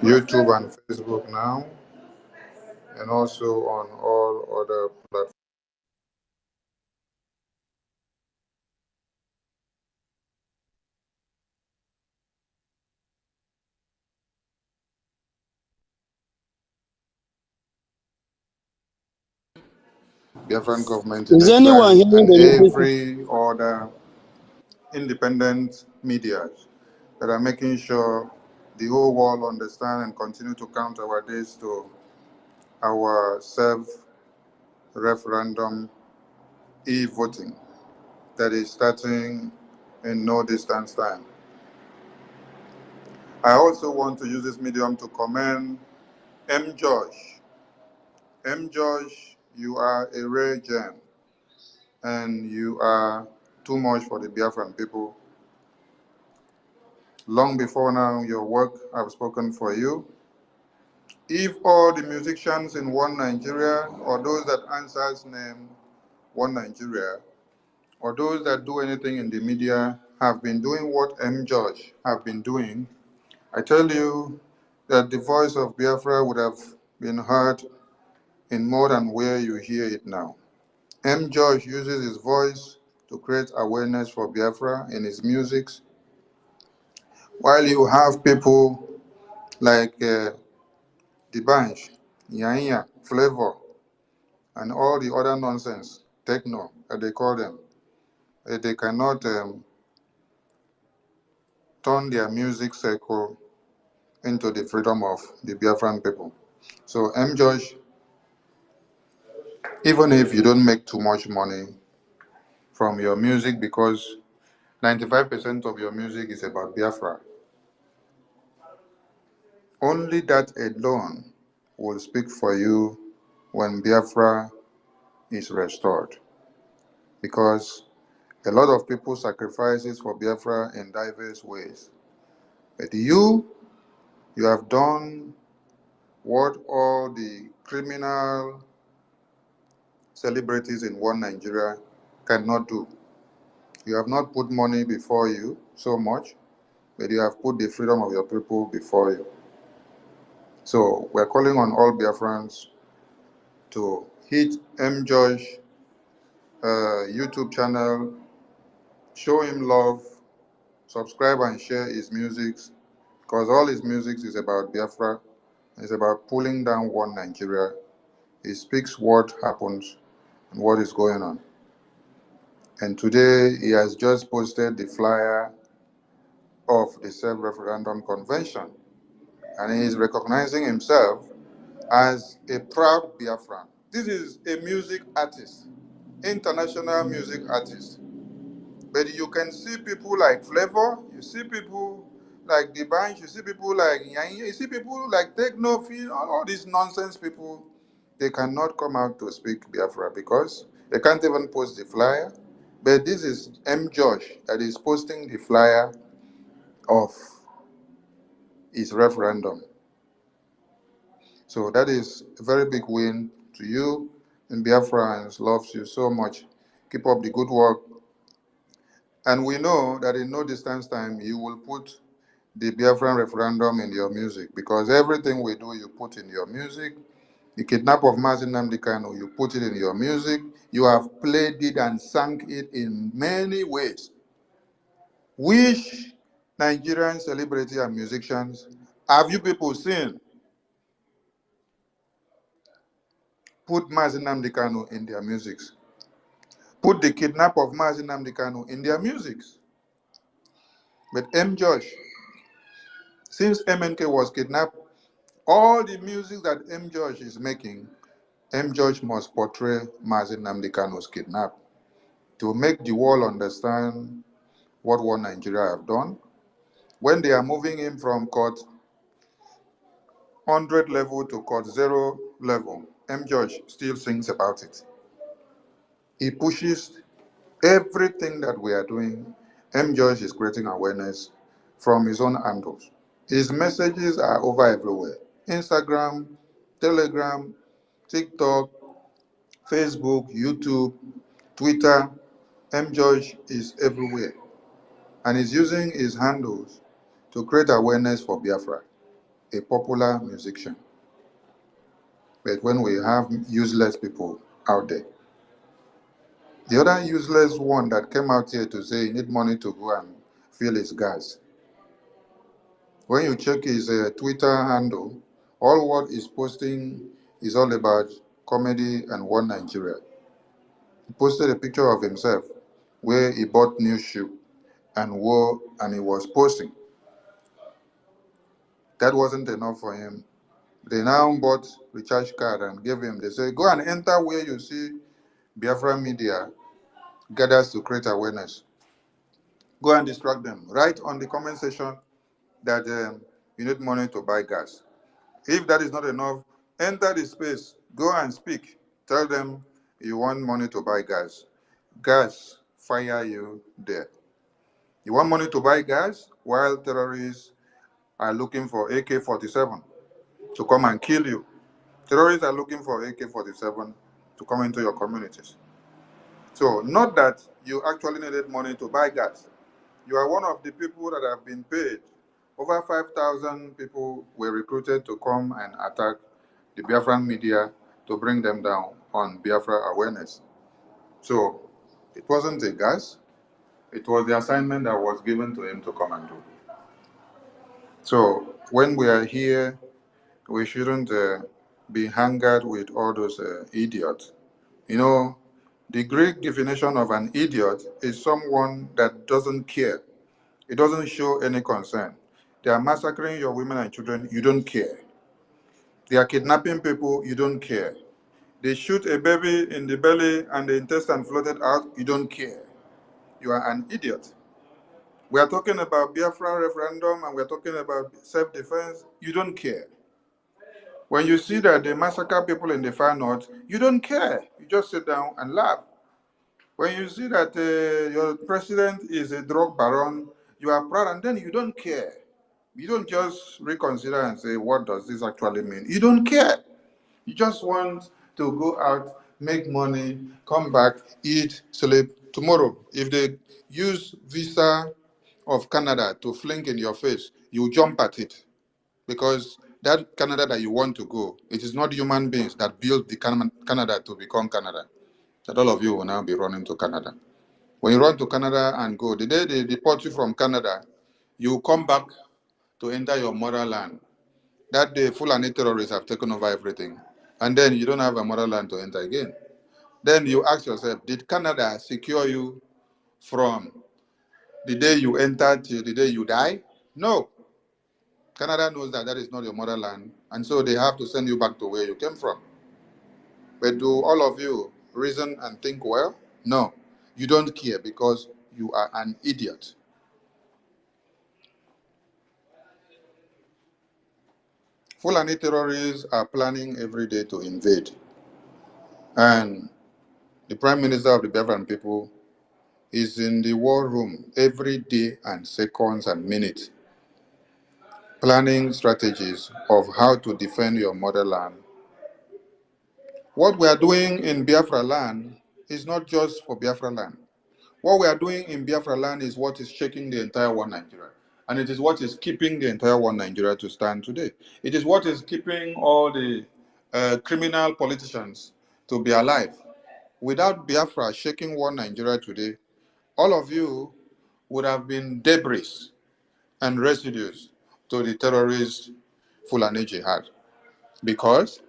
YouTube and Facebook now, and also on all other platforms. Biafran government in Is anyone exile, hearing and the music? every other independent media that are making sure the whole world understand and continue to count our days to our self-referendum e-voting that is starting in no distance time. I also want to use this medium to commend M. Josh. M. Josh, you are a rare gem, and you are too much for the Biafran people. Long before now, your work have spoken for you. If all the musicians in One Nigeria, or those that answers name One Nigeria, or those that do anything in the media have been doing what M. George have been doing, I tell you that the voice of Biafra would have been heard in more than where you hear it now. M. George uses his voice to create awareness for Biafra in his music, while you have people like the Banj, Yanya, Flavor, and all the other nonsense, techno, as they call them. They cannot turn their music circle into the freedom of the Biafran people. So, M. George, even if you don't make too much money from your music, because 95% of your music is about Biafra, only that alone will speak for you when Biafra is restored. Because a lot of people sacrifices for Biafra in diverse ways. But you have done what all the criminal celebrities in One Nigeria cannot do. You have not put money before you so much, but you have put the freedom of your people before you. So we're calling on all Biafrans to hit M. Josh YouTube channel, show him love, subscribe and share his music, because all his music is about Biafra. It's about pulling down One Nigeria. He speaks what happens and what is going on. And today he has just posted the flyer of the self-referendum convention, and he is recognizing himself as a proud Biafran. This is a music artist, international music artist. But you can see people like Flavor, you see people like The Bunch, you see people like Yang, you see people like Techno, all these nonsense people. They cannot come out to speak Biafra because they can't even post the flyer. But this is M. Josh that is posting the flyer of his referendum. So that is a very big win to you, and Biafrans loves you so much. Keep up the good work. And we know that in no distance time, you will put the Biafran referendum in your music, because everything we do, you put in your music. The kidnap of Mazi Nnamdi Kanu, you put it in your music. You have played it and sung it in many ways. Which Nigerian celebrity and musicians have you people seen put Mazi Nnamdi Kanu in their musics? Put the kidnap of Mazi Nnamdi Kanu in their musics. But M. Josh, since MNK was kidnapped, all the music that M. Josh is making, M. George must portray Mazi Nnamdi Kanu's kidnap to make the world understand what One Nigeria have done. When they are moving him from court 100 level to court 0 level, M. George still sings about it. He pushes everything that we are doing. M. George is creating awareness from his own handles. His messages are over everywhere: Instagram, Telegram, TikTok, Facebook, YouTube, Twitter. M. George is everywhere and is using his handles to create awareness for Biafra. a popular musician. But when we have useless people out there, the other useless one that came out here to say he need money to go and fill his gas. When you check his Twitter handle, all what he's posting is all about comedy and one Nigeria. He posted a picture of himself where he bought new shoe and wore, and he was posting. That wasn't enough for him. They now bought recharge card and gave him. They say, go and enter where you see Biafra media gathers to create awareness. Go and distract them. Write on the comment section that you need money to buy gas. If that is not enough, enter the space. Go and speak. Tell them you want money to buy gas. Gas, fire you there. You want money to buy gas while terrorists are looking for AK-47 to come and kill you. Terrorists are looking for AK-47 to come into your communities. So, not that you actually needed money to buy gas. You are one of the people that have been paid. Over 5,000 people were recruited to come and attack the Biafran media to bring them down on Biafra awareness. So, it wasn't a gas. It was the assignment that was given to him to come and do. So, when we are here, we shouldn't be hangered with all those idiots. You know, the Greek definition of an idiot is someone that doesn't care. It doesn't show any concern. They are massacring your women and children, you don't care. They are kidnapping people, you don't care. They shoot a baby in the belly and the intestine floated out, you don't care. You are an idiot. We are talking about Biafra referendum and we are talking about self-defense, you don't care. When you see that they massacre people in the far north, you don't care. You just sit down and laugh. When you see that your president is a drug baron, you are proud and then you don't care. You don't just reconsider and say, what does this actually mean? You don't care. You just want to go out, make money, come back, eat, sleep. Tomorrow, if they use visa of Canada to fling in your face, you jump at it. Because that Canada that you want to go, it is not human beings that built the Canada to become Canada. That all of you will now be running to Canada. When you run to Canada and go, the day they deport you from Canada, you come back to enter your motherland. That day, Fulani terrorists have taken over everything. And then you don't have a motherland to enter again. Then you ask yourself, did Canada secure you from the day you entered to the day you die? No. Canada knows that that is not your motherland, and so they have to send you back to where you came from. But do all of you reason and think well? No. You don't care because you are an idiot. Fulani terrorists are planning every day to invade. And the Prime Minister of the Biafran people is in the war room every day and seconds and minutes, planning strategies of how to defend your motherland. What we are doing in Biafra land is not just for Biafra land. What we are doing in Biafra land is what is shaking the entire one Nigeria. And it is what is keeping the entire one Nigeria to stand today. It is what is keeping all the criminal politicians to be alive. Without Biafra shaking one Nigeria today, all of you would have been debris and residues to the terrorist Fulani Jihad. Because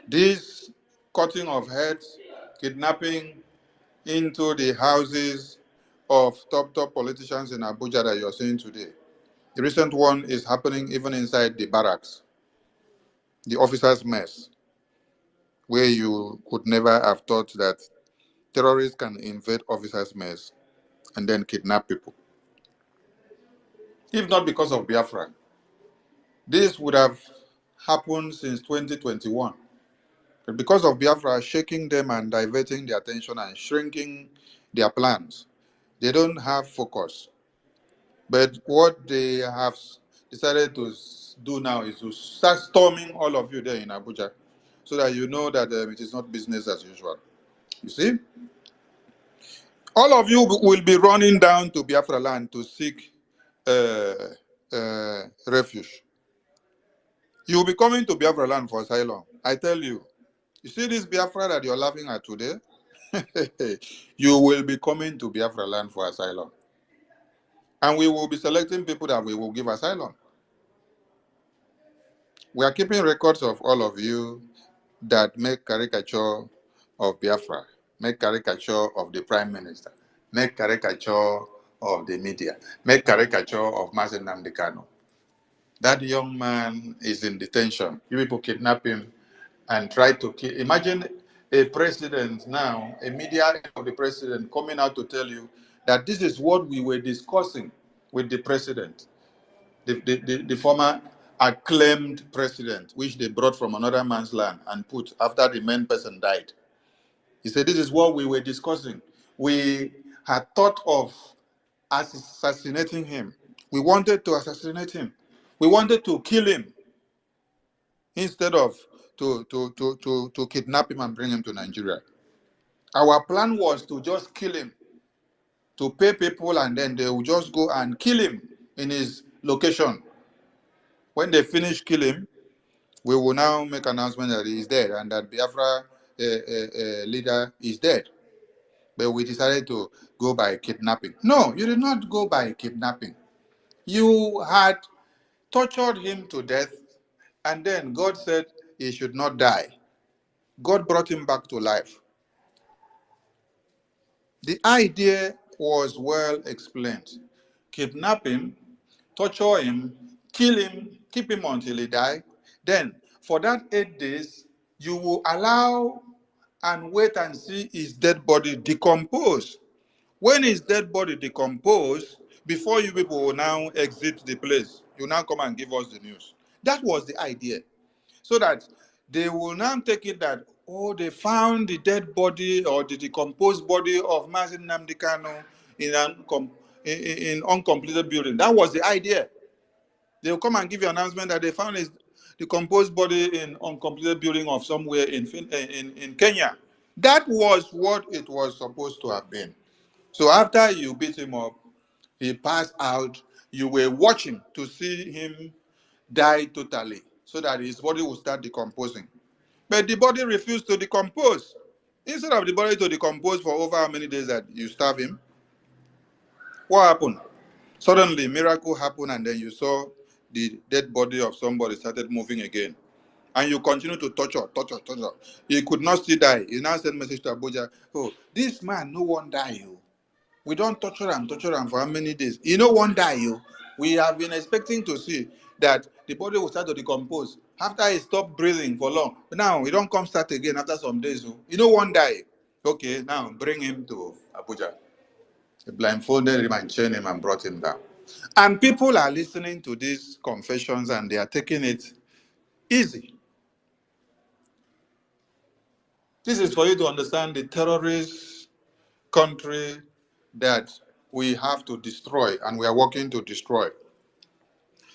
this cutting of heads, kidnapping into the houses of top politicians in Abuja that you're seeing today. The recent one is happening even inside the barracks, the officers' mess, where you could never have thought that terrorists can invade officers' mess and then kidnap people. If not because of Biafra, this would have happened since 2021. But because of Biafra shaking them and diverting their attention and shrinking their plans, they don't have focus. But what they have decided to do now is to start storming all of you there in Abuja so that you know that it is not business as usual. You see? All of you will be running down to Biafra land to seek refuge. You will be coming to Biafra land for asylum. I tell you. You see this Biafra that you're laughing at today? You will be coming to Biafra land for asylum. And we will be selecting people that we will give asylum. We are keeping records of all of you that make caricature of Biafra, make caricature of the Prime Minister, make caricature of the media, make caricature of Mazen Nnamdi Kanu. That young man is in detention. You people kidnap him and try to kill. Imagine a president now, a media of the president coming out to tell you that this is what we were discussing with the president, the former acclaimed president, which they brought from another man's land and put after the main person died. He said, this is what we were discussing. We had thought of assassinating him. We wanted to assassinate him. We wanted to kill him instead of to kidnap him and bring him to Nigeria. Our plan was to just kill him, to pay people, and then they will just go and kill him in his location. When they finish killing him, we will now make an announcement that he is dead and that Biafra leader is dead. But we decided to go by kidnapping. No, you did not go by kidnapping. You had tortured him to death, and then God said he should not die. God brought him back to life. The idea was well explained. Kidnap him, torture him, kill him, keep him until he died. Then, for that 8 days, you will allow and wait and see his dead body decompose. When his dead body decompose, before you people will now exit the place, you now come and give us the news. That was the idea. So that they will now take it that, oh, they found the dead body or the decomposed body of Mazen Nnamdi Kanu in uncompleted building. That was the idea. They will come and give you an announcement that they found his decomposed body in uncompleted building of somewhere in Kenya. That was what it was supposed to have been. So after you beat him up, he passed out. You were watching to see him die totally so that his body will start decomposing. But the body refused to decompose. Instead of the body to decompose for over how many days that you starve him, what happened? Suddenly, miracle happened, and then you saw the dead body of somebody started moving again. And you continue to torture. He could not still die. He now sent message to Abuja, oh, this man no one die. You. We don't torture him for how many days? He no one die. You. We have been expecting to see that the body will start to decompose after he stopped breathing for long. But now he don't come start again after some days. He no one die. Okay, now bring him to Abuja. They blindfolded him and chained him and brought him down. And people are listening to these confessions and they are taking it easy. This is for you to understand the terrorist country that we have to destroy and we are working to destroy.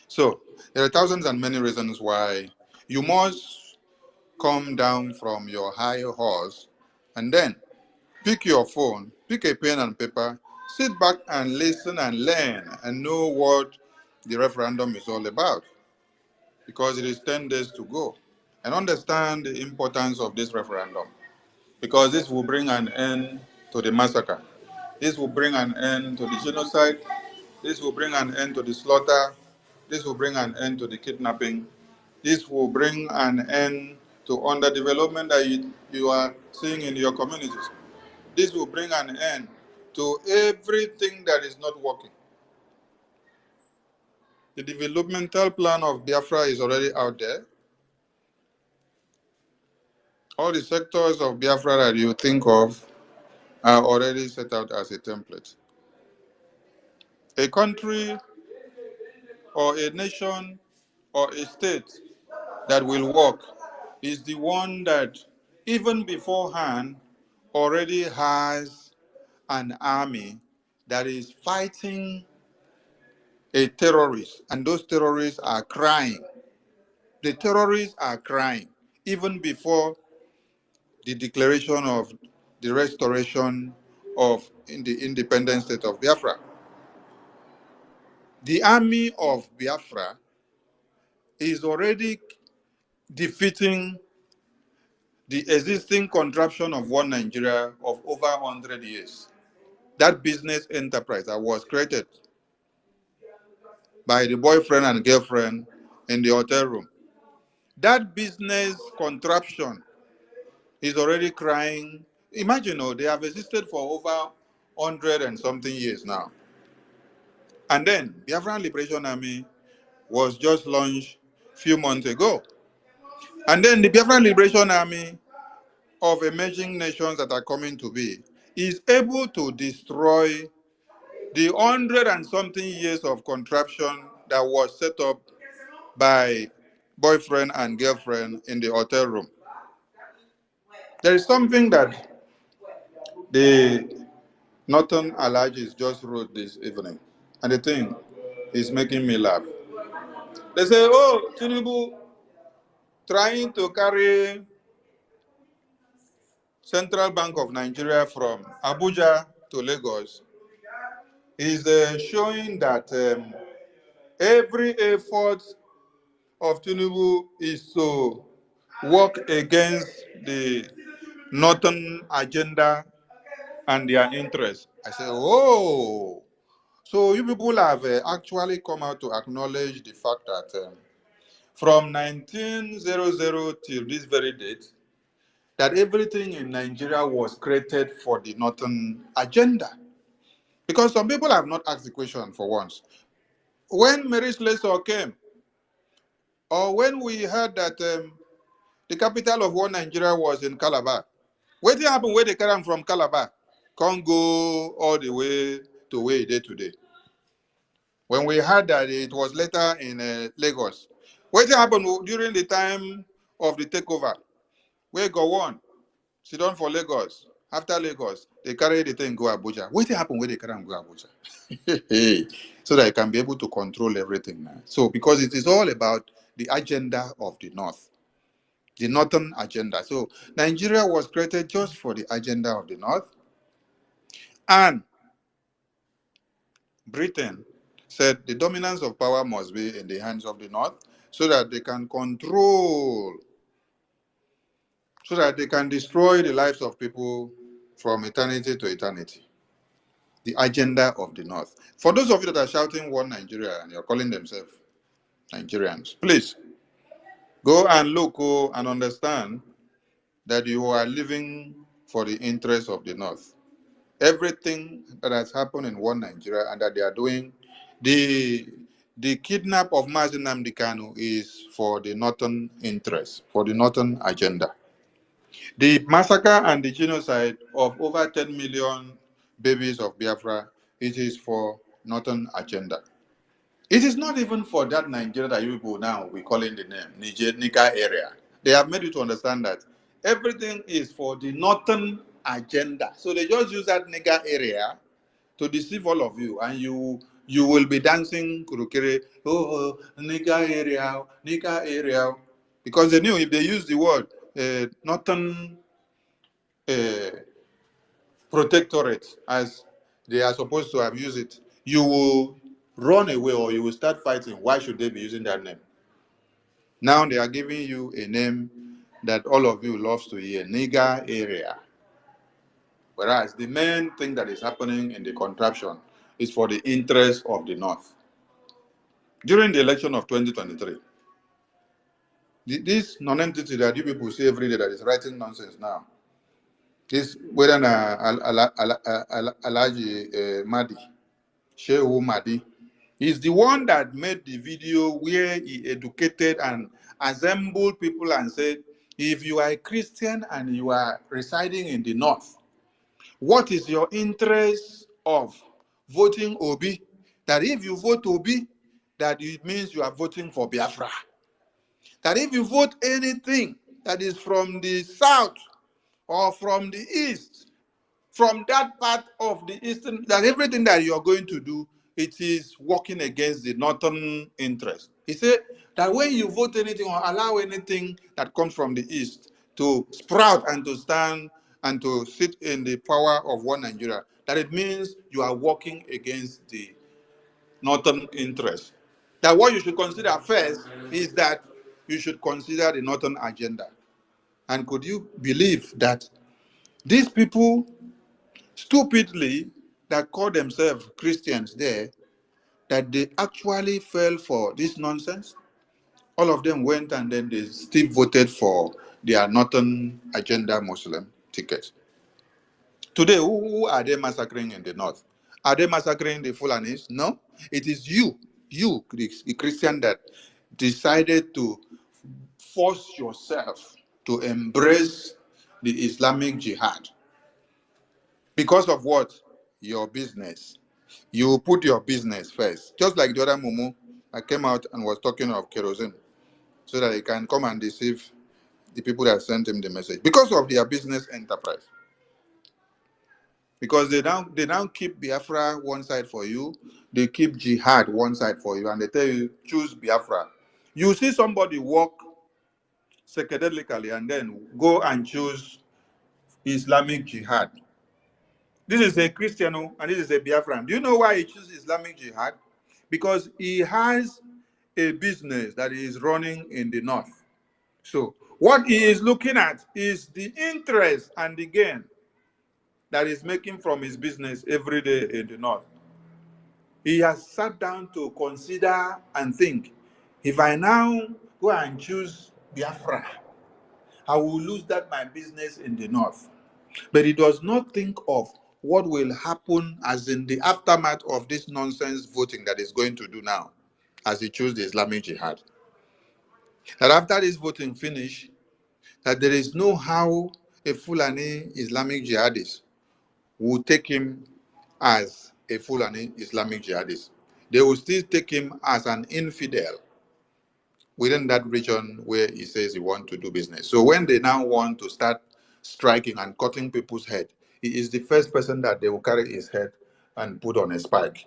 So there are thousands and many reasons why you must come down from your high horse and then pick your phone, pick a pen and paper, sit back and listen and learn and know what the referendum is all about, because it is 10 days to go. And understand the importance of this referendum, because this will bring an end to the massacre. This will bring an end to the genocide. This will bring an end to the slaughter. This will bring an end to the kidnapping. This will bring an end to underdevelopment that you are seeing in your communities. This will bring an end to everything that is not working. The developmental plan of Biafra is already out there. All the sectors of Biafra that you think of are already set out as a template. A country or a nation or a state that will work is the one that even beforehand already has an army that is fighting a terrorist, and those terrorists are crying. The terrorists are crying even before the declaration of the restoration of the independent state of Biafra. The army of Biafra is already defeating the existing contraption of one Nigeria of over 100 years. That business enterprise that was created by the boyfriend and girlfriend in the hotel room. That business contraption is already crying. Imagine, they have existed for over 100 and something years now. And then the Biafran Liberation Army was just launched a few months ago. And then the Biafran Liberation Army of emerging nations that are coming to be is able to destroy the 100 and something years of contraption that was set up by boyfriend and girlfriend in the hotel room. There is something that the Northern Allies just wrote this evening, and the thing is making me laugh. They say, oh, Tinubu trying to carry Central Bank of Nigeria from Abuja to Lagos is showing that every effort of Tinubu is to work against the Northern agenda and their interests. I say, oh, so you people have actually come out to acknowledge the fact that from 1900 till this very date, that everything in Nigeria was created for the Northern agenda. Because some people have not asked the question for once. When Mary Slessor came, or when we heard that the capital of one Nigeria was in Calabar, what happened when they carry them from Calabar? Can't go all the way to where it is today. When we heard that it was later in Lagos, what happened during the time of the takeover? Where go on? Sit down for Lagos. After Lagos, they carry the thing go Abuja. What happened when they carry them go Abuja? So that you can be able to control everything now. So because it is all about the agenda of the North, the Northern agenda. So Nigeria was created just for the agenda of the North. And Britain said the dominance of power must be in the hands of the North so that they can control, so that they can destroy the lives of people from eternity to eternity. The agenda of the North. For those of you that are shouting one Nigeria and you're calling themselves Nigerians, please go and look and understand that you are living for the interests of the North. Everything that has happened in one Nigeria and that they are doing, the kidnap of Mazi Nnamdi Kanu is for the Northern interest, for the Northern agenda. The massacre and the genocide of over 10 million babies of Biafra, it is for Northern agenda. It is not even for that Nigeria that you people now we calling the name, Nika area. They have made you to understand that everything is for the Northern agenda. So they just use that Nika area to deceive all of you, and you will be dancing kurukere, oh, Nika area, because they knew if they use the word Northern protectorate as they are supposed to have used it, you will run away or you will start fighting. Why should they be using that name? Now they are giving you a name that all of you loves to hear, nigger area. Whereas the main thing that is happening in the contraption is for the interest of the North. During the election of 2023, this non-entity that you people see every day that is writing nonsense now, this whether Alhaji Mahdi, Shehu Mahdi, is the one that made the video where he educated and assembled people and said, if you are a Christian and you are residing in the North, what is your interest of voting Obi? That if you vote Obi, that it means you are voting for Biafra. That if you vote anything that is from the South or from the East, from that part of the Eastern, that everything that you are going to do, it is working against the Northern interest. He said that when you vote anything or allow anything that comes from the East to sprout and to stand and to sit in the power of one Nigeria, that it means you are working against the northern interest. That what you should consider first is that you should consider the northern agenda. And could you believe that these people stupidly that call themselves Christians there, that they actually fell for this nonsense? All of them went and then they still voted for their northern agenda Muslim ticket. Today, who are they massacring in the north? Are they massacring the Fulanis? No. It is you, the Christian, that decided to force yourself to embrace the Islamic jihad. Because of what? Your business. You put your business first. Just like the other Mumu, I came out and was talking of kerosene so that he can come and deceive the people that sent him the message. Because of their business enterprise. Because they now keep Biafra one side for you, they keep jihad one side for you, and they tell you choose Biafra. You see somebody walk psychedelically and then go and choose Islamic jihad. This is a Christian and this is a Biafran. Do you know why he chooses Islamic jihad? Because he has a business that he is running in the north. So what he is looking at is the interest and the gain that he's making from his business every day in the north. He has sat down to consider and think, if I now go and choose Biafra, I will lose that my business in the north. But he does not think of what will happen as in the aftermath of this nonsense voting that is going to do now, as he chooses the Islamic Jihad. That after this voting finish, that there is no how a Fulani Islamic jihadist will take him as a Fulani Islamic jihadist. They will still take him as an infidel within that region where he says he wants to do business. So when they now want to start striking and cutting people's head, he is the first person that they will carry his head and put on a spike.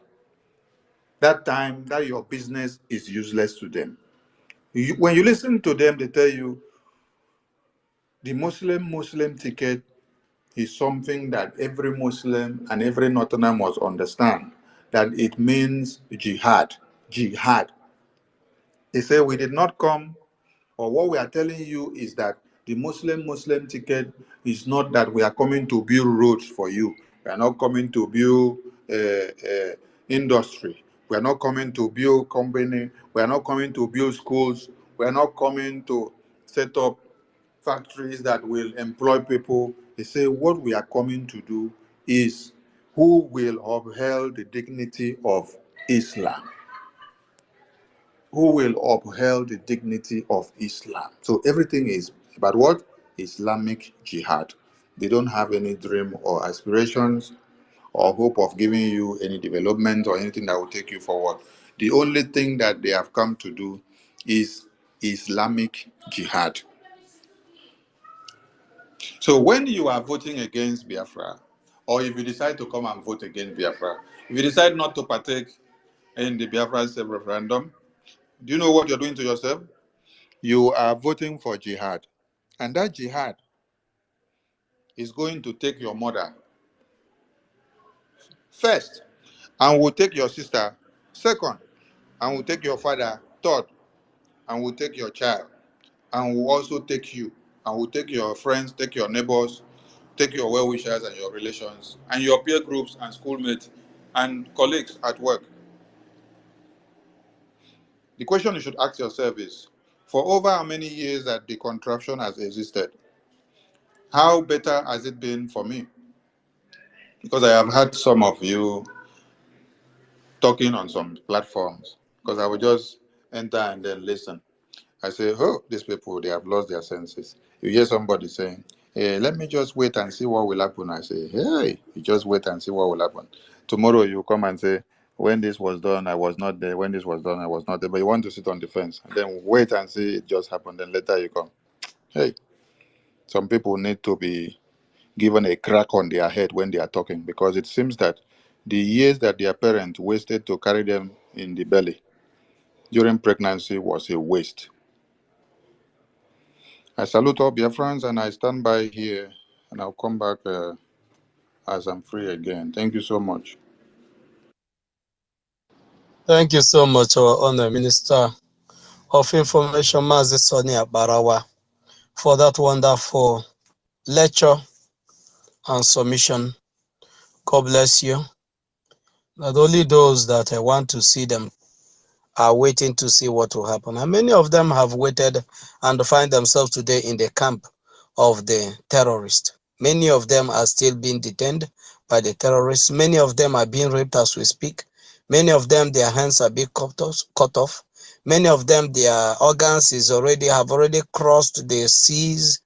That time, that your business is useless to them. When you listen to them, they tell you the Muslim ticket is something that every Muslim and every Northerner must understand, that it means jihad. Jihad. They say we did not come, or what we are telling you is that the Muslim ticket is not that we are coming to build roads for you. We are not coming to build industry. We are not coming to build company. We are not coming to build schools. We are not coming to set up factories that will employ people. They say what we are coming to do is who will uphold the dignity of Islam. Who will uphold the dignity of Islam. So everything is about what? Islamic jihad. They don't have any dream or aspirations or hope of giving you any development or anything that will take you forward. The only thing that they have come to do is Islamic jihad. So when you are voting against Biafra, or if you decide to come and vote against Biafra, if you decide not to partake in the Biafra referendum, do you know what you're doing to yourself? You are voting for jihad. And that jihad is going to take your mother first, and will take your sister second, and will take your father third, and will take your child, and will also take you, and will take your friends, take your neighbors, take your well-wishers and your relations, and your peer groups and schoolmates and colleagues at work. The question you should ask yourself is, for over how many years that the contraption has existed, how better has it been for me? Because I have had some of you talking on some platforms, because I will just enter and then listen. I say, oh, these people, they have lost their senses. You hear somebody saying, hey, let me just wait and see what will happen. I say, hey, you just wait and see what will happen. Tomorrow you come and say, when this was done, I was not there. When this was done, I was not there. But you want to sit on the fence. And then wait and see it just happened. Then later you come. Hey, some people need to be given a crack on their head when they are talking, because it seems that the years that their parents wasted to carry them in the belly during pregnancy was a waste. I salute all Biafrans and I stand by here, and I'll come back as I'm free again. Thank you so much. Thank you so much, our Honour Minister of Information, Mazi Sonia Barawa, for that wonderful lecture and submission. God bless you. Not only those that I want to see them are waiting to see what will happen. And many of them have waited and find themselves today in the camp of the terrorists. Many of them are still being detained by the terrorists. Many of them are being raped as we speak. Many of them, their hands are being cut off. Many of them, their organs have already crossed the seas.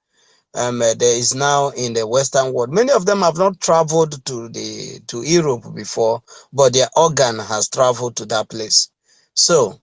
There is now in the Western world. Many of them have not traveled to Europe before, but their organ has traveled to that place. So,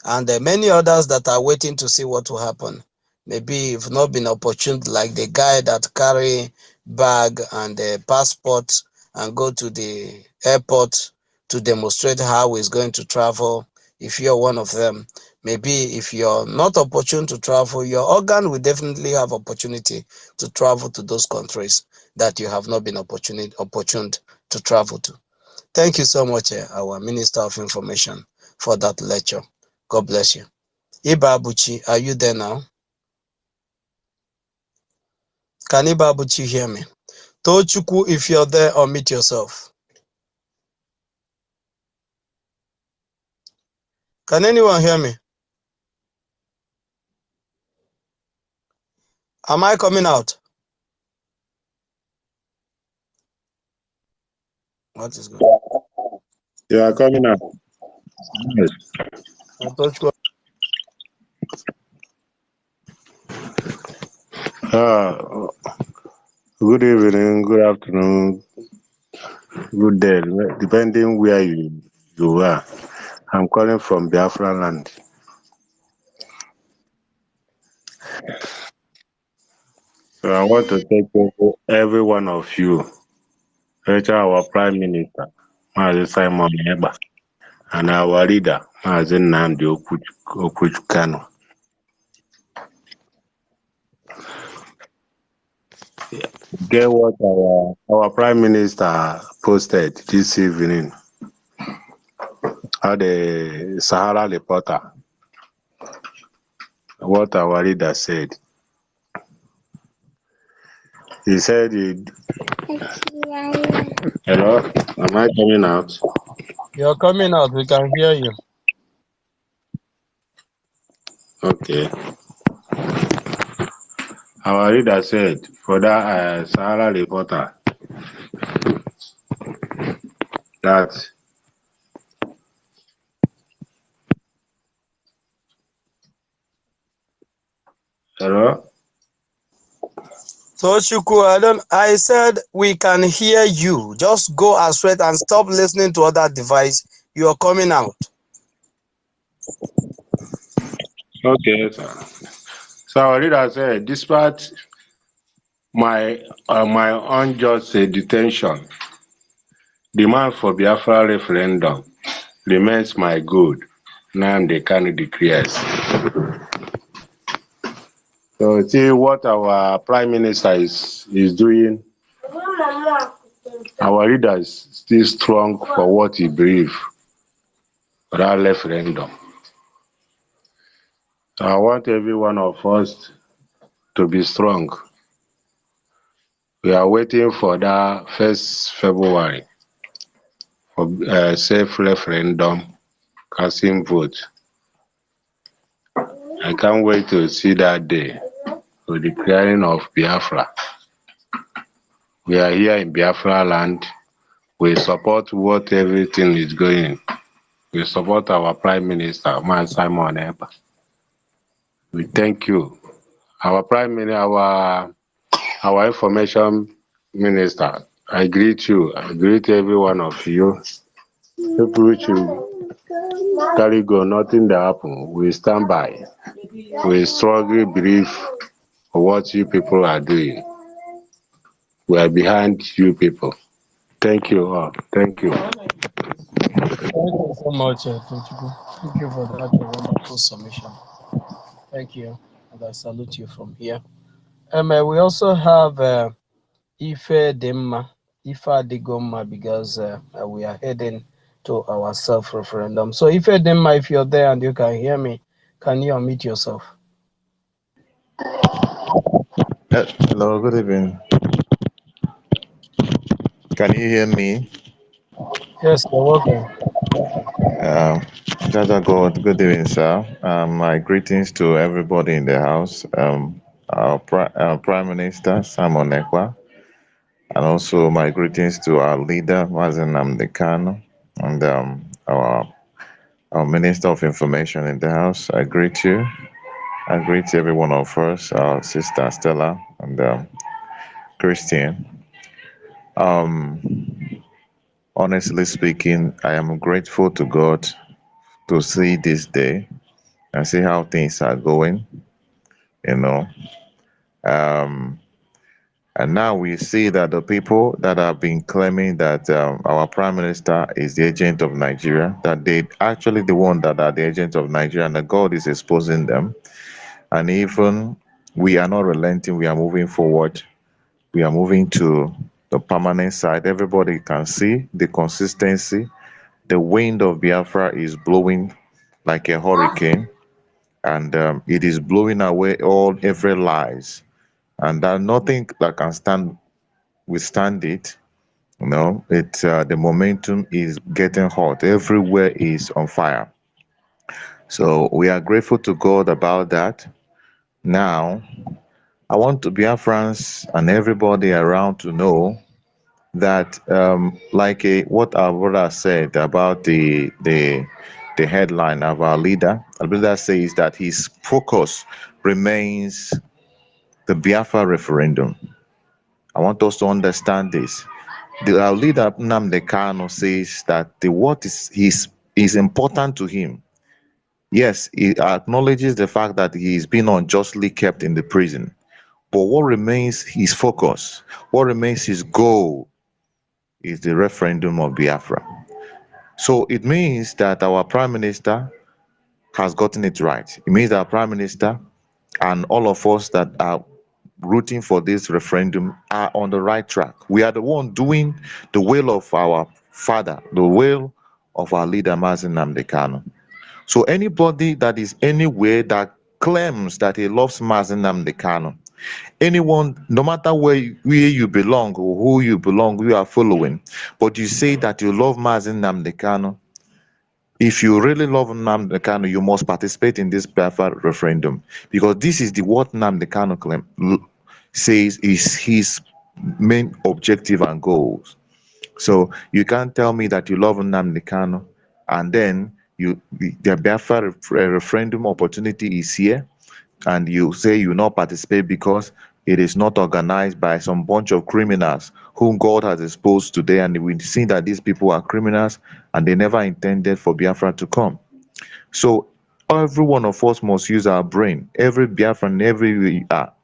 and many others that are waiting to see what will happen. Maybe if not been opportune, like the guy that carry bag and passport and go to the airport to demonstrate how he's going to travel. If you're one of them, maybe if you're not opportune to travel, your organ will definitely have opportunity to travel to those countries that you have not been opportune to travel to. Thank you so much, our Minister of Information, for that lecture. God bless you. Ibabuchi, are you there now? Can Ibabuchi hear me? Tochukwu, if you're there, unmute yourself. Can anyone hear me? Am I coming out? What is going on? You are coming out. Yes. Tochukwu. Good evening, good afternoon, good day, depending where you are. I'm calling from Biafra land. So I want to thank every one of you, especially our Prime Minister, Mazi Simon Eba, and our leader, Mazi Nnamdi Okuchukano. Get what our Prime Minister posted this evening, how the Sahara reporter, what our leader said. He said, hello, am I coming out? You're coming out. We can hear you. Okay. Our leader said, for that Sahara reporter, that hello? Tochukwu, I said we can hear you. Just go straight and stop listening to other device. You are coming out. Okay, sir. So our leader said, despite my unjust detention, demand for Biafra referendum remains my good. Now they can declares. So see what our Prime Minister is doing. Our leader is still strong for what he believes for that referendum. So I want every one of us to be strong. We are waiting for that 1st February for safe referendum, casting vote. I can't wait to see that day for the declaring of Biafra. We are here in Biafra land. We support what everything is going. We support our Prime Minister, Man Simon Eba. We thank you. Our Prime Minister, our Information Minister, I greet you. I greet every one of you. People which you carry go, nothing that happen. We stand by. We strongly believe what you people are doing. We are behind you people. Thank you all. Thank you. Thank you so much, Tochukwu. Thank you for that wonderful submission. Thank you. And I salute you from here. We also have Ife Demma, Ife Adigoma, because we are heading to our self-referendum. So if you're there and you can hear me, can you unmute yourself? Hello, good evening. Can you hear me? Yes, you're welcome. Um, Jaja God, good evening, sir. My greetings to everybody in the house. Our Prime Minister, Simon Ekwa, and also my greetings to our leader, Mazen Namdekano, and our Minister of Information in the house. I greet you. I greet every one of us, our sister Stella and Christian. Um, Honestly speaking, I am grateful to God to see this day and see how things are going, you know. Um, and now we see that the people that have been claiming that our prime minister is the agent of Nigeria, that they actually the one that are the agent of Nigeria, and that God is exposing them. And even we are not relenting, we are moving forward. We are moving to the permanent side. Everybody can see the consistency. The wind of Biafra is blowing like a hurricane, and it is blowing away all every lies, and nothing that can withstand it. The momentum is getting hot. Everywhere is on fire. So we are grateful to God about that. Now, I want to Biafrans and everybody around to know that what our brother said about the headline of our leader. Our leader says that his focus remains the Biafra referendum. I want us to understand this. Our leader Nnamdi Kanu says that the what is important to him. Yes, he acknowledges the fact that he is being unjustly kept in the prison. But what remains his focus, what remains his goal, is the referendum of Biafra. So it means that our Prime Minister has gotten it right. It means that our Prime Minister and all of us that are rooting for this referendum are on the right track. We are the one doing the will of our father, the will of our leader, Mazen Nnamdi Kanu. So anybody that is anywhere that claims that he loves Mazen Nnamdi Kanu, anyone, no matter where you belong or who you belong, you are following, but you say that you love Mazen Nnamdi Kanu, if you really love Nnamdi Kanu, you must participate in this Biafra referendum, because this is the what Nnamdi Kanu says is his main objective and goals. So you can't tell me that you love Nnamdi Kanu and then the Biafra referendum opportunity is here and you say you will not participate because it is not organized by some bunch of criminals whom God has exposed today, and we see that these people are criminals and they never intended for Biafra to come. So every one of us must use our brain. Every Biafran,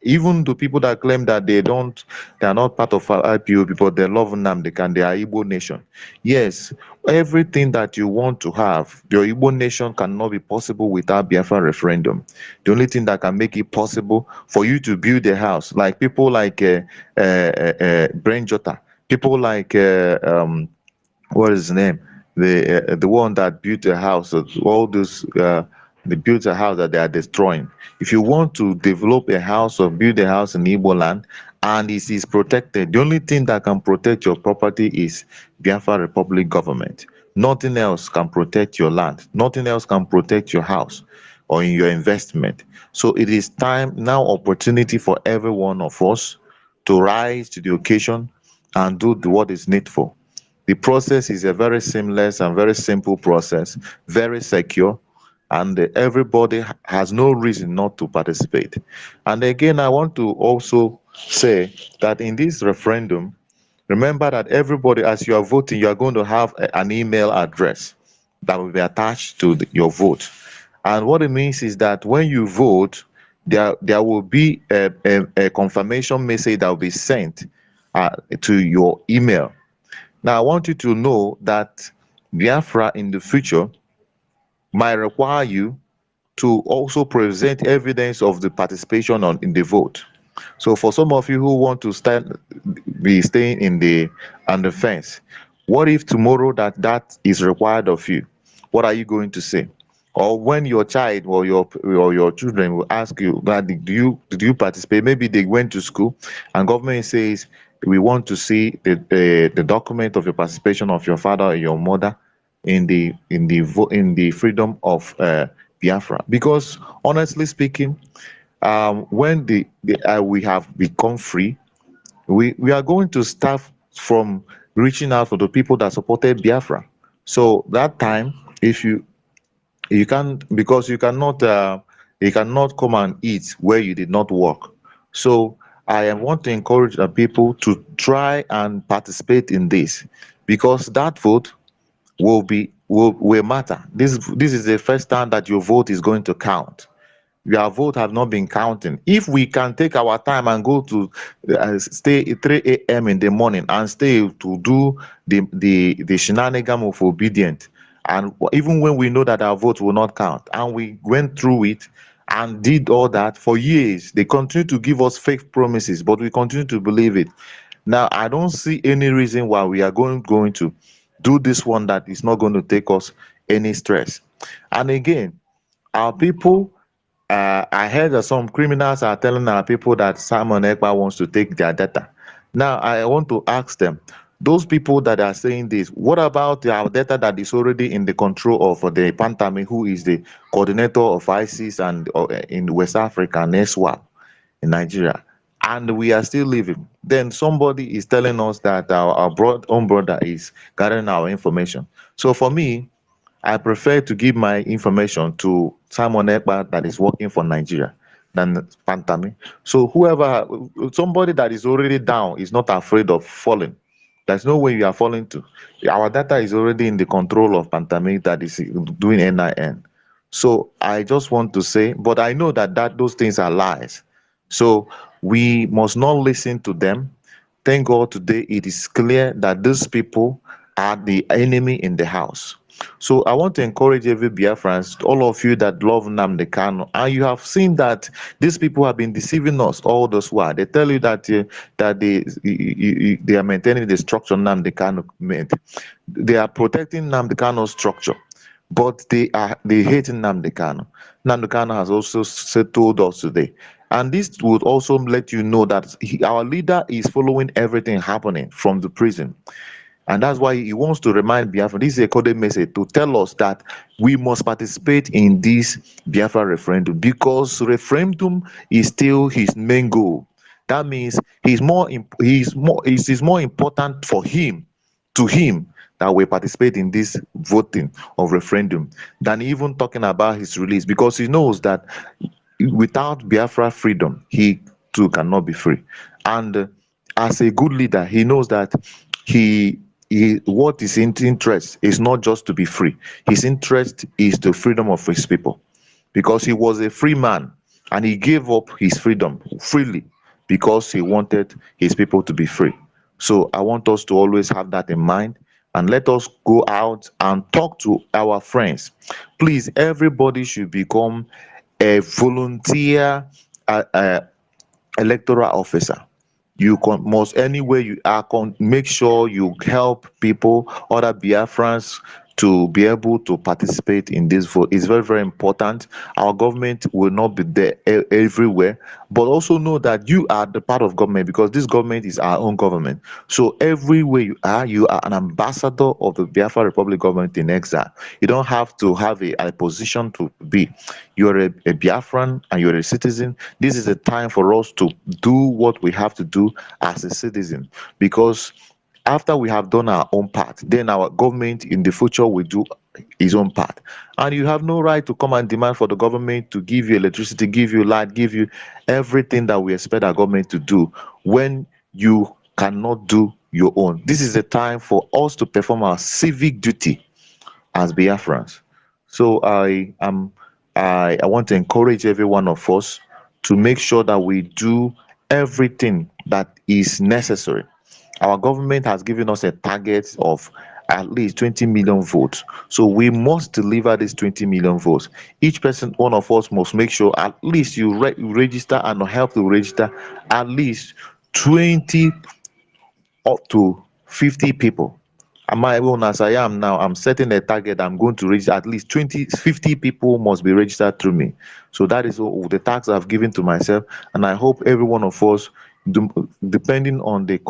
even the people that claim that they are not part of our IPO because they love Nnamdi and they are Igbo nation. Yes, everything that you want to have, your Igbo nation cannot be possible without Biafra referendum. The only thing that can make it possible for you to build a house, like people like Brain Jota, people like what is his name? The one that built a house, all those they built a house that they are destroying. If you want to develop a house or build a house in Igbo land and it is protected, the only thing that can protect your property is Biafra Republic government. Nothing else can protect your land. Nothing else can protect your house or in your investment. So it is time now, opportunity for every one of us to rise to the occasion and do what is needful. The process is a very seamless and very simple process, very secure, and everybody has no reason not to participate. And again, I want to also say that in this referendum, remember that everybody, as you are voting, you are going to have an email address that will be attached to your vote. And what it means is that when you vote, there will be a confirmation message that will be sent to your email. Now, I want you to know that Biafra in the future might require you to also present evidence of the participation in the vote. So, for some of you who want to be staying on the fence, What if tomorrow that is required of you? What are you going to say? Or when your child or your children will ask you, Daddy, did you participate? Maybe they went to school and government says we want to see the document of your participation of your father or your mother in the freedom of Biafra. Because honestly speaking, when we have become free, we are going to start from reaching out for the people that supported Biafra. So that time, if you can't, because you cannot come and eat where you did not work. So I want to encourage the people to try and participate in this, because that vote will matter. This is the first time that your vote is going to count. Your vote have not been counting. If we can take our time and go to stay at 3 a.m. in the morning and stay to do the shenanigan of obedience, and even when we know that our vote will not count, and we went through it and did all that for years, they continue to give us fake promises, but we continue to believe it. Now, I don't see any reason why we are going to do this one that is not going to take us any stress. And again, our people, I heard that some criminals are telling our people that Simon Ekpa wants to take their data. Now, I want to ask them, those people that are saying this, what about our data that is already in the control of the Pantami, who is the coordinator of ISIS and in West Africa, and SWAP in Nigeria? And we are still living. Then somebody is telling us that our own brother is gathering our information. So for me, I prefer to give my information to Simon Ekpa that is working for Nigeria than Pantami. So somebody that is already down is not afraid of falling. There's no way you are falling to. Our data is already in the control of Pantami that is doing NIN. So I just want to say, but I know that those things are lies. So we must not listen to them. Thank God today it is clear that these people are the enemy in the house. So I want to encourage every Biafrans, all of you that love Nnamdi Kanu, and you have seen that these people have been deceiving us all this while. They tell you that they are maintaining the structure Nnamdi Kanu made. They are protecting Nnamdi Kanu's structure, but they hate Nnamdi Kanu. Nnamdi Kanu has also told us today. And this would also let you know that our leader is following everything happening from the prison. And that's why he wants to remind Biafra, this is a coded message to tell us that we must participate in this Biafra referendum, because referendum is still his main goal. That means it is more important for him, to him, that we participate in this voting of referendum than even talking about his release, because he knows that without Biafra freedom, he too cannot be free. And as a good leader, he knows that what his interest is not just to be free. His interest is the freedom of his people, because he was a free man and he gave up his freedom freely because he wanted his people to be free. So I want us to always have that in mind, and let us go out and talk to our friends. Please, everybody should become a volunteer electoral officer. You must, anywhere you are, make sure you help people, other Biafrans, to be able to participate in this vote. It's very, very important. Our government will not be there everywhere, but also know that you are the part of government, because this government is our own government. So everywhere you are an ambassador of the Biafra Republic government in exile. You don't have to have a position to be. You're a Biafran and you're a citizen. This is a time for us to do what we have to do as a citizen, because after we have done our own part, then our government in the future will do his own part. And you have no right to come and demand for the government to give you electricity, give you light, give you everything that we expect our government to do when you cannot do your own. This is the time for us to perform our civic duty as Biafrans. So I want to encourage every one of us to make sure that we do everything that is necessary. Our government has given us a target of at least 20 million votes. So we must deliver these 20 million votes. Each person, one of us, must make sure at least you register and help to register at least 20 up to 50 people Am I alone as I am now? I'm setting a target. I'm going to reach at least 20, 50 people must be registered through me. So that is all the task I've given to myself. And I hope every one of us, depending on the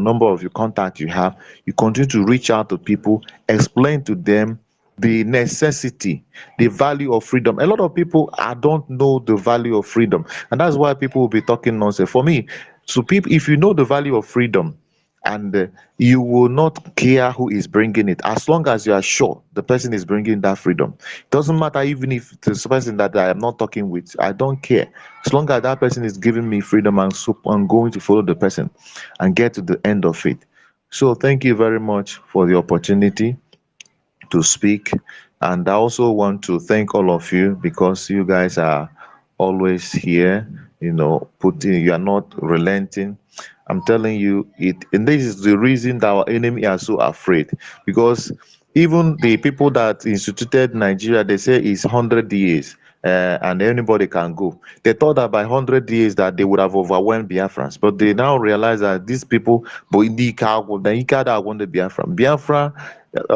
number of your contact you have, you continue to reach out to people, explain to them the necessity, the value of freedom. A lot of people don't know the value of freedom, and that's why people will be talking nonsense. For me, so people, if you know the value of freedom, and you will not care who is bringing it, as long as you are sure the person is bringing that freedom. It doesn't matter even if it's the person that I am not talking with. I don't care, as long as that person is giving me freedom, and so I'm going to follow the person and get to the end of it. So thank you very much for the opportunity to speak. And I also want to thank all of you because you guys are always here, you are not relenting. I'm telling you it, and this is the reason that our enemy are so afraid, because even the people that instituted Nigeria, they say it's 100 years, and anybody can go. They thought that by 100 years that they would have overwhelmed Biafrans, but they now realize that these people, but in the that want the Biafra,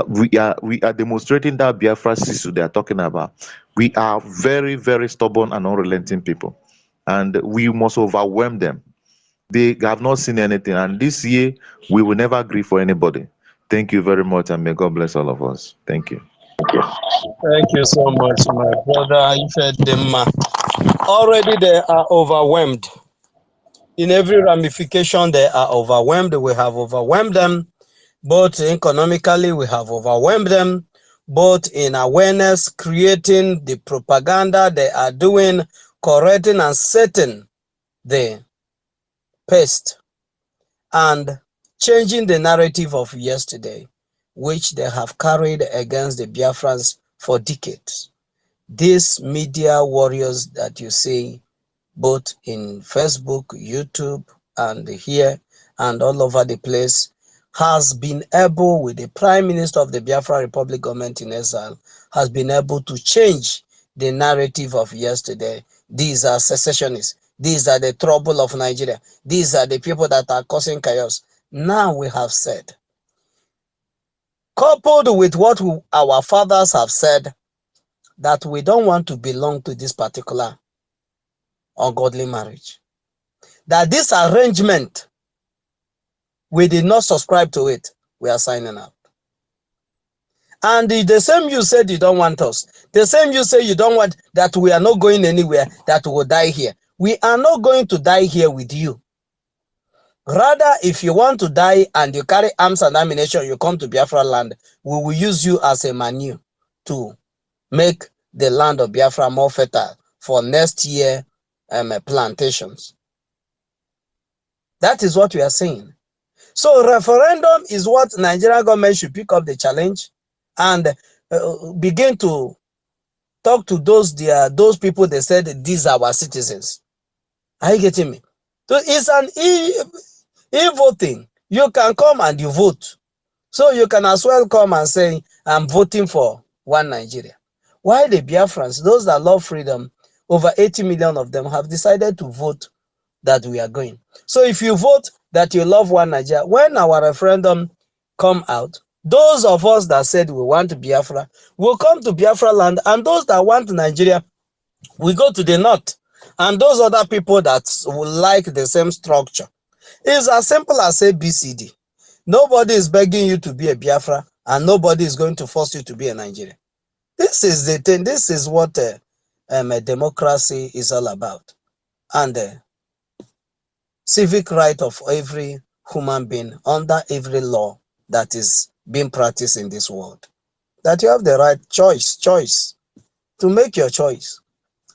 we are demonstrating that Biafra sisu they are talking about. We are very, very stubborn and unrelenting people, and we must overwhelm them. They have not seen anything, and this year we will never agree for anybody. Thank you very much, and may God bless all of us. Thank you. Thank you so much, my brother. Ifedema. Already they are overwhelmed. In every ramification, they are overwhelmed. We have overwhelmed them. Both economically, we have overwhelmed them. Both in awareness, creating the propaganda they are doing, correcting and setting the pace and changing the narrative of yesterday, which they have carried against the Biafrans for decades. These media warriors that you see both in Facebook, YouTube, and here and all over the place, has been able, with the Prime Minister of the Biafra Republic government in exile, has been able to change the narrative of yesterday. These are secessionists. These are the trouble of Nigeria. These are the people that are causing chaos. Now we have said, coupled with what our fathers have said, that we don't want to belong to this particular ungodly marriage. That this arrangement, we did not subscribe to it. We are signing out. And the same you said you don't want us. The same you say you don't want, that we are not going anywhere, that we will die here. We are not going to die here with you. Rather, if you want to die and you carry arms and ammunition, you come to Biafra land, we will use you as a manure to make the land of Biafra more fertile for next year plantations. That is what we are saying. So referendum is what Nigerian government should pick up the challenge and begin to talk to those people they said these are our citizens. Are you getting me? So it's an e-voting. You can come and you vote. So you can as well come and say, I'm voting for one Nigeria. While the Biafrans, those that love freedom, over 80 million of them have decided to vote that we are going. So if you vote that you love one Nigeria, when our referendum come out, those of us that said we want Biafra will come to Biafra land, and those that want Nigeria will go to the north. And those other people that will like the same structure. It's as simple as ABCD. Nobody is begging you to be a Biafra, and nobody is going to force you to be a Nigerian. This is the thing. This is what a democracy is all about. And civic right of every human being under every law that is being practiced in this world. That you have the right choice to make your choice,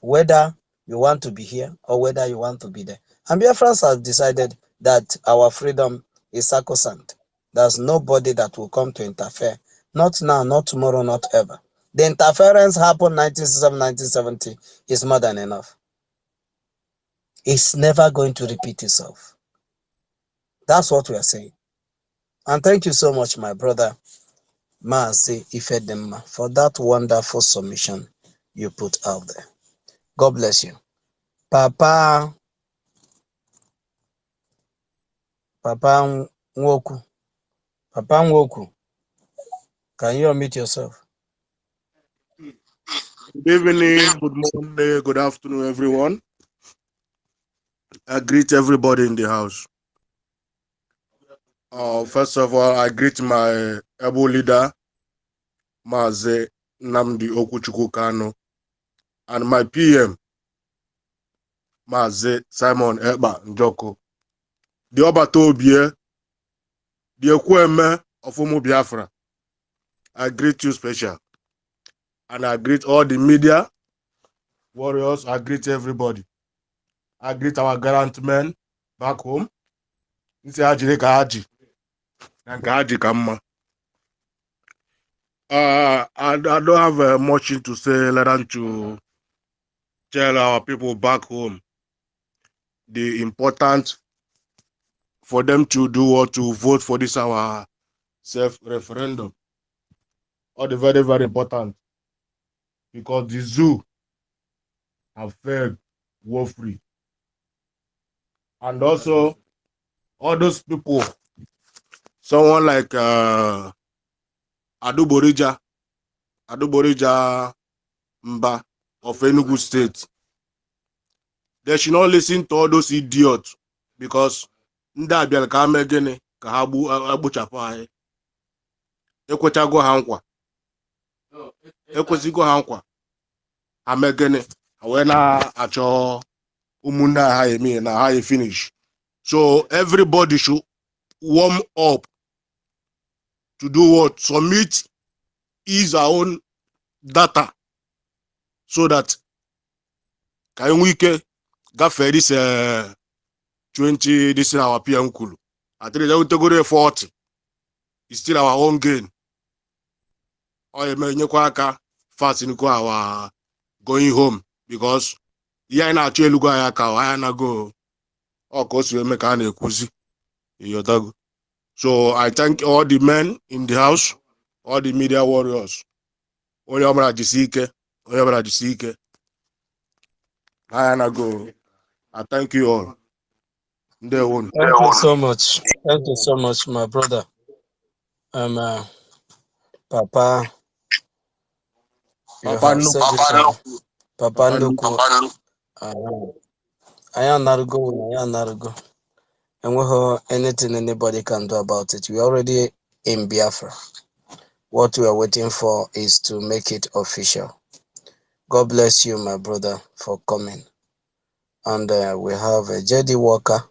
whether you want to be here or whether you want to be there. And Biafrans have decided that our freedom is sacrosanct. There's nobody that will come to interfere. Not now, not tomorrow, not ever. The interference happened 1967, 1970 is more than enough. It's never going to repeat itself. That's what we are saying. And thank you so much, my brother, Mazi Ifedema, for that wonderful submission you put out there. God bless you. Papa Nwoku, Papa Nwoku, can you unmute yourself? Good evening, good morning, good afternoon, everyone. I greet everybody in the house. First of all, I greet my able leader, Maze Namdi Okuchukwu Kano, and my PM, Maze Simon Eba Njoko. The Obatobie, the Ekweme of Umu Biafra. I greet you special. And I greet all the media warriors. I greet everybody. I greet our gallant men back home. Nsi Haji Kahaji. And Kahaji Kamma. I don't have much to say other than to tell our people back home the important for them to do or to vote for this our self-referendum. All the very, very important. Because the zoo have failed war-free. And also, all those people, someone like Aduborija Mba of Enugu State, they should not listen to all those idiots because ndị abịara ka ha mee gịnị ka ha agbuchapụ anyị. Ekwechago ha nkwa. Ekwesịgo ha nkwa. Ha mee gịnị ha wee na-achọ ụmụnne ha eme na ha finish. So everybody should warm up to do what? Submit his own data so that can we can gafere this 20 this is our PM Kulu. At least I will go to 40. It's still our own gain. Or you may fast in our going home because yeah na actually go ayaka I na go of course we make an ekuzi. So I thank all the men in the house, all the media warriors. Only Omra Jisike, I na go. I thank you all. Thank you so much. Thank you so much, my brother. Papa. Papa Nduku. I am not go. And we have anything anybody can do about it. We're already in Biafra. What we are waiting for is to make it official. God bless you, my brother, for coming. And we have JD Walker.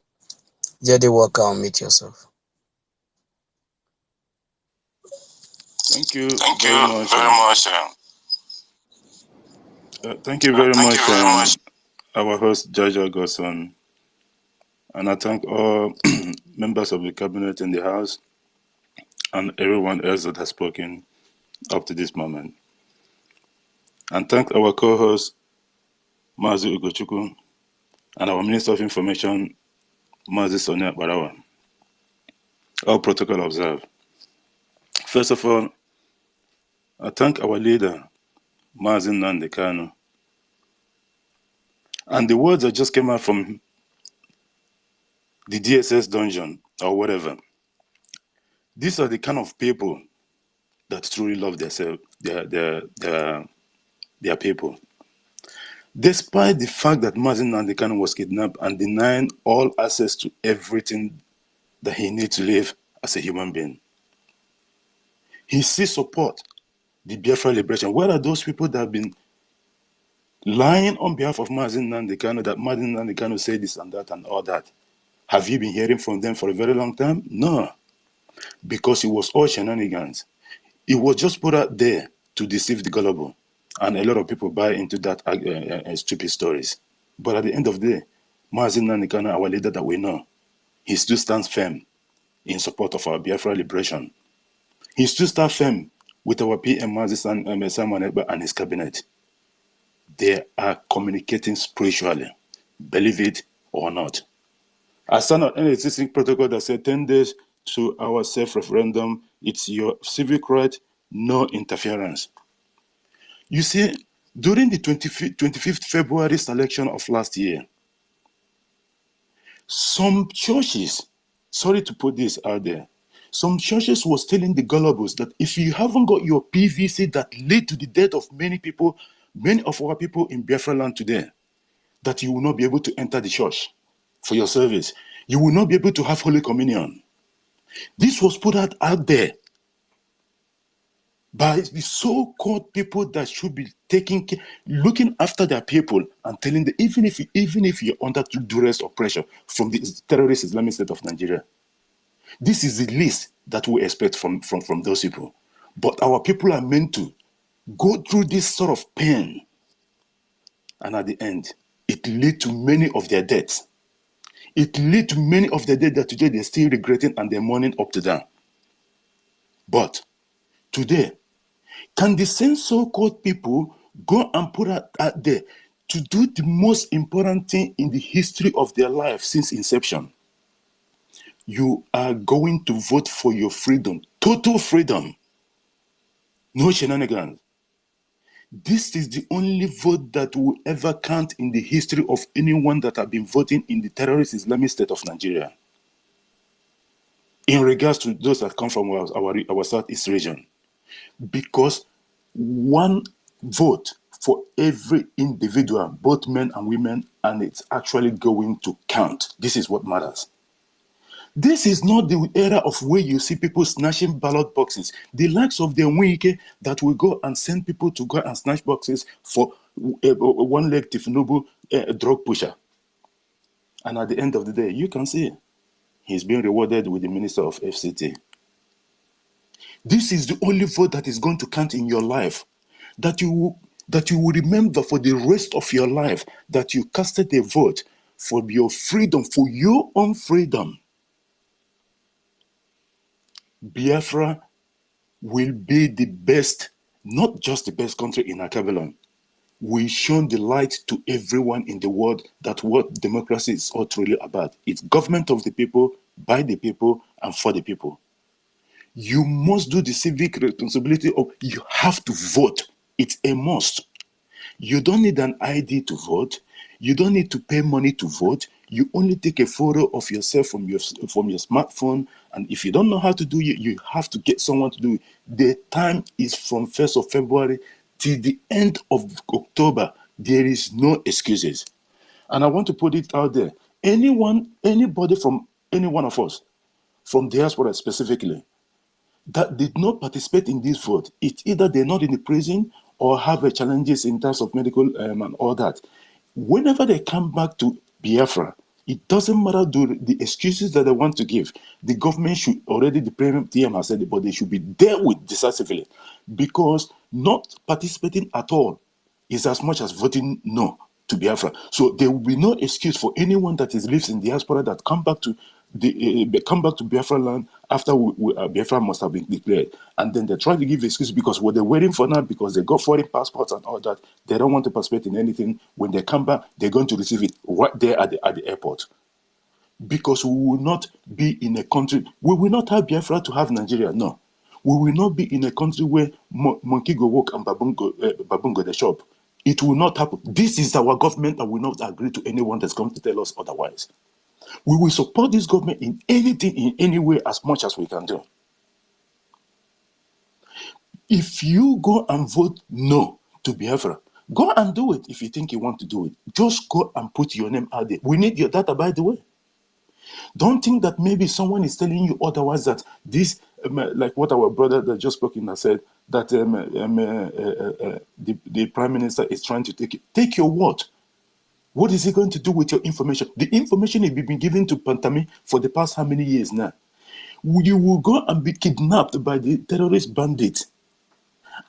JD Walker, unmute yourself. Thank you very much. Thank you very much, our host, Judge Augustin. And I thank all members of the cabinet in the house and everyone else that has spoken up to this moment. And thank our co-host, Mazi Ugochukwu, and our Minister of Information, Mazi Sonia Barawa. All protocol observed. First of all, I thank our leader, Mazi Nnamdi Kanu. And the words that just came out from the DSS dungeon or whatever, these are the kind of people that truly love themselves, their people. Despite the fact that Mazi Nnamdi Kanu was kidnapped and denying all access to everything that he needs to live as a human being, he still supports the Biafra liberation. Where are those people that have been lying on behalf of Mazi Nnamdi Kanu, that Mazi Nnamdi Kanu said this and that and all that? Have you been hearing from them for a very long time? No, because it was all shenanigans. It was just put out there to deceive the gullible, and a lot of people buy into that stupid stories. But at the end of the day, Mazi Nnamdi Kanu, our leader that we know, he still stands firm in support of our Biafra liberation. He still stands firm with our PM Mazi Simon Eba and his cabinet. They are communicating spiritually, believe it or not. I signed an existing protocol that said 10 days to our self-referendum. It's your civic right, no interference. You see, during the 25th February election of last year, some churches, sorry to put this out there, Some churches was telling the gullibles that if you haven't got your PVC that led to the death of many people, many of our people in Biafra land today, that you will not be able to enter the church for your service. You will not be able to have Holy Communion. This was put out there by the so-called people that should be looking after their people and telling them, even if you're under duress or pressure from the terrorist Islamic State of Nigeria, this is the least that we expect from those people. But our people are meant to go through this sort of pain, and at the end, it led to many of their deaths. It led to many of the deaths that today they're still regretting and they're mourning up to them. But today, can the same so-called people go and put out there to do the most important thing in the history of their life since inception? You are going to vote for your freedom, total freedom, no shenanigans. This is the only vote that will ever count in the history of anyone that have been voting in the terrorist Islamic State of Nigeria. In regards to those that come from our Southeast region. Because one vote for every individual, both men and women, and it's actually going to count. This is what matters. This is not the era of where you see people snatching ballot boxes. The likes of the Nwike that will go and send people to go and snatch boxes for one-leg Tifnubu drug pusher. And at the end of the day, you can see he's being rewarded with the Minister of FCT. This is the only vote that is going to count in your life, that you will remember for the rest of your life, that you casted a vote for your freedom, for your own freedom. Biafra will be the best, not just the best country in Akabelan. We shone the light to everyone in the world that what democracy is all truly about. It's government of the people, by the people, and for the people. You must do the civic responsibility of, you have to vote. It's a must. You don't need an ID to vote. You don't need to pay money to vote. You only take a photo of yourself from your smartphone. And if you don't know how to do it, you have to get someone to do it. The time is from 1st of February till the end of October. There is no excuses. And I want to put it out there. Anybody from any one of us, from diaspora specifically, that did not participate in this vote, it's either they're not in the prison or have challenges in terms of medical and all that. Whenever they come back to Biafra, it doesn't matter the excuses that they want to give. The government should already, the PM has said it, but they should be dealt with decisively, because not participating at all is as much as voting no to Biafra. So there will be no excuse for anyone that lives in diaspora that come back to Biafra land after Biafra must have been declared, and then they try to give excuse because what they're waiting for now, because they got foreign passports and all that, they don't want to participate in anything. When they come back, they're going to receive it right there at the airport. Because we will not be in a country, we will not have Biafra to have Nigeria. No, we will not be in a country where monkey go walk and baboon go the shop. It will not happen. This is our government, and will not agree to anyone that's going to tell us otherwise. We will support this government in anything, in any way, as much as we can do. If you go and vote no to Biafra, go and do it if you think you want to do it. Just go and put your name out there. We need your data, by the way. Don't think that maybe someone is telling you otherwise, that this, like what our brother that just spoke in has said, that the Prime Minister is trying to take your word. What is he going to do with your information? The information has been given to Pantami for the past how many years now? You will go and be kidnapped by the terrorist bandits.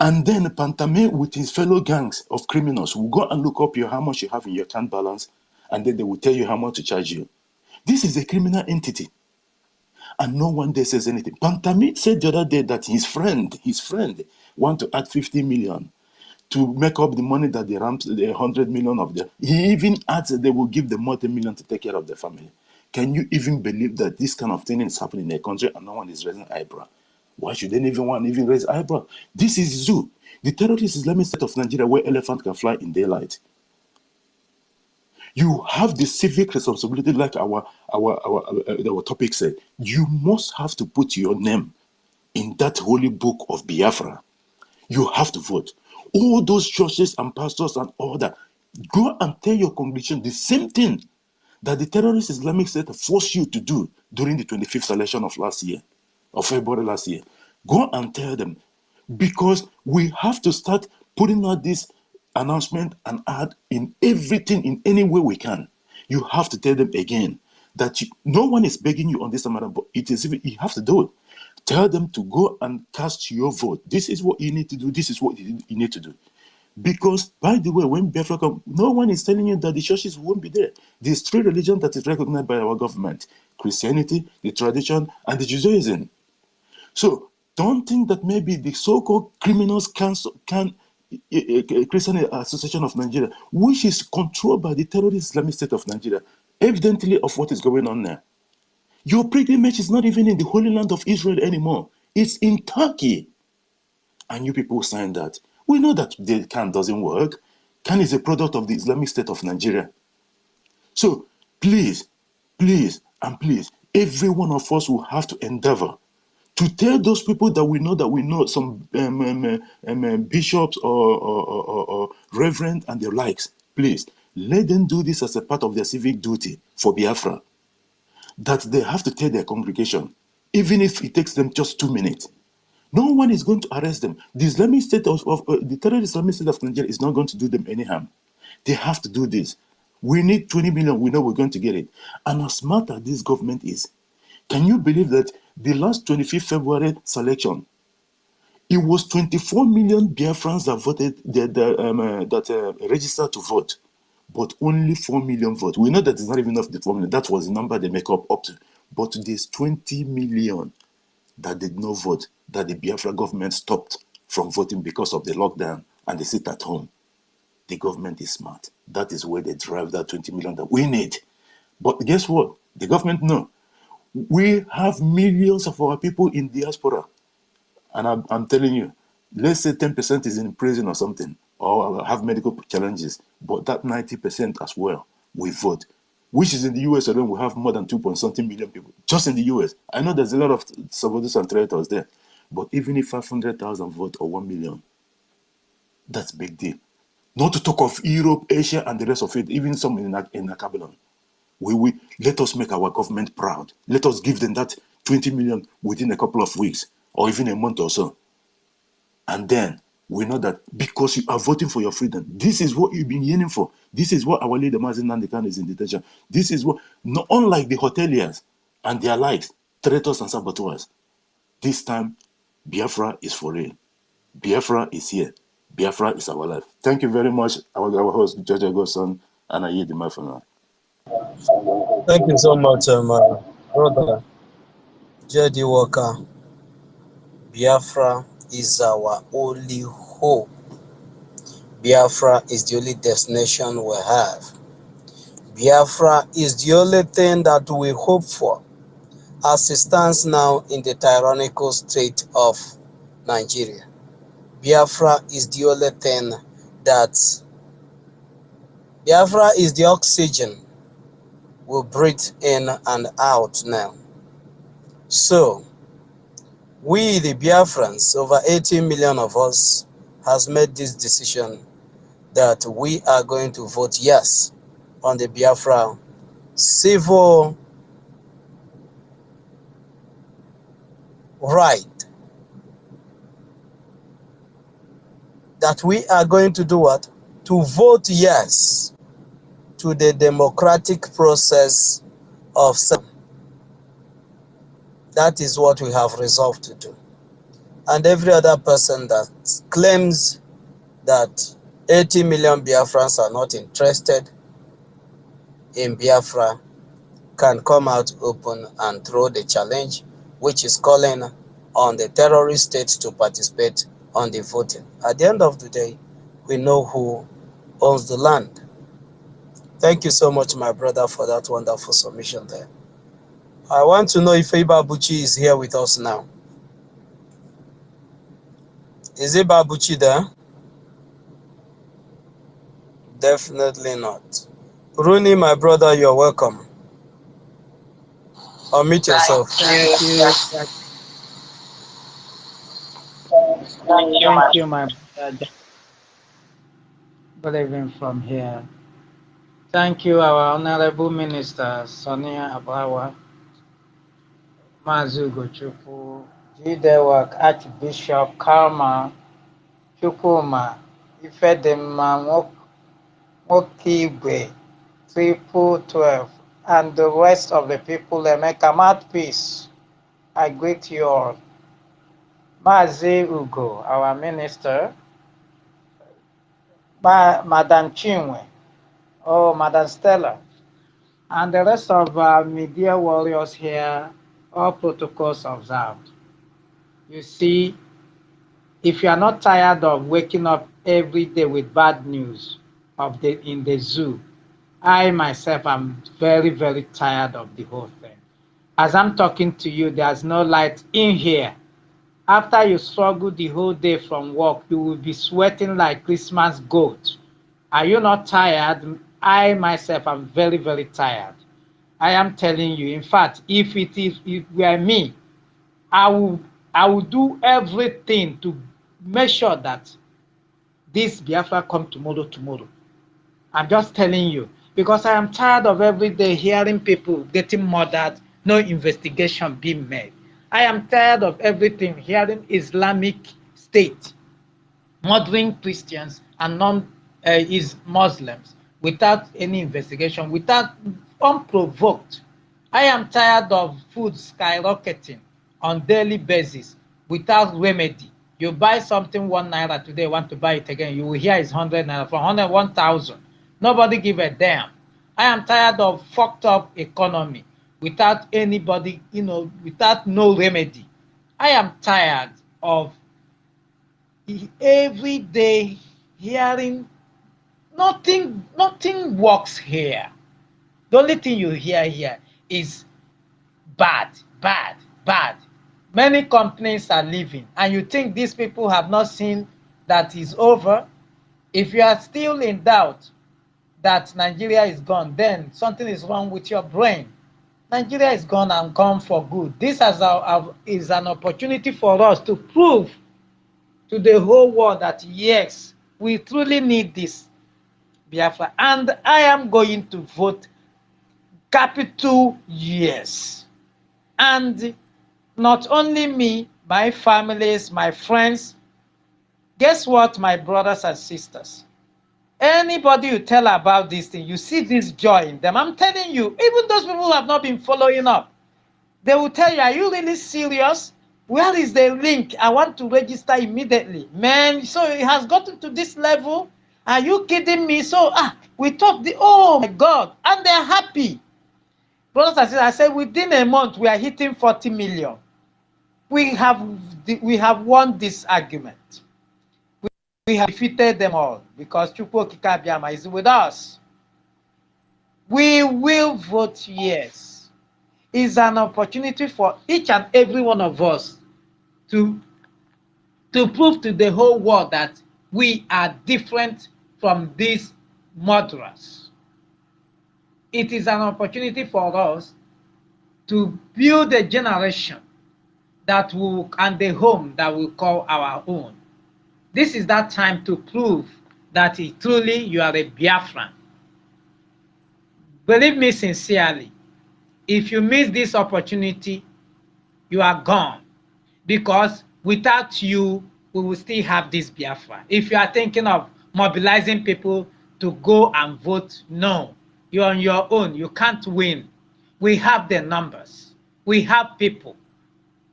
And then Pantami with his fellow gangs of criminals will go and look up how much you have in your account balance, and then they will tell you how much to charge you. This is a criminal entity. And no one there says anything. Pantami said the other day that his friend want to add 50 million to make up the money that they ramped, the 100 million of them. He even adds that they will give them more than $1 million to take care of their family. Can you even believe that this kind of thing is happening in a country and no one is raising eyebrow? Why should anyone even raise eyebrow? This is zoo. The terrorist Islamic State of Nigeria, where elephant can fly in daylight. You have the civic responsibility, like our topic said. You must have to put your name in that holy book of Biafra. You have to vote. All those churches and pastors and all that, go and tell your congregation the same thing that the terrorist Islamic State forced you to do during the 25th election of last year, of February last year. Go and tell them, because we have to start putting out this announcement and ad in everything, in any way we can. You have to tell them again that no one is begging you on this matter, but it is you have to do it. Tell them to go and cast your vote. This is what you need to do. This is what you need to do. Because, by the way, when Biafra comes, no one is telling you that the churches won't be there. There's three religions that is recognized by our government: Christianity, the tradition, and the Judaism. So don't think that maybe the so-called criminals can Christian Association of Nigeria, which is controlled by the terrorist Islamic State of Nigeria, evidently of what is going on there. Your pilgrimage is not even in the Holy Land of Israel anymore. It's in Turkey. And you people sign that. We know that the CAN doesn't work. CAN is a product of the Islamic State of Nigeria. So please, please, and please, every one of us will have to endeavor to tell those people that we know some bishops or reverend and their likes. Please, let them do this as a part of their civic duty for Biafra. That they have to tell their congregation, even if it takes them just 2 minutes. No one is going to arrest them. The Islamic State the terrorist Islamic State of Nigeria is not going to do them any harm. They have to do this. We need 20 million. We know we're going to get it. And as smart as this government is, can you believe that the last 25th February selection, it was 24 million Biafrans that voted, that registered to vote, but only 4 million votes. We know that it's not even enough, the 4 million. That was the number they make up to. But there's 20 million that did not vote, that the Biafra government stopped from voting because of the lockdown, and they sit at home. The government is smart. That is where they drive that 20 million that we need. But guess what? The government, no. We have millions of our people in diaspora. And I'm telling you, let's say 10% is in prison or something, or have medical challenges, but that 90% as well, we vote. Which is in the US alone, we have more than 2.something million people, just in the US. I know there's a lot of supporters and traitors there, but even if 500,000 vote or 1 million, that's a big deal. Not to talk of Europe, Asia, and the rest of it, even some in Babylon. We let us make our government proud. Let us give them that 20 million within a couple of weeks or even a month or so. And then we know that because you are voting for your freedom, this is what you've been yearning for. This is what our leader, Mazen Nandekan, is in detention. This is what, not unlike the hoteliers and their likes, traitors and saboteurs. This time, Biafra is for real. Biafra is here. Biafra is our life. Thank you very much, our host, George Agoson, and I yield the mic for now. Thank you so much, my brother J.D. Walker. Biafra is our only hope. Biafra is the only destination we have. Biafra is the only thing that we hope for as it stands now in the tyrannical state of Nigeria. Biafra is the only thing that Biafra is the oxygen we breathe in and out now. So, we the Biafrans, over 18 million of us, has made this decision that we are going to vote yes on the Biafra civil right. That we are going to do what? To vote yes to the democratic process of self. That is what we have resolved to do. And every other person that claims that 80 million Biafrans are not interested in Biafra can come out open and throw the challenge, which is calling on the terrorist states to participate on the voting. At the end of the day, we know who owns the land. Thank you so much, my brother, for that wonderful submission there. I want to know if Babuchi is here with us now. Is it Babuchi there? Definitely not. Rooney, my brother, you're welcome. Unmute yourself. Thank you. Thank you, my brother. Good evening from here. Thank you, our Honorable Minister, Sonia Abawa, Mazugo Chukwu, Jidewak, Archbishop Karma, Chukwuma, Ifedema, Mokigwe, Triple 12, and the rest of the people, Emeka Mouthpiece. I greet you all. Mazi Ugo, our minister, Madam Chinwe, Madam Stella, and the rest of our media warriors here, all protocols observed. You see, if you are not tired of waking up every day with bad news in the zoo, I myself am very, very tired of the whole thing. As I'm talking to you, there's no light in here. After you struggle the whole day from work, you will be sweating like Christmas goat. Are you not tired? I myself am very, very tired. I am telling you, in fact, if it were me, I will do everything to make sure that this Biafra come tomorrow. I'm just telling you, because I am tired of every day hearing people getting murdered, no investigation being made. I am tired of everything hearing Islamic State murdering Christians and is Muslims without any investigation, without unprovoked. I am tired of food skyrocketing on daily basis without remedy. You buy something 1 naira today, want to buy it again, you will hear it's 100 naira, from 100, 1,000. Nobody give a damn. I am tired of fucked up economy without anybody, without no remedy. I am tired of every day hearing nothing works here. The only thing you hear here is bad. Many companies are leaving, and you think these people have not seen that is over. If you are still in doubt that Nigeria is gone, then something is wrong with your brain. Nigeria is gone and gone for good. This is an opportunity for us to prove to the whole world that yes, we truly need this Biafra, and I am going to vote capital yes. And not only me, my families, my friends, guess what, my brothers and sisters? Anybody you tell about this thing, you see this joy in them. I'm telling you, even those people who have not been following up, they will tell you, are you really serious? Where is the link? I want to register immediately. Man, so it has gotten to this level. Are you kidding me? So, we thought, oh my God, and they're happy. Brothers and sisters, I said, within a month, we are hitting 40 million. We have won this argument. We have defeated them all because Chukwu Okike Abiama is with us. We will vote yes. It's an opportunity for each and every one of us to prove to the whole world that we are different from these murderers. It is an opportunity for us to build a generation that will, and the home that we call our own. This is that time to prove that truly you are a Biafran. Believe me sincerely, if you miss this opportunity, you are gone. Because without you, we will still have this Biafra. If you are thinking of mobilizing people to go and vote, no. You're on your own. You can't win. We have the numbers. We have people.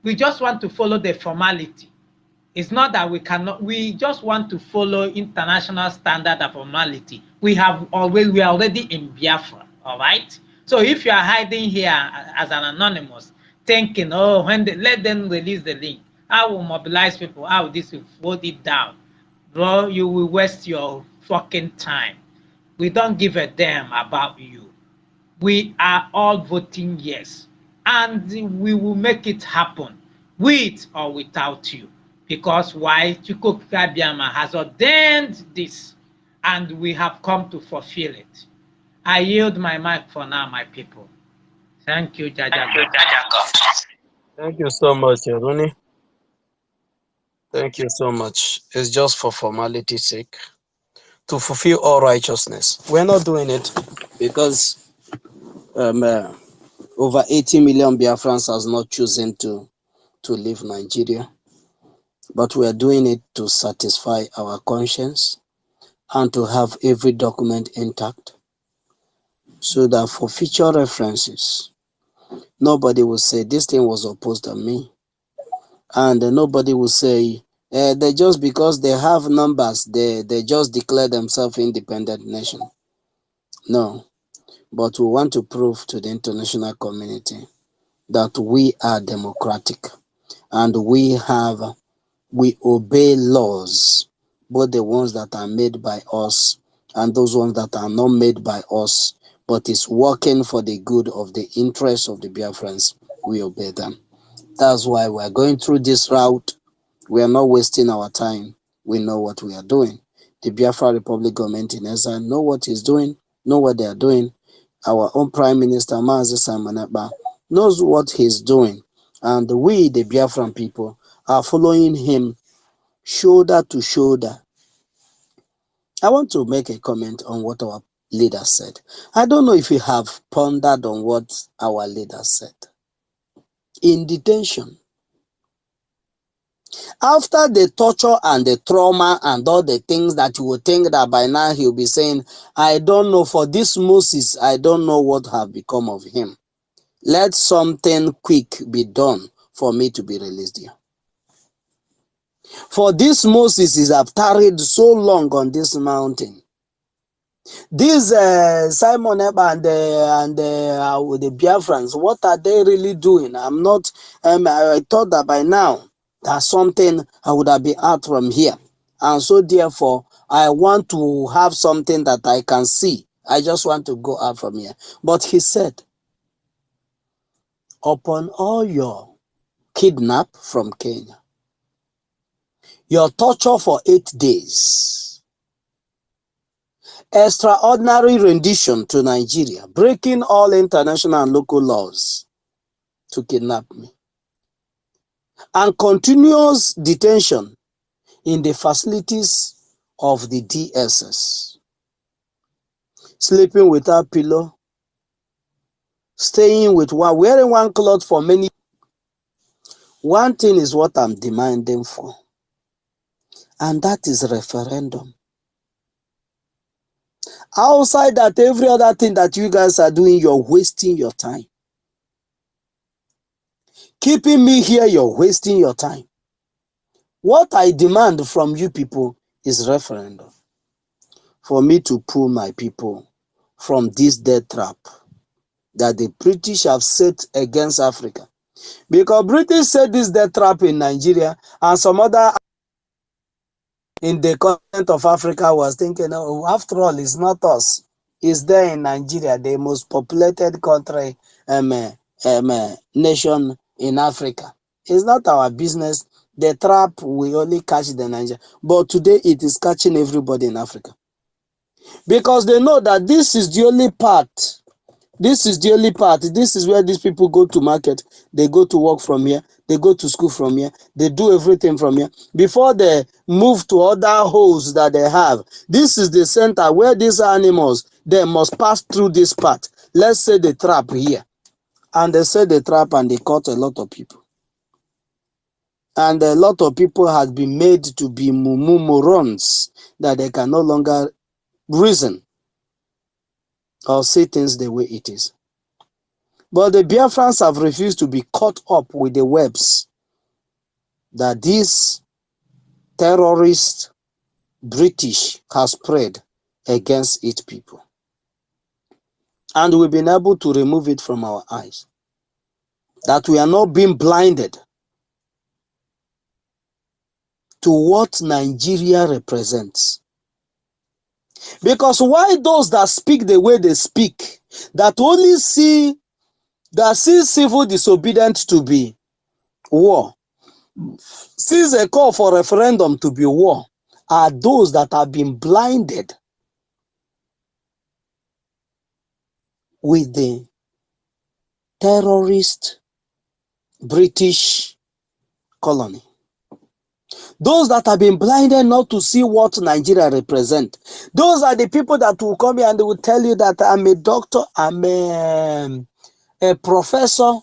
We just want to follow the formality. It's not that we cannot, we just want to follow international standard of formality. We are already in Biafra, all right? So if you are hiding here as an anonymous, thinking, oh, let them release the link, I will mobilize people, how this will vote it down. Bro, you will waste your fucking time. We don't give a damn about you. We are all voting yes, and we will make it happen, with or without you. Because why? Chukwu Okike Abiama has ordained this, and we have come to fulfill it. I yield my mic for now, my people. Thank you, Jaja. Thank you so much, Rooney. Thank you so much. It's just for formality's sake, to fulfill all righteousness. We're not doing it because over 80 million Biafrans has not chosen to leave Nigeria, but we are doing it to satisfy our conscience and to have every document intact, so that for future references, nobody will say this thing was opposed to me, and nobody will say they just because they have numbers, they just declare themselves independent nation. No, but we want to prove to the international community that we are democratic and we obey laws, both the ones that are made by us and those ones that are not made by us, but is working for the good of the interests of the Biafrans. We obey them. That's why we're going through this route. We are not wasting our time. We know what we are doing. The Biafra Republic government in exile know what he's doing, know what they are doing. Our own Prime Minister, Mazi Simon Ekpa, knows what he's doing. And we, the Biafran people, are following him shoulder to shoulder. I want to make a comment on what our leader said. I don't know if you have pondered on what our leader said. In detention, after the torture and the trauma and all the things that you would think that by now he'll be saying, I don't know, for this Moses, I don't know what have become of him. Let something quick be done for me to be released here. For this Moses is have tarried so long on this mountain. This Simon Ekpa and the Biafrans, what are they really doing? I'm not. I thought that by now there's something I would have been out from here, and so therefore I want to have something that I can see. I just want to go out from here. But he said, upon all your kidnap from Kenya, your torture for 8 days, extraordinary rendition to Nigeria, breaking all international and local laws to kidnap me, and continuous detention in the facilities of the DSS, sleeping without pillow, staying with one, wearing one cloth for many. One thing is what I'm demanding for, and that is referendum. Outside that, every other thing that you guys are doing, you're wasting your time. Keeping me here, you're wasting your time. What I demand from you people is referendum, for me to pull my people from this death trap that the British have set against Africa. Because British set this death trap in Nigeria, and some other in the continent of Africa was thinking, oh, after all, it's not us. It's there in Nigeria, the most populated country, nation in Africa. It's not our business. The trap will only catch the Nigeria. But today it is catching everybody in Africa. Because they know that this is the only part. This is the only part. This is where these people go to market. They go to work from here. They go to school from here. They do everything from here. Before they move to other holes that they have, this is the center where these animals, they must pass through this part. Let's say the trap here. And they set the trap and they caught a lot of people. And a lot of people had been made to be morons that they can no longer reason or see things the way it is. But the Biafrans have refused to be caught up with the webs that these terrorist British has spread against its people. And we've been able to remove it from our eyes. That we are not being blinded to what Nigeria represents. Because why those that speak the way they speak, that only see civil disobedience to be war, sees a call for referendum to be war, are those that have been blinded with the terrorist British colony. Those that have been blinded not to see what Nigeria represents. Those are the people that will come here and they will tell you that I'm a doctor, I'm a professor,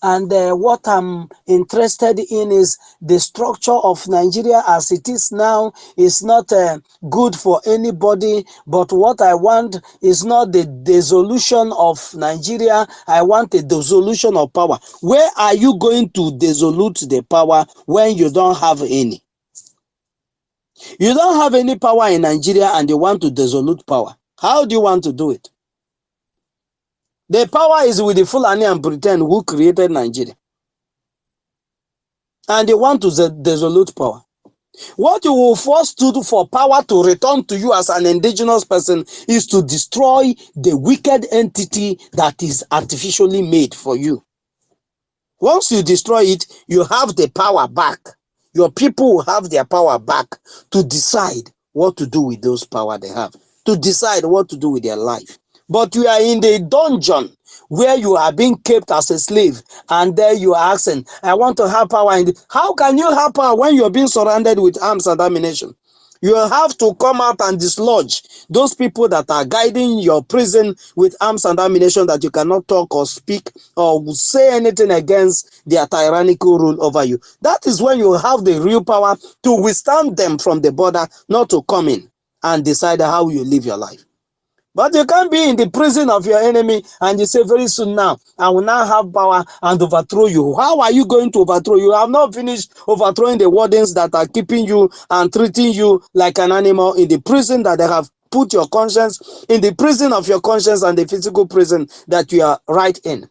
and what I'm interested in is the structure of Nigeria as it is now is not good for anybody, but what I want is not the dissolution of Nigeria, I want a dissolution of power. Where are you going to dissolute the power when you don't have any? You don't have any power in Nigeria and you want to dissolute power. How do you want to do it? The power is with the Fulani and Britain who created Nigeria. And they want to dissolute power. What you will force to do for power to return to you as an indigenous person is to destroy the wicked entity that is artificially made for you. Once you destroy it, you have the power back. Your people will have their power back to decide what to do with those power they have, to decide what to do with their life. But you are in the dungeon where you are being kept as a slave, and there you are asking, I want to have power. How can you have power when you're being surrounded with arms and ammunition? You have to come out and dislodge those people that are guiding your prison with arms and ammunition that you cannot talk or speak or say anything against their tyrannical rule over you. That is when you have the real power to withstand them from the border, not to come in and decide how you live your life. But you can't be in the prison of your enemy and you say very soon now, I will now have power and overthrow you. How are you going to overthrow? You have not finished overthrowing the wardens that are keeping you and treating you like an animal in the prison that they have put your conscience, in the prison of your conscience and the physical prison that you are right in.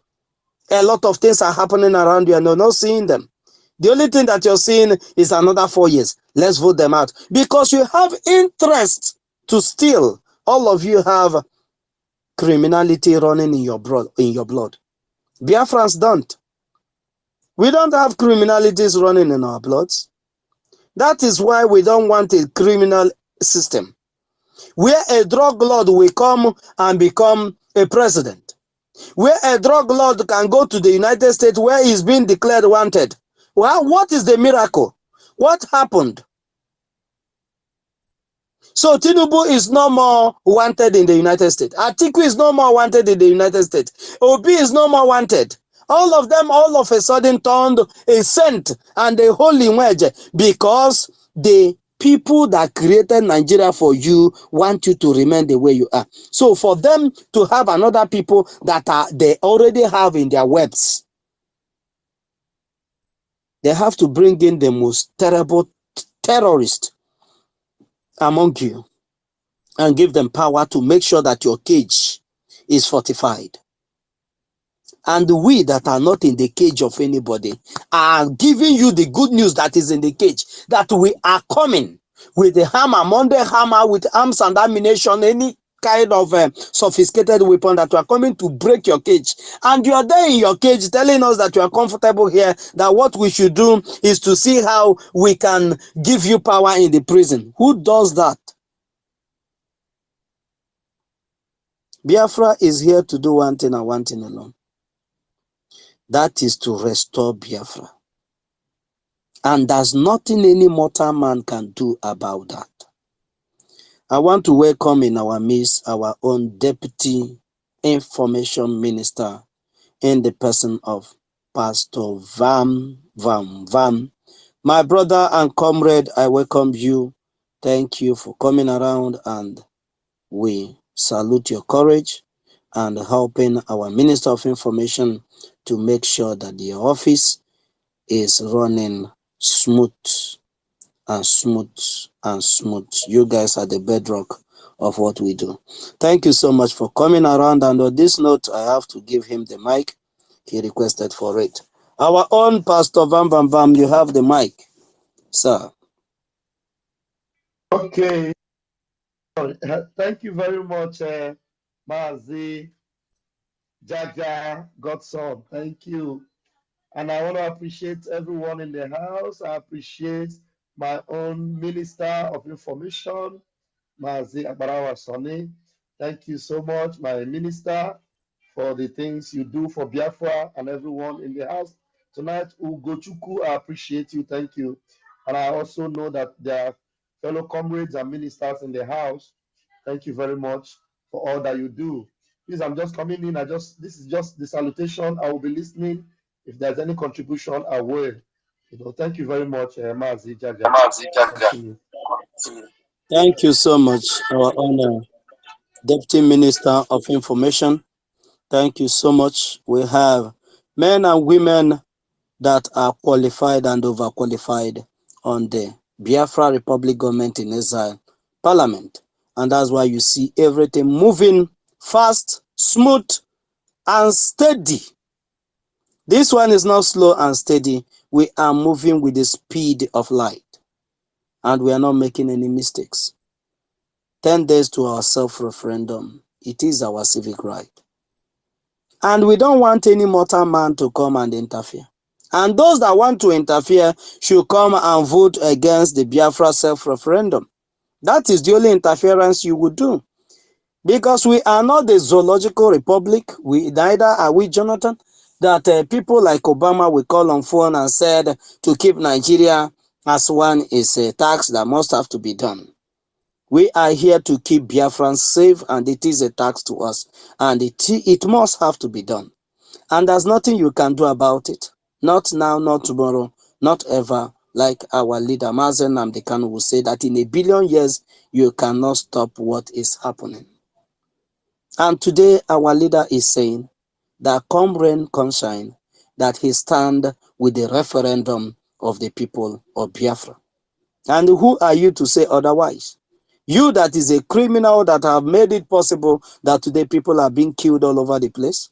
A lot of things are happening around you and you're not seeing them. The only thing that you're seeing is another 4 years. Let's vote them out. Because you have interest to steal. All of you have criminality running in your blood. BIAFRANS don't. We don't have criminalities running in our bloods. That is why we don't want a criminal system where a drug lord will come and become a president, where a drug lord can go to the United States where he's been declared wanted. Well, what is the miracle? What happened? So Tinubu is no more wanted in the United States. Atiku is no more wanted in the United States. Obi is no more wanted. All of them all of a sudden turned a saint and a holy wedge because the people that created Nigeria for you want you to remain the way you are. So for them to have another people that they already have in their webs, they have to bring in the most terrible terrorist among you and give them power to make sure that your cage is fortified. And we that are not in the cage of anybody are giving you the good news that is in the cage, that we are coming with the hammer, Monday hammer, with arms and ammunition, any kind of sophisticated weapon, that we are coming to break your cage. And you are there in your cage telling us that you are comfortable here, that what we should do is to see how we can give you power in the prison. Who does that? Biafra is here to do one thing and one thing alone. That is to restore Biafra. And there's nothing any mortal man can do about that. I want to welcome in our midst our own Deputy Information Minister in the person of Pastor Vam. My brother and comrade, I welcome you. Thank you for coming around, and we salute your courage and helping our Minister of Information to make sure that the office is running smooth and smooth and smooth. You guys are the bedrock of what we do. Thank you so much for coming around, and on this note, I have to give him the mic. He requested for it. Our own Pastor Vam, you have the mic, sir. Okay. Thank you very much, Mazi Jaja Godson. Thank you. And I want to appreciate everyone in the house. I appreciate my own Minister of Information, Mazi Abarawa Sani. Thank you so much, my Minister. for the things you do for Biafra and everyone in the house tonight. Ugochukwu, I appreciate you. Thank you. And I also know that there are fellow comrades and ministers in the house. Thank you very much for all that you do. Please, I'm just coming in. This is just the salutation. I will be listening. If there's any contribution, I will. Thank you very much, Mazi Jaja. Continue. Thank you so much, our honor, Deputy Minister of Information. Thank you so much. We have men and women that are qualified and overqualified on the Biafra Republic Government in Exile Parliament. And that's why you see everything moving fast, smooth, and steady. This one is not slow and steady. We are moving with the speed of light. And we are not making any mistakes. 10 days to our self-referendum. It is our civic right. And we don't want any mortal man to come and interfere. And those that want to interfere should come and vote against the Biafra self-referendum. That is the only interference you would do. Because we are not the zoological republic. Neither are we, Jonathan, that people like Obama will call on phone and said to keep Nigeria as one is a tax that must have to be done. We are here to keep Biafrans safe, and it is a tax to us. And it must have to be done. And there's nothing you can do about it. Not now, not tomorrow, not ever. Like our leader, Mazen Nnamdi Kanu, will say that in a billion years, you cannot stop what is happening. And today, our leader is saying that come rain, come shine, that he stand with the referendum of the people of Biafra. And who are you to say otherwise? You that is a criminal that have made it possible that today people are being killed all over the place.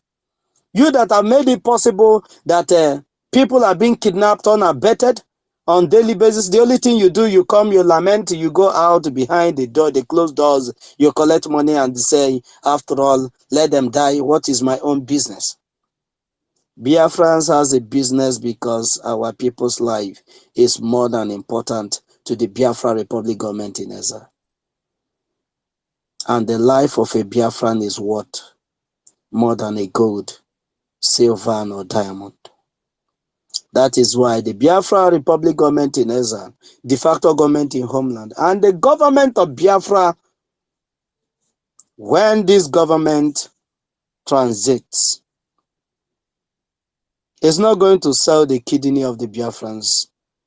You that have made it possible that people are being kidnapped unabated on daily basis. The only thing you do, you come, you lament, you go out behind the door, the closed doors, you collect money and say, after all, let them die. What is my own business? Biafrans has a business because our people's life is more than important to the Biafra Republic government in Ezra. And the life of a Biafran is worth more than a gold, silver, or diamond. That is why the Biafra Republic government in Ezra, de facto government in homeland, and the government of Biafra, when this government transits, is not going to sell the kidney of the Biafrans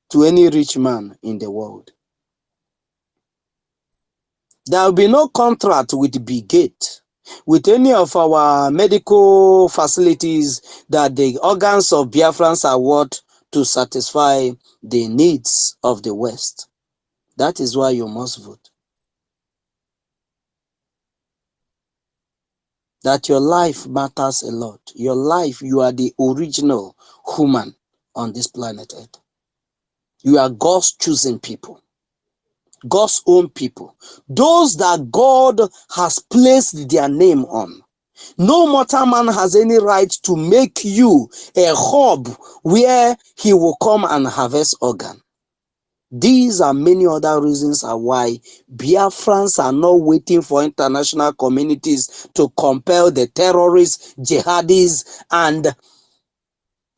to any rich man in the world. There will be no contract with Big Gate, with any of our medical facilities that the organs of Biafrans are worth to satisfy the needs of the West. That is why you must vote. That your life matters a lot. Your life, you are the original human on this planet Earth. You are God's chosen people. God's own people. Those that God has placed their name on. No mortal man has any right to make you a hub where he will come and harvest organ. These are many other reasons why Biafrans are not waiting for international communities to compel the terrorists, jihadis, and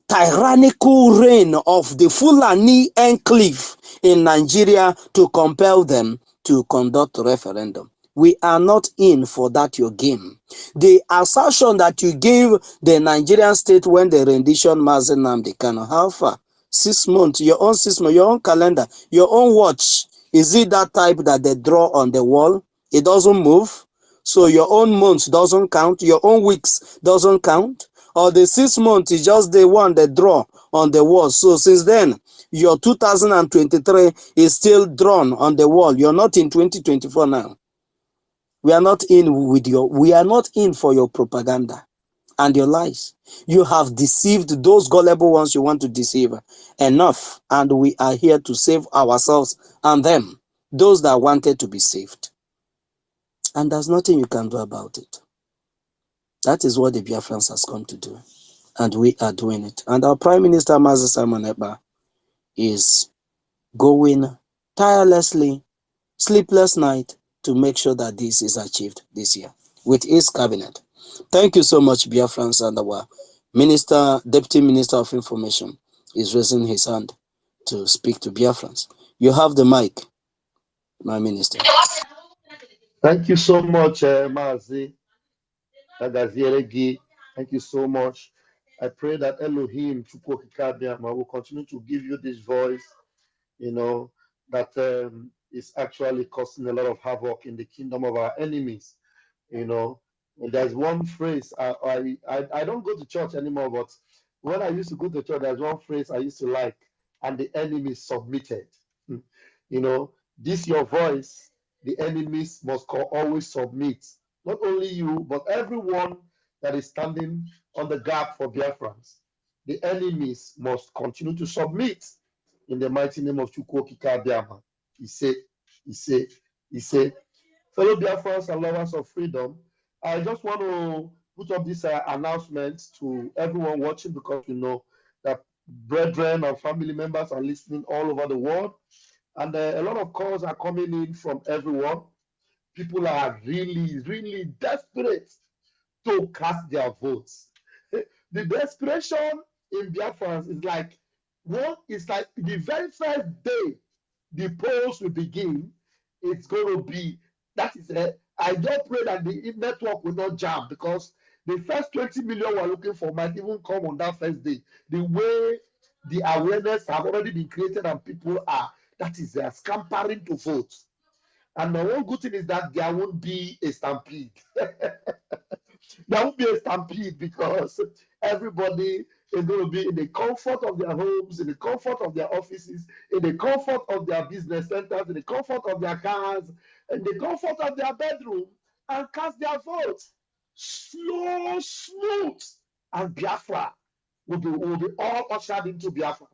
tyrannical reign of the Fulani enclave in Nigeria to compel them to conduct a referendum. We are not in for that your game. The assertion that you gave the Nigerian state when the rendition Mazen Nnamdi Kanu, how far? 6 months, your own 6 months, your own calendar, your own watch. Is it that type that they draw on the wall? It doesn't move. So your own months doesn't count. Your own weeks doesn't count. Or the 6 months is just the one they draw on the wall. So since then, your 2023 is still drawn on the wall. You're not in 2024 now. We are not in for your propaganda and your lies. You have deceived those gullible ones you want to deceive. Enough. And we are here to save ourselves and them, those that wanted to be saved. And there's nothing you can do about it. That is what the Biafrans has come to do. And we are doing it. And our Prime Minister, Mazi Simon Ekpa, is going tirelessly, sleepless night, to make sure that this is achieved this year with his cabinet. Thank you so much, Biafrans, and our Deputy Minister of Information is raising his hand to speak to Biafrans. You have the mic, my minister. Thank you so much, Mazi Agazieregi. Thank you so much. I pray that Elohim Chukwokikabiama will continue to give you this voice, that is actually causing a lot of havoc in the kingdom of our enemies. And there's one phrase, I don't go to church anymore, but when I used to go to church, there's one phrase I used to like, and the enemy submitted. This your voice, the enemies must always submit. Not only you, but everyone that is standing on the gap for Biafrans. The enemies must continue to submit in the mighty name of Chukwokika Biama. He said, fellow Biafrans and lovers of freedom, I just want to put up this announcement to everyone watching, because we know that brethren and family members are listening all over the world. And a lot of calls are coming in from everyone. People are really, really desperate to cast their votes. The desperation in Biafrans is like the very first day the polls will begin, it's going to be, that is it. I just pray that the network will not jam, because the first 20 million we're looking for might even come on that first day. The way the awareness have already been created and people are, that is, they are scampering to vote. And the one good thing is that there won't be a stampede. There won't be a stampede, because everybody is going to be in the comfort of their homes, in the comfort of their offices, in the comfort of their business centers, in the comfort of their cars, in the comfort of their bedroom, and cast their votes. Slow, smooth, and Biafra will be all ushered into Biafra.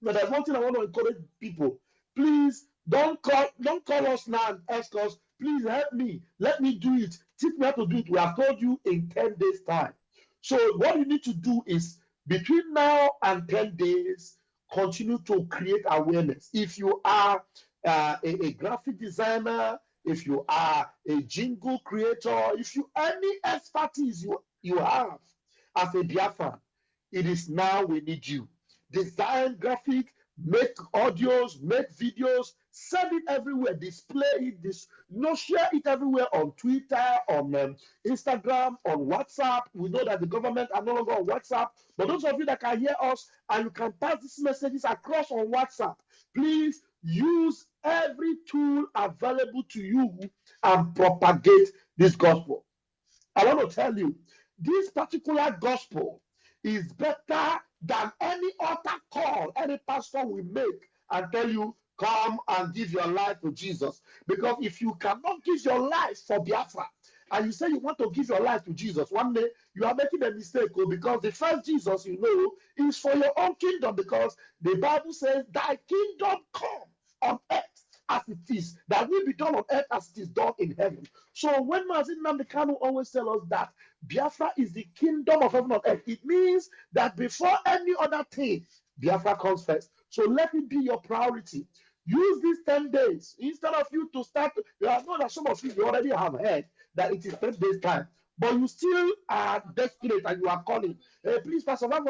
But there's one thing I want to encourage people. Please don't call us now and ask us, please help me, let me do it, teach me how to do it. We have told you in 10 days time. So what you need to do is, between now and 10 days, continue to create awareness. If you are a graphic designer, if you are a jingle creator, if you any expertise you have as a Biafran, it is now we need you. Design graphic, make audios, make videos, send it everywhere, display it, share it everywhere on Twitter, on Instagram, on WhatsApp. We know that the government are no longer on WhatsApp, but those of you that can hear us and you can pass these messages across on WhatsApp, please use every tool available to you and propagate this gospel. I want to tell you, this particular gospel is better than any other call any pastor will make and tell you, come and give your life to Jesus. Because if you cannot give your life for Biafra, and you say you want to give your life to Jesus, one day you are making a mistake, because the first Jesus is for your own kingdom, because the Bible says, thy kingdom come on earth as it is, that will be done on earth as it is done in heaven. So when Mazin Namdekanu always tell us that Biafra is the kingdom of heaven on earth, it means that before any other thing, Biafra comes first. So let it be your priority. Use these 10 days instead of you to start. I know that some of you already have heard that it is 10 days time, but you still are desperate and you are calling. Hey, please, Pastor Van,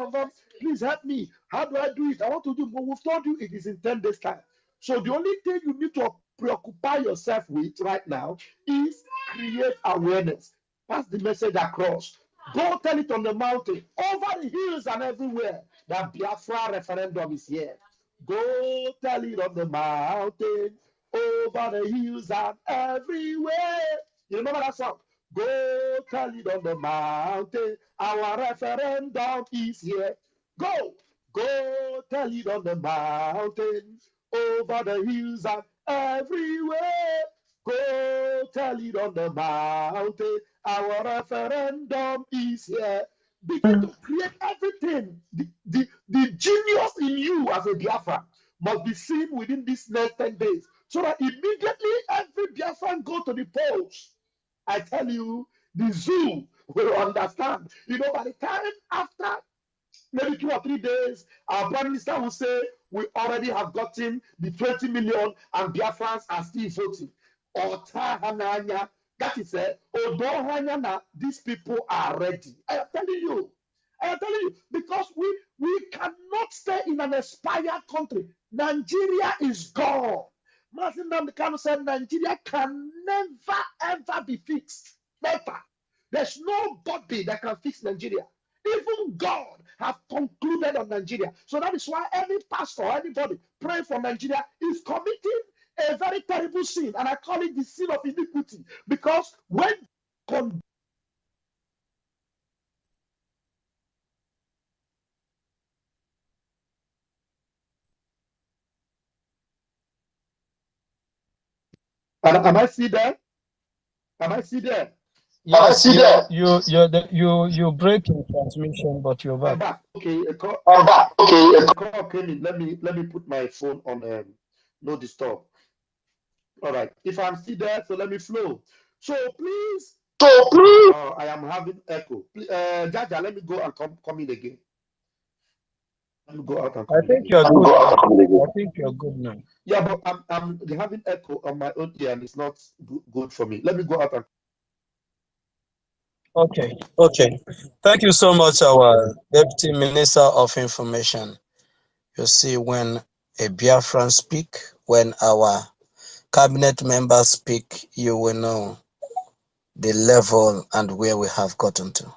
please help me. How do I do it? I want to do it. But we've told you it is in 10 days time. So the only thing you need to preoccupy yourself with right now is create awareness. Pass the message across. Go tell it on the mountain, over the hills and everywhere, that Biafra referendum is here. Go tell it on the mountain, over the hills and everywhere. You remember that song? Go tell it on the mountain, our referendum is here. Go tell it on the mountain, over the hills and everywhere. Go tell it on the mountain, our referendum is here. Begin to create everything. The genius in you as a Biafran must be seen within these next 10 days, so that immediately every Biafran go to the polls. I tell you, the zoo will understand. By the time after maybe 2 or 3 days, our prime minister will say, we already have gotten the 20 million and Biafrans are still voting. That is Odohanyana, these people are ready. I am telling you. I am telling you, because we cannot stay in an expired country. Nigeria is gone. Martin Namdekano said Nigeria can never ever be fixed. Never. There's nobody that can fix Nigeria. Even God have concluded on Nigeria. So that is why any pastor, anybody praying for Nigeria is committing a very terrible sin. And I call it the sin of iniquity. Because when am I still there? Am I still there? Yes, you break in transmission, but you're I'm back. back. Okay, I'm back. Okay, a call came in. Let me put my phone on no disturb. All right. If I'm still there, so let me flow. So please. I am having echo. Jaja, let me go and come in again. Let me go out and I come in think again. you're good now. I think you're good now. Yeah, but I'm having echo on my own ear, and it's not good for me. Let me go out and. Okay, okay. Thank you so much, our Deputy Minister of Information. You see, when a Biafran speak, when our cabinet members speak, you will know the level and where we have gotten to.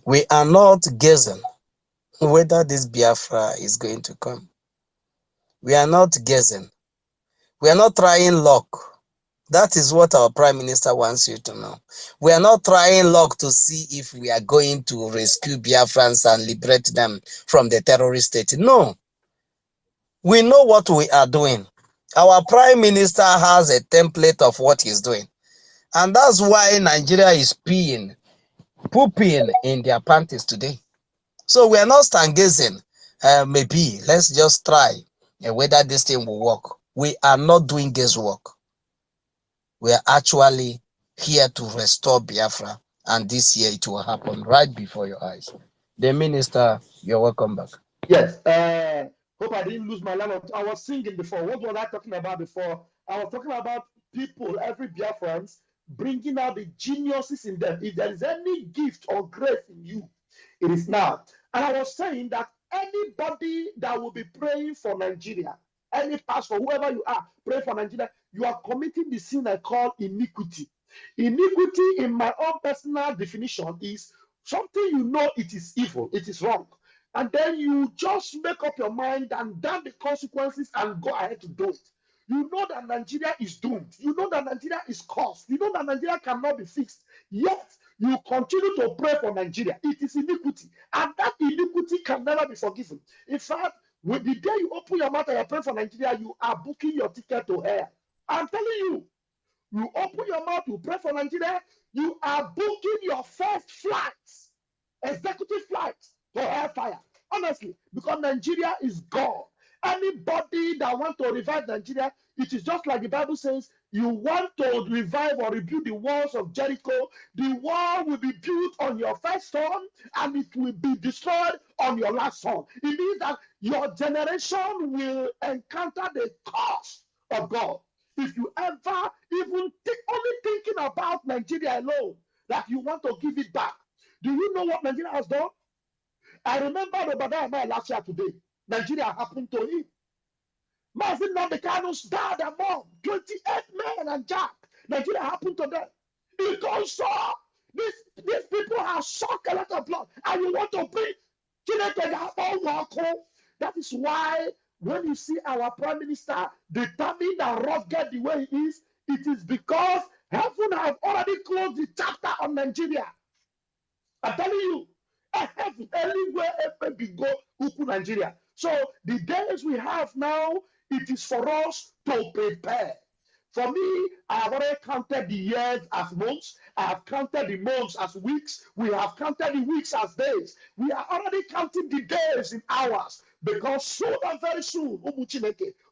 We are not guessing whether this Biafra is going to come. We are not guessing. We are not trying luck. That is what our Prime Minister wants you to know. We are not trying luck to see if we are going to rescue Biafrans and liberate them from the terrorist state. No. We know what we are doing. Our Prime Minister has a template of what he's doing. And that's why Nigeria is pooping in their panties today. So we are not stargazing. Maybe let's just try whether this thing will work. We are not doing guesswork. We are actually here to restore Biafra, and this year it will happen right before your eyes. The minister, you're welcome back. Yes. Hope I didn't lose my line. I was singing before. What was I talking about before? I was talking about people, every Biafrans, bringing out the geniuses in them. If there is any gift or grace in you, it is now. And I was saying that anybody that will be praying for Nigeria, any pastor, whoever you are, pray for Nigeria, you are committing the sin I call iniquity. Iniquity, in my own personal definition, is something you know it is evil, it is wrong. And then you just make up your mind and damn the consequences and go ahead to do it. You know that Nigeria is doomed. You know that Nigeria is cursed. You know that Nigeria cannot be fixed. Yet, you continue to pray for Nigeria. It is iniquity. And that iniquity can never be forgiven. In fact, when the day you open your mouth and you pray for Nigeria, you are booking your ticket to hell. I'm telling you, you open your mouth, you pray for Nigeria, you are booking your first flights, executive flights to hellfire. Honestly, because Nigeria is gone. Anybody that wants to revive Nigeria, it is just like the Bible says, you want to revive or rebuild the walls of Jericho, the wall will be built on your first son and it will be destroyed on your last son. It means that your generation will encounter the curse of God. If you ever even only thinking about Nigeria alone, that you want to give it back, do you know what Nigeria has done? I remember Obadiah last year today. Nigeria happened to him. Mazin Namdekano's dad and mom, 28 men and Jack. Nigeria happened to them. Because these people have sucked a lot of blood. And you want to bring that is why when you see our Prime Minister determined and rugged the way he is, it is because heaven have already closed the chapter on Nigeria. I'm telling you, heaven, anywhere we go, Uku Nigeria. So the days we have now, it is for us to prepare. For me, I have already counted the years as months. I have counted the months as weeks. We have counted the weeks as days. We are already counting the days in hours because soon and very soon,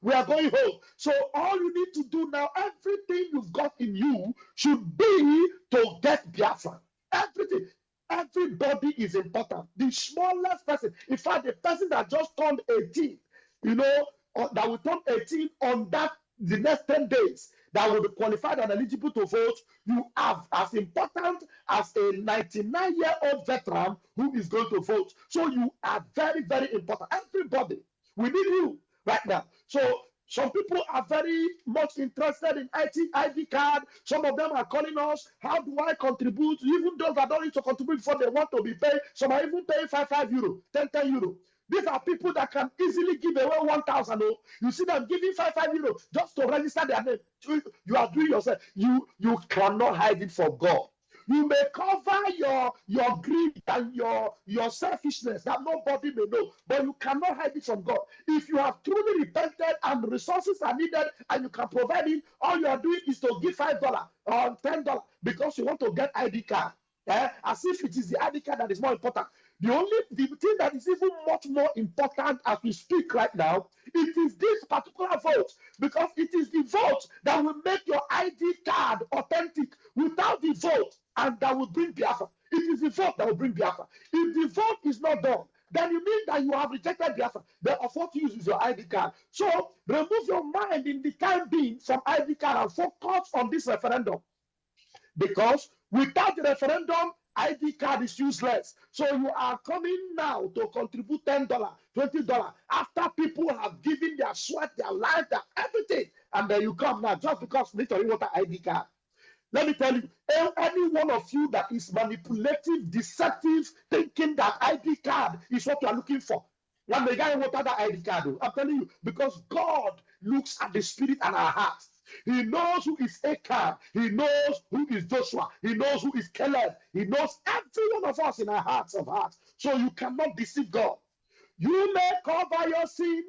we are going home. So all you need to do now, everything you've got in you should be to get Biafra. Everything. Everybody is important. The smallest person, in fact, the person that just turned 18, that will turn 18 on the next 10 days. that will be qualified and eligible to vote, you are as important as a 99-year-old veteran who is going to vote. So you are very, very important. Everybody, we need you right now. So some people are very much interested in ID card. Some of them are calling us, how do I contribute? Even those that don't need to contribute before they want to be paid. Some are even paying 5 euro, 10 euro. These are people that can easily give away 1,000. Oh. You see them giving 5 euro just to register their name. You are doing yourself. You cannot hide it from God. You may cover your greed and your selfishness that nobody may know, but you cannot hide it from God. If you have truly repented and resources are needed and you can provide it, all you are doing is to give $5 or $10 because you want to get ID card. As if it is the ID card that is more important. The thing that is even much more important as we speak right now, it is this particular vote, because it is the vote that will make your ID card authentic. Without the vote, and that will bring Biafra. It is the vote that will bring Biafra. If the vote is not done, then you mean that you have rejected Biafra. Then of what use is your ID card? So remove your mind in the time being from ID card and focus on this referendum. Because without the referendum, ID card is useless. So you are coming now to contribute $10, $20 after people have given their sweat, their life, their everything, and then you come now just because you need to want an ID card. Let me tell you, any one of you that is manipulative, deceptive, thinking that ID card is what you are looking for. When the guy wanted that ID card, I'm telling you, because God looks at the spirit and our hearts. He knows who is Achan. He knows who is Joshua. He knows who is Caleb. He knows every one of us in our hearts of hearts. So you cannot deceive God. You may cover your sin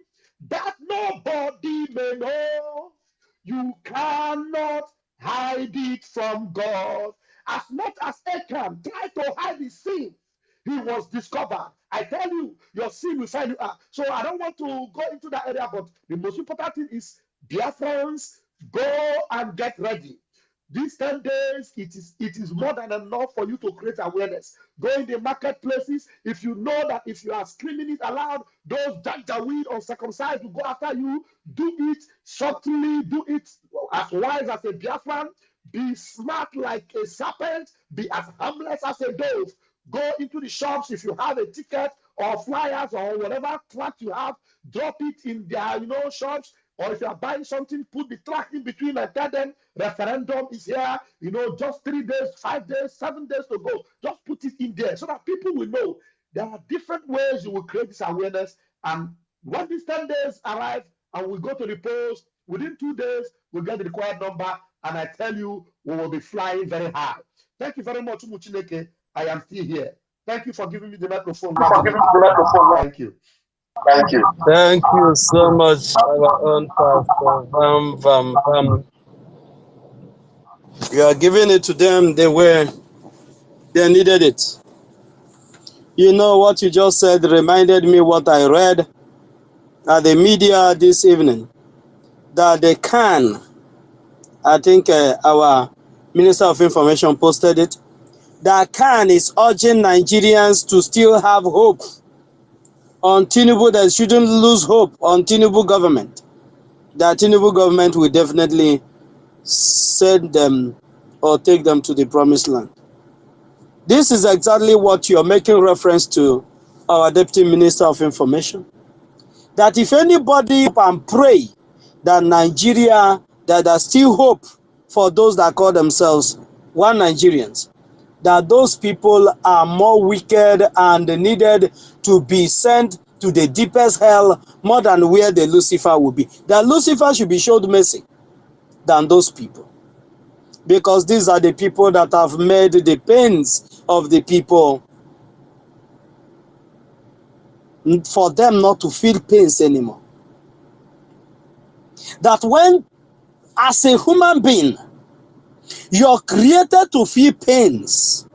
that nobody may know. You cannot hide it from God. As much as Achan tried to hide his sin, he was discovered. I tell you, your sin will find you out. So I don't want to go into that area, but the most important thing is, BIAFRANS, go and get ready. These 10 days, it is more than enough for you to create awareness. Go in the marketplaces. If you know that if you are screaming it aloud, those Janjaweed or circumcised will go after you. Do it subtly. Do it as wise as a Biafran. Be smart like a serpent. Be as harmless as a dove. Go into the shops. If you have a ticket or flyers or whatever tract you have, drop it in their shops. Or if you are buying something, put the tract in between and tell them referendum is here, just 3 days, 5 days, 7 days to go. Just put it in there so that people will know. There are different ways you will create this awareness. And when these 10 days arrive and we go to the polls, within 2 days, we'll get the required number. And I tell you, we will be flying very high. Thank you very much, Umuchineke. I am still here. Thank you for giving me the microphone. Thank you. Thank you. Thank you so much, our own pastor. You are giving it to them the way they needed it. You know what you just said reminded me what I read at the media this evening. That they can, I think our Minister of Information posted it, that can is urging Nigerians to still have hope on Tinubu, that shouldn't lose hope on Tinubu government. That Tinubu government will definitely send them or take them to the promised land. This is exactly what you're making reference to, our Deputy Minister of Information. That if anybody and pray that Nigeria, that there's still hope for those that call themselves one Nigerians, that those people are more wicked and needed to be sent to the deepest hell more than where the Lucifer will be. That Lucifer should be showed mercy than those people. Because these are the people that have made the pains of the people for them not to feel pains anymore. That when, as a human being, you're created to feel pains,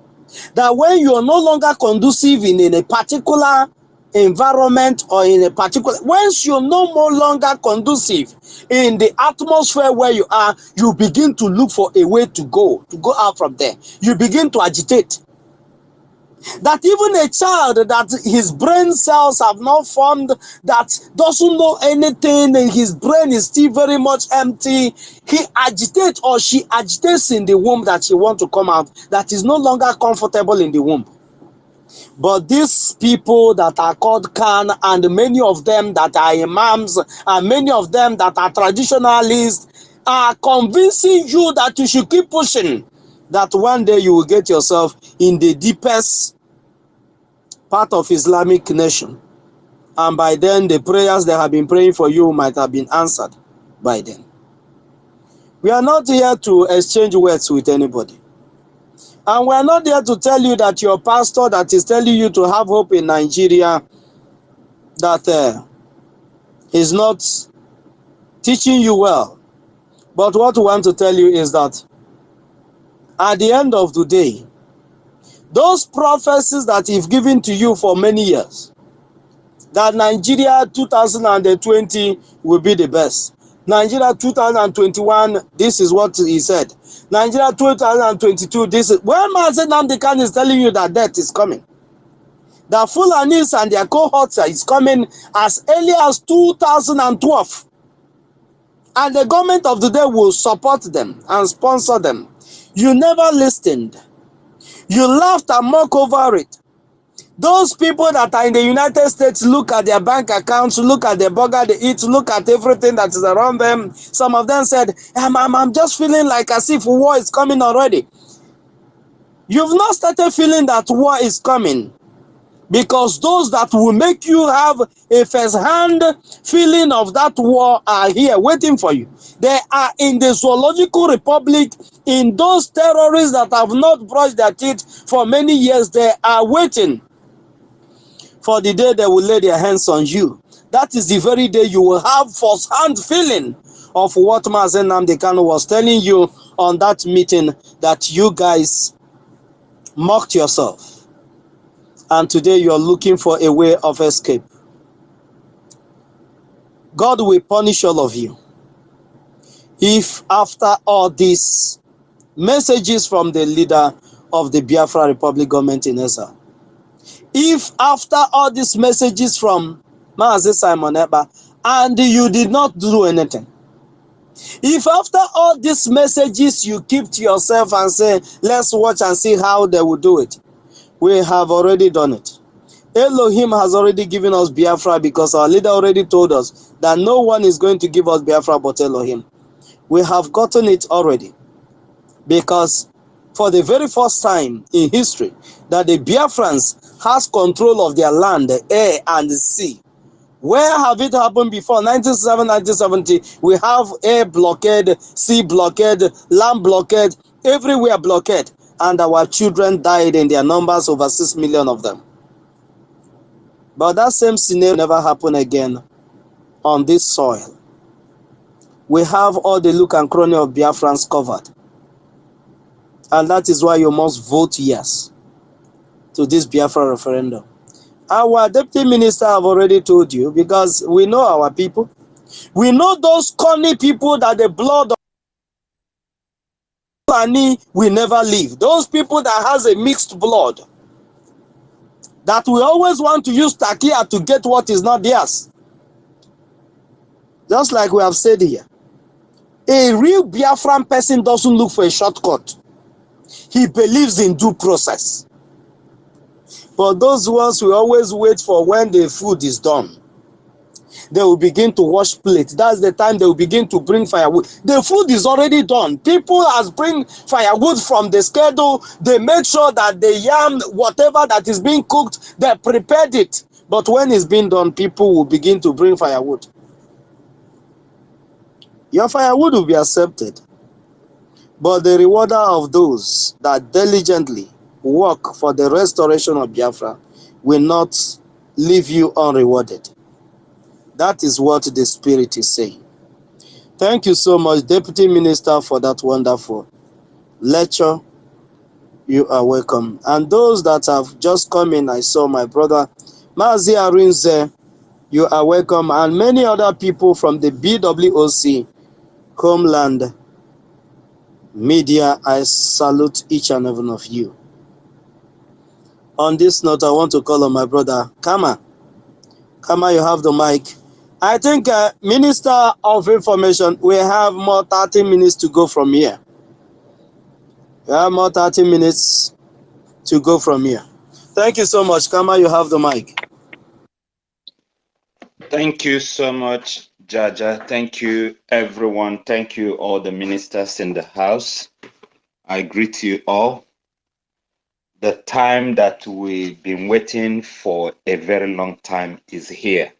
that when you're no longer conducive in a particular environment or in a particular, once you're no more longer conducive in the atmosphere where you are, you begin to look for a way to go out from there. You begin to agitate. That even a child that his brain cells have not formed, that doesn't know anything, and his brain is still very much empty, he agitates or she agitates in the womb that she wants to come out, that is no longer comfortable in the womb. But these people that are called Khan, and many of them that are imams, and many of them that are traditionalists, are convincing you that you should keep pushing, that one day you will get yourself in the deepest part of Islamic nation. And by then, the prayers they have been praying for you might have been answered by then. We are not here to exchange words with anybody. And we are not here to tell you that your pastor that is telling you to have hope in Nigeria, that is not teaching you well. But what we want to tell you is that at the end of the day, those prophecies that he's given to you for many years, that Nigeria 2020 will be the best. Nigeria 2021, this is what he said. Nigeria 2022, this is when Mazen Namdekan is telling you that death is coming. The Fulanis and their cohorts is coming as early as 2012. And the government of the day will support them and sponsor them. You never listened. You laughed and mocked over it. Those people that are in the United States, look at their bank accounts, look at the burger they eat, look at everything that is around them. Some of them said, I'm just feeling like as if war is coming already. You've not started feeling that war is coming, because those that will make you have a first-hand feeling of that war are here waiting for you. They are in the zoological republic, in those terrorists that have not brushed their teeth for many years. They are waiting for the day they will lay their hands on you. That is the very day you will have first-hand feeling of what Mazen Namdekan was telling you on that meeting, that you guys mocked yourself. And today you are looking for a way of escape. God will punish all of you if after all these messages from the leader of the Biafra Republic government in Ezra, if after all these messages from Mazi Simon Eba and you did not do anything, if after all these messages you keep to yourself and say, let's watch and see how they will do it, we have already done it. Elohim has already given us Biafra, because our leader already told us that no one is going to give us Biafra but Elohim. We have gotten it already, because for the very first time in history that the Biafrans has control of their land, the air and the sea. Where have it happened before? 1967, 1970, we have air blockade, sea blockade, land blockade, everywhere blockade, and our children died in their numbers, over 6 million of them. But that same scenario never happen again on this soil. We have all the look and cranny of Biafrans covered. And that is why you must vote yes to this Biafra referendum. Our deputy minister have already told you, because we know our people. We know those corny people that the blood of Fulani will never leave. Those people that has a mixed blood, that we always want to use Takia to get what is not theirs. Just like we have said here. A real Biafran person doesn't look for a shortcut. He believes in due process. But those ones will always wait for when the food is done. They will begin to wash plates. That's the time they will begin to bring firewood. The food is already done. People has bring firewood from the schedule. They make sure that the yam, whatever that is being cooked, they prepared it. But when it's being done, people will begin to bring firewood. Your firewood will be accepted. But the rewarder of those that diligently work for the restoration of Biafra will not leave you unrewarded. That is what the Spirit is saying. Thank you so much, Deputy Minister, for that wonderful lecture. You are welcome. And those that have just come in, I saw my brother Mazi Arinze, you are welcome. And many other people from the BWOC, Homeland Media, I salute each and every one of you. On this note, I want to call on my brother, Kama. Kama, you have the mic. I think, Minister of Information, we have more 30 minutes to go from here. We have more 30 minutes to go from here. Thank you so much. Kama, you have the mic. Thank you so much, Jaja. Thank you, everyone. Thank you, all the ministers in the house. I greet you all. The time that we've been waiting for a very long time is here.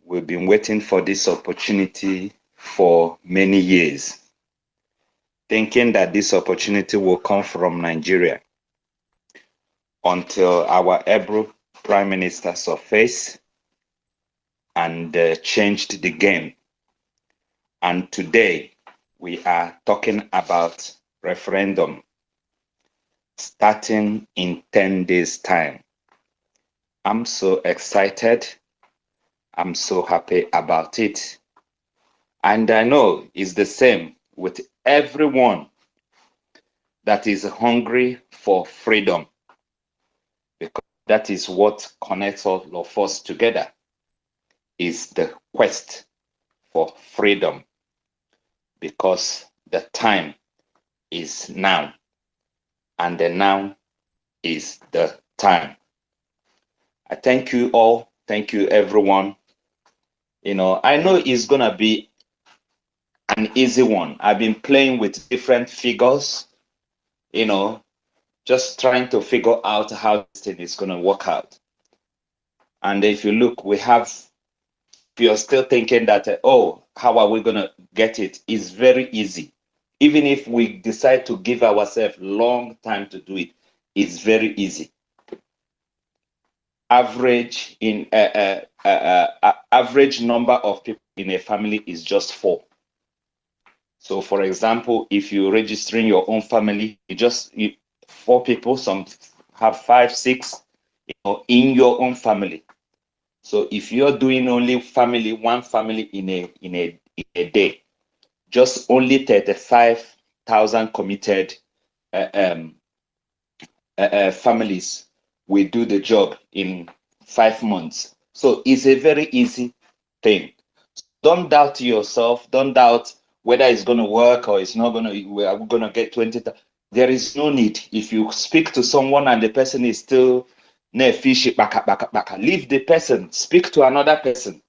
We've been waiting for this opportunity for many years, thinking that this opportunity will come from Nigeria, until our able Prime Minister surfaced and changed the game. And today we are talking about referendum starting in 10 days' time. I'm so excited. I'm so happy about it. And I know it's the same with everyone that is hungry for freedom, because that is what connects all of us together, is the quest for freedom, because the time is now, and the now is the time. I thank you all. Thank you, everyone. You know, I know it's going to be an easy one. I've been playing with different figures, you know, just trying to figure out how this thing is going to work out. And if you look, if you're still thinking that, oh, how are we going to get it? It's very easy. Even if we decide to give ourselves long time to do it, it's very easy. Average number of people in a family is just 4. So, for example, if you're registering your own family, 4 people. Some have 5, 6, in your own family. So, if you're doing only one family in a day, just only 35,000 committed families will do the job in 5 months. So it's a very easy thing. Don't doubt yourself. Don't doubt whether it's going to work or it's not going to. We're going to get 20. There is no need. If you speak to someone and the person is still leave the person. Speak to another person.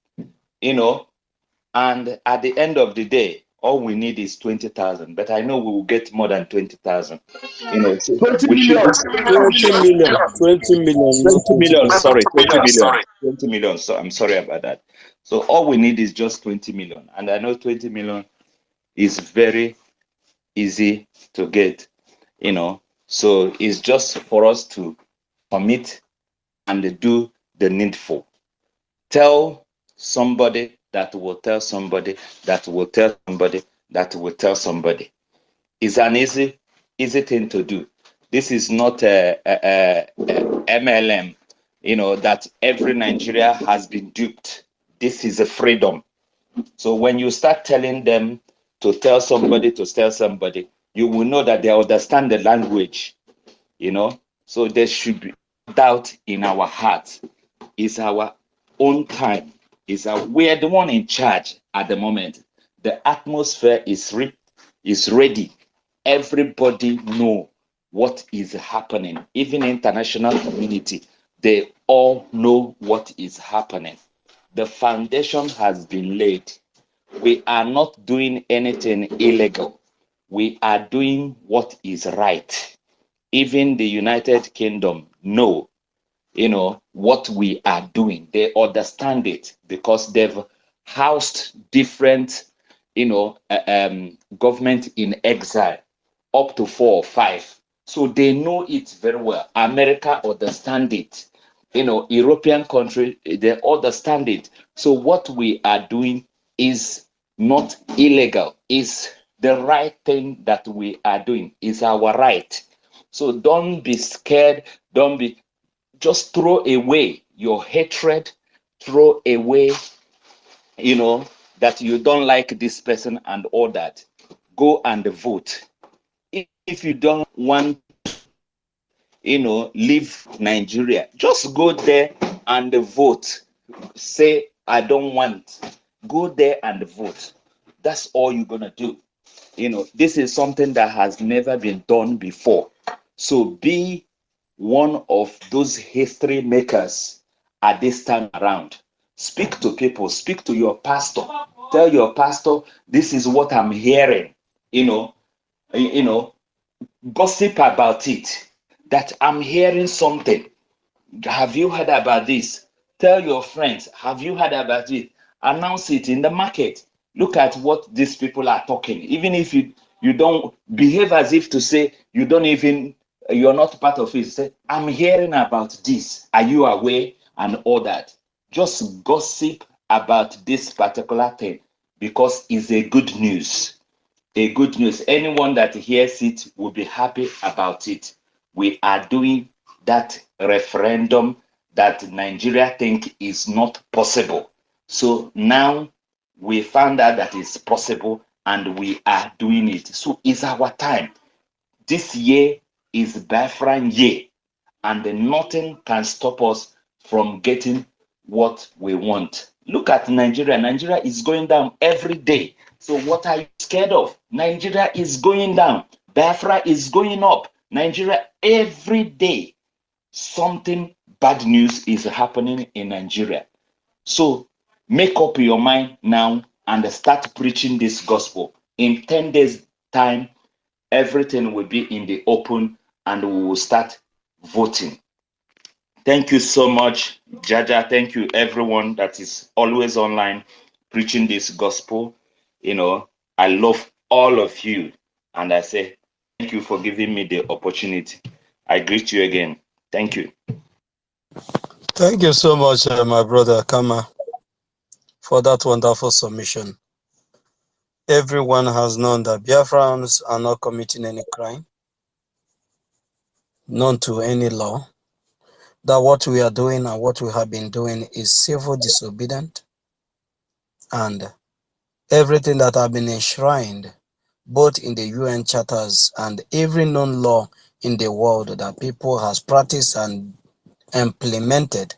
And at the end of the day, all we need is 20,000. But I know we will get more than 20,000. So 20 we should million. 20 million. 20 million. 20 million. Sorry, 20 million. 20 million. So I'm sorry about that. So all we need is just 20 million. And I know 20 million is very easy to get, So it's just for us to commit and do the needful. Tell somebody that will tell somebody that will tell somebody that will tell somebody. It's an easy thing to do. This is not a MLM, that every Nigeria has been duped. This is a freedom. So when you start telling them to tell somebody to tell somebody, you will know that they understand the language, So there should be no doubt in our hearts. It's our own time. We're the one in charge at the moment. The atmosphere is ready. Everybody know what is happening. Even international community, they all know what is happening. The foundation has been laid. We are not doing anything illegal. We are doing what is right. Even the United Kingdom know, what we are doing. They understand it because they've housed different, government in exile, up to 4 or 5. So they know it very well. America understand it. European country, they understand it. So what we are doing is not illegal. It's the right thing that we are doing. It's our right. So don't be scared. Just throw away your hatred, throw away, that you don't like this person and all that. Go and vote. If you don't want, leave Nigeria. Just go there and vote. Say, I don't want. Go there and vote. That's all you're going to do. This is something that has never been done before. So be one of those history makers at this time around. Speak to people, speak to your pastor. Tell your pastor, this is what I'm hearing. You know, gossip about it. That I'm hearing something. Have you heard about this? Tell your friends, have you heard about it? Announce it in the market. Look at what these people are talking. Even if you don't behave as if to say you're not part of it. Say, I'm hearing about this. Are you aware? And all that. Just gossip about this particular thing because it's a good news. A good news. Anyone that hears it will be happy about it. We are doing that referendum that Nigeria think is not possible. So now we found out that it's possible and we are doing it. So it's our time. This year is BIAFRAN year and nothing can stop us from getting what we want. Look at Nigeria. Nigeria is going down every day. So what are you scared of? Nigeria is going down. Biafra is going up. Nigeria, every day, something bad news is happening in Nigeria. So make up your mind now and start preaching this gospel. In 10 days' time, everything will be in the open and we will start voting. Thank you so much, Jaja. Thank you, everyone that is always online preaching this gospel. I love all of you. And I say, thank you for giving me the opportunity. I greet you again. Thank you. Thank you so much, my brother Kama, for that wonderful submission. Everyone has known that Biafrans are not committing any crime, none to any law. That what we are doing and what we have been doing is civil disobedient, and everything that have been enshrined both in the UN charters and every known law in the world that people has practiced and implemented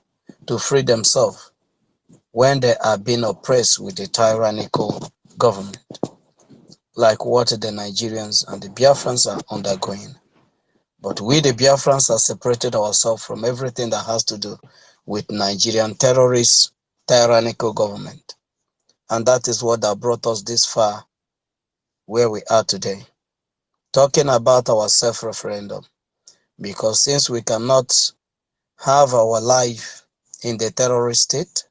to free themselves when they are being oppressed with a tyrannical government, like what the Nigerians and the Biafrans are undergoing. But we, the Biafrans, have separated ourselves from everything that has to do with Nigerian terrorist, tyrannical government. And that is what that brought us this far, where we are today, talking about our self-referendum. Because since we cannot have our life in the terrorist state,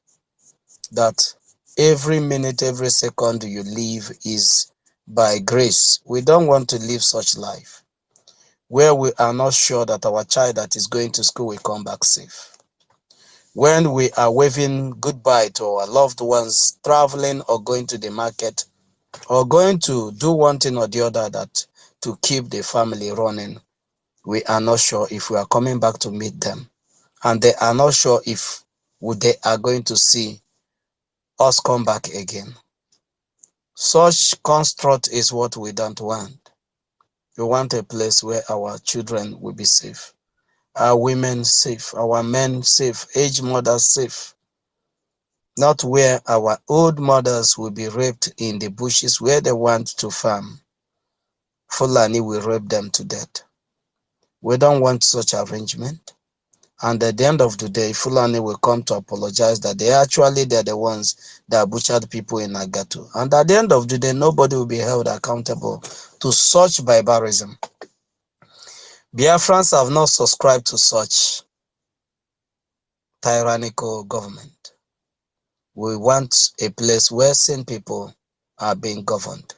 that every minute, every second you live is by grace. We don't want to live such life where we are not sure that our child that is going to school will come back safe. When we are waving goodbye to our loved ones, traveling or going to the market or going to do one thing or the other that to keep the family running, we are not sure if we are coming back to meet them. And they are not sure if they are going to see us come back again. Such construct is what we don't want. We want a place where our children will be safe, our women safe, our men safe, aged mothers safe. Not where our old mothers will be raped in the bushes where they want to farm. Fulani will rape them to death. We don't want such arrangement. And at the end of the day, Fulani will come to apologize that they're the ones that butchered people in Agatu. And at the end of the day, nobody will be held accountable to such barbarism. Biafrans have not subscribed to such tyrannical government. We want a place where sane people are being governed,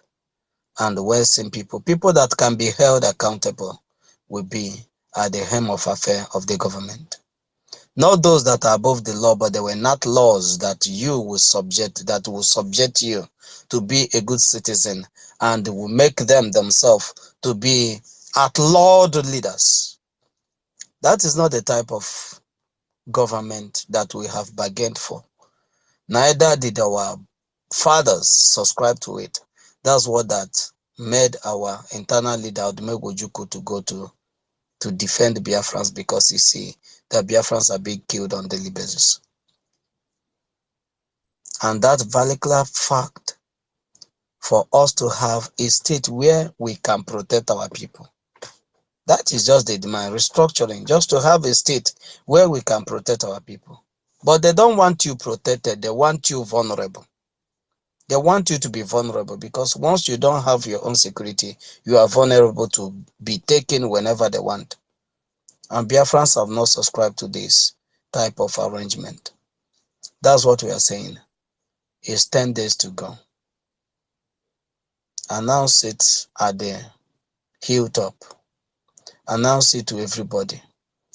and where sane people that can be held accountable, will be at the helm of affair of the government. Not those that are above the law, but they were not laws that will subject you to be a good citizen and will make them themselves to be outlawed leaders. That is not the type of government that we have bargained for. Neither did our fathers subscribe to it. That's what that made our internal leader, Odumegwu Ojukwu, to go to to defend the Biafrans because you see that Biafrans are being killed on a daily basis. And that particular fact for us to have a state where we can protect our people. That is just the demand, restructuring, just to have a state where we can protect our people. But they don't want you protected, they want you vulnerable. They want you to be vulnerable because once you don't have your own security, you are vulnerable to be taken whenever they want. And Biafrans have not subscribed to this type of arrangement. That's what we are saying. It's 10 days to go. Announce it at the hilltop. Announce it to everybody.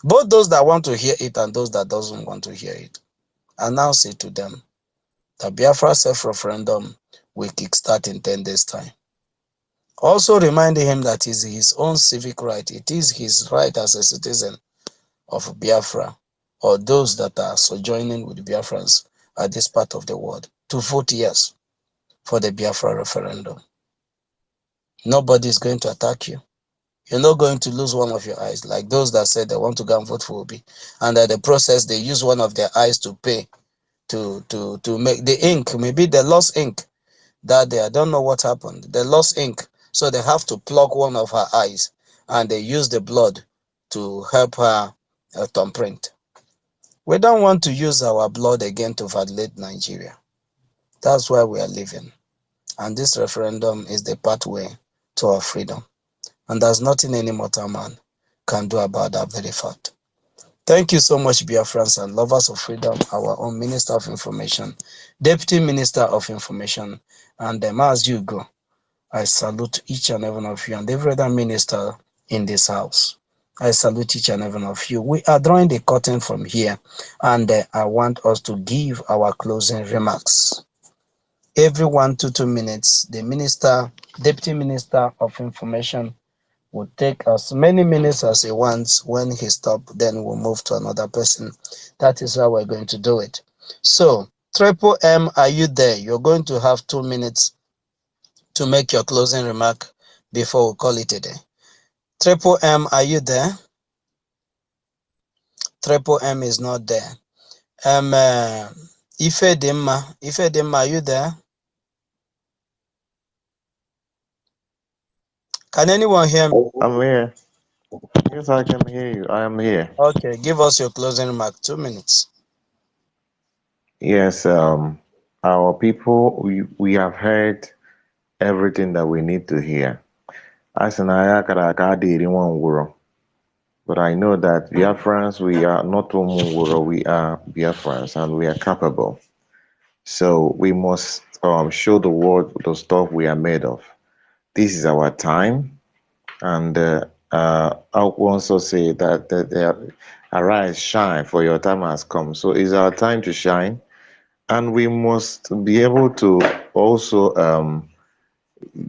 Both those that want to hear it and those that doesn't want to hear it. Announce it to them. The Biafra self-referendum will kickstart in 10 days' time. Also reminding him that it is his own civic right. It is his right as a citizen of Biafra or those that are sojourning with Biafrans at this part of the world to vote yes for the Biafra referendum. Nobody is going to attack you. You're not going to lose one of your eyes, like those that said they want to go and vote for Obi. And at the process, they use one of their eyes to pay to make the ink. Maybe they lost ink that day. I don't know what happened. They lost ink. So they have to plug one of her eyes. And they use the blood to help her thumbprint. We don't want to use our blood again to validate Nigeria. That's why we are living. And this referendum is the pathway to our freedom. And there's nothing any mortal man can do about that very fact. Thank you so much, Biafrans and lovers of freedom, our own Minister of Information, Deputy Minister of Information, and as you go, I salute each and every one of you and every other minister in this house. I salute each and every one of you. We are drawing the curtain from here, and I want us to give our closing remarks. Every 1 to 2 minutes, the Minister, Deputy Minister of Information, will take as many minutes as he wants. When he stops, then we'll move to another person. That is how we're going to do it. So, Triple M, are you there? You're going to have 2 minutes to make your closing remark before we call it a day. Triple M, are you there? Triple M is not there. Ife Dimma, are you there? Can anyone hear me? I'm here. Yes, I can hear you. I am here. Okay, give us your closing remark. 2 minutes. Yes, our people, we have heard everything that we need to hear. As an Ayaka, but I know that Biafrans, we are not Umunguro, we are Biafrans and we are capable. So we must show the world the stuff we are made of. This is our time. And I also say that arise, shine, for your time has come. So it's our time to shine. And we must be able to also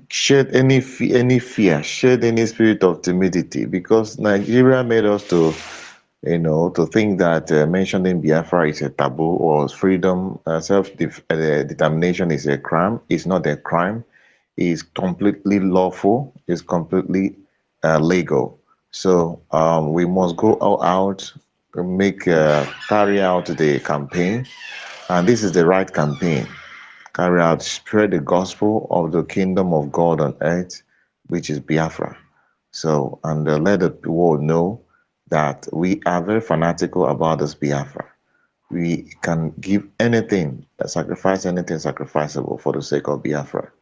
shed any fear, shed any spirit of timidity, because Nigeria made us to to think that mentioning Biafra is a taboo or freedom, self-determination is a crime. It's not a crime. It's completely lawful. It's completely legal. So we must go all out, carry out the campaign, and this is the right campaign. Carry out, spread the gospel of the kingdom of God on earth, which is Biafra. So, and let the world know that we are very fanatical about this Biafra. We can give anything, sacrifice anything sacrificable for the sake of Biafra.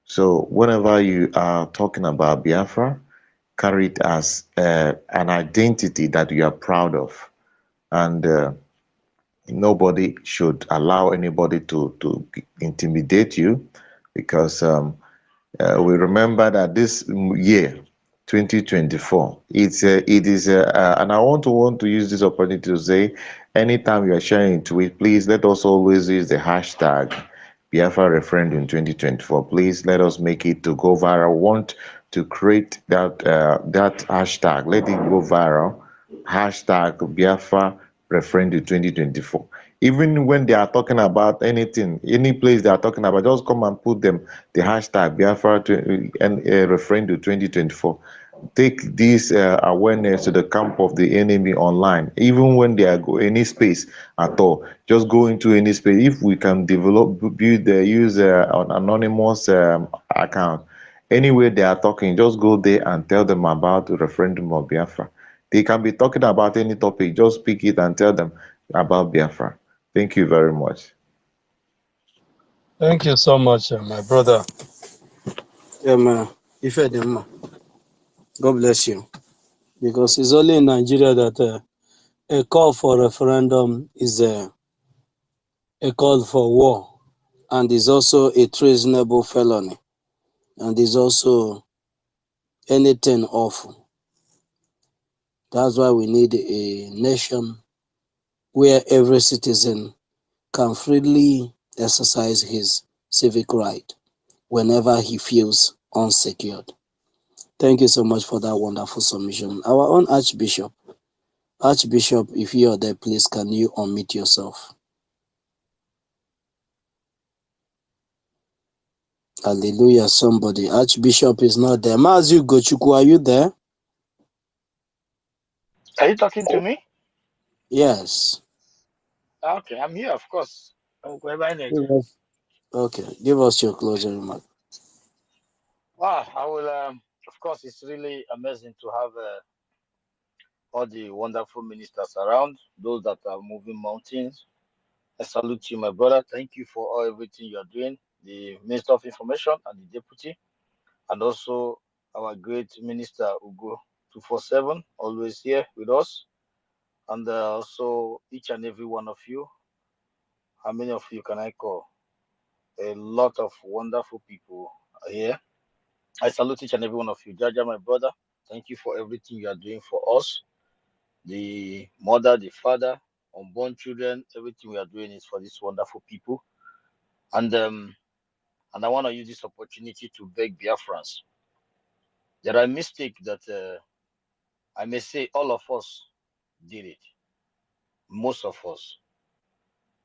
So, whenever you are talking about Biafra, carry it as an identity that you are proud of. And nobody should allow anybody to intimidate you, because we remember that this year 2024, it is and I want to use this opportunity to say, anytime you are sharing a tweet, please let us always use the hashtag Biafra Referendum 2024. Please let us make it to go viral. Want to create that hashtag, let it go viral. Hashtag Biafra Referendum 2024. Even when they are talking about anything, any place they are talking about, just come and put them the hashtag Biafra and Referendum 2024. take this awareness to the camp of the enemy online, even when they are any space at all. Just go into any space. If we can use an anonymous account, anywhere they are talking, just go there and tell them about the referendum of Biafra. They can be talking about any topic, just pick it and tell them about Biafra. Thank you very much. Thank you so much, my brother. God bless you. Because it's only in Nigeria that a call for referendum is a call for war, and is also a treasonable felony, and is also anything awful. That's why we need a nation where every citizen can freely exercise his civic right whenever he feels unsecured. Thank you so much for that wonderful submission. Our own Archbishop, if you are there, please can you unmute yourself? Hallelujah, somebody. Archbishop is not there. Mazu Gochukwu, are you there? Are you talking to me? Yes. Okay, I'm here, of course. Okay, give us your closing remark. Wow, I will. Of course, it's really amazing to have all the wonderful ministers around, those that are moving mountains. I salute you, my brother. Thank you for everything you are doing. The Minister of Information and the Deputy, and also our great Minister Ugo 247, always here with us, and also each and every one of you. How many of you can I call? A lot of wonderful people are here. I salute each and every one of you. Jaja, my brother, thank you for everything you are doing for us. The mother, the father, unborn children, everything we are doing is for these wonderful people. And I want to use this opportunity to beg BIAFRANS. There are mistakes that I may say all of us did it. Most of us.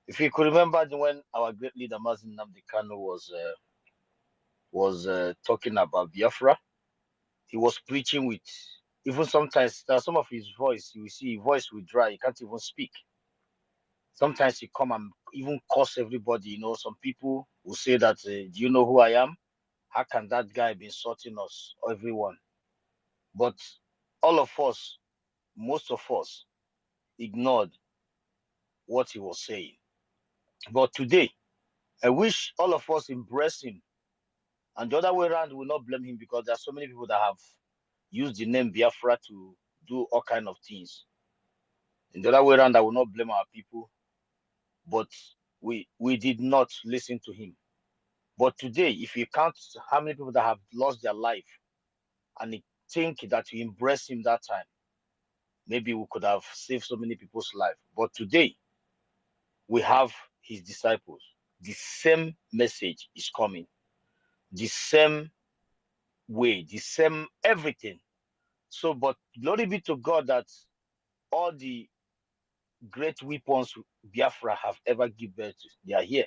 If you could remember when our great leader Mazin Nnamdi Kanu was talking about Biafra, he was preaching with, even sometimes some of his voice, you will see his voice will dry, he can't even speak. Sometimes he come and even curse everybody. Some people will say that, do you know who I am? How can that guy be insulting us, everyone? But all of us, most of us, ignored what he was saying. But today, I wish all of us embrace him. And the other way around, we will not blame him, because there are so many people that have used the name Biafra to do all kinds of things. In the other way around, I will not blame our people, but we did not listen to him. But today, if you count how many people that have lost their life, and think that you embrace him that time, maybe we could have saved so many people's life. But today, we have his disciples. The same message is coming. The same way, the same everything. So, but glory be to God that all the great weapons Biafra have ever given birth to, they are here.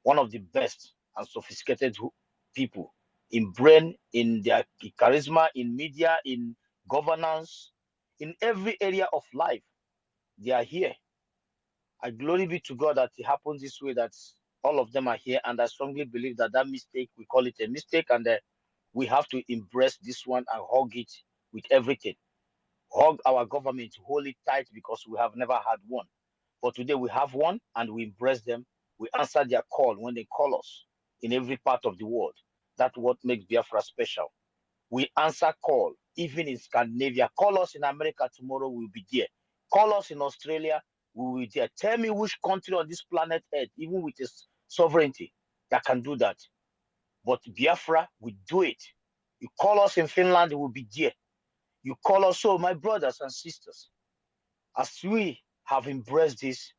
One of the best and sophisticated people in brain, in their charisma, in media, in governance, in every area of life. They are here. And glory be to God that it happens this way, that all of them are here. And I strongly believe that mistake, we call it a mistake, and we have to embrace this one and hug it with everything. Hug our government, hold it tight, because we have never had one. But today we have one, and we embrace them. We answer their call when they call us in every part of the world. That's what makes Biafra special. We answer call, even in Scandinavia. Call us in America tomorrow, we'll be there. Call us in Australia, we will be there. Tell me which country on this planet Earth, even with its sovereignty, that can do that. But Biafra, we do it. You call us in Finland, we'll be there. You call us. So, my brothers and sisters, as we have embraced this,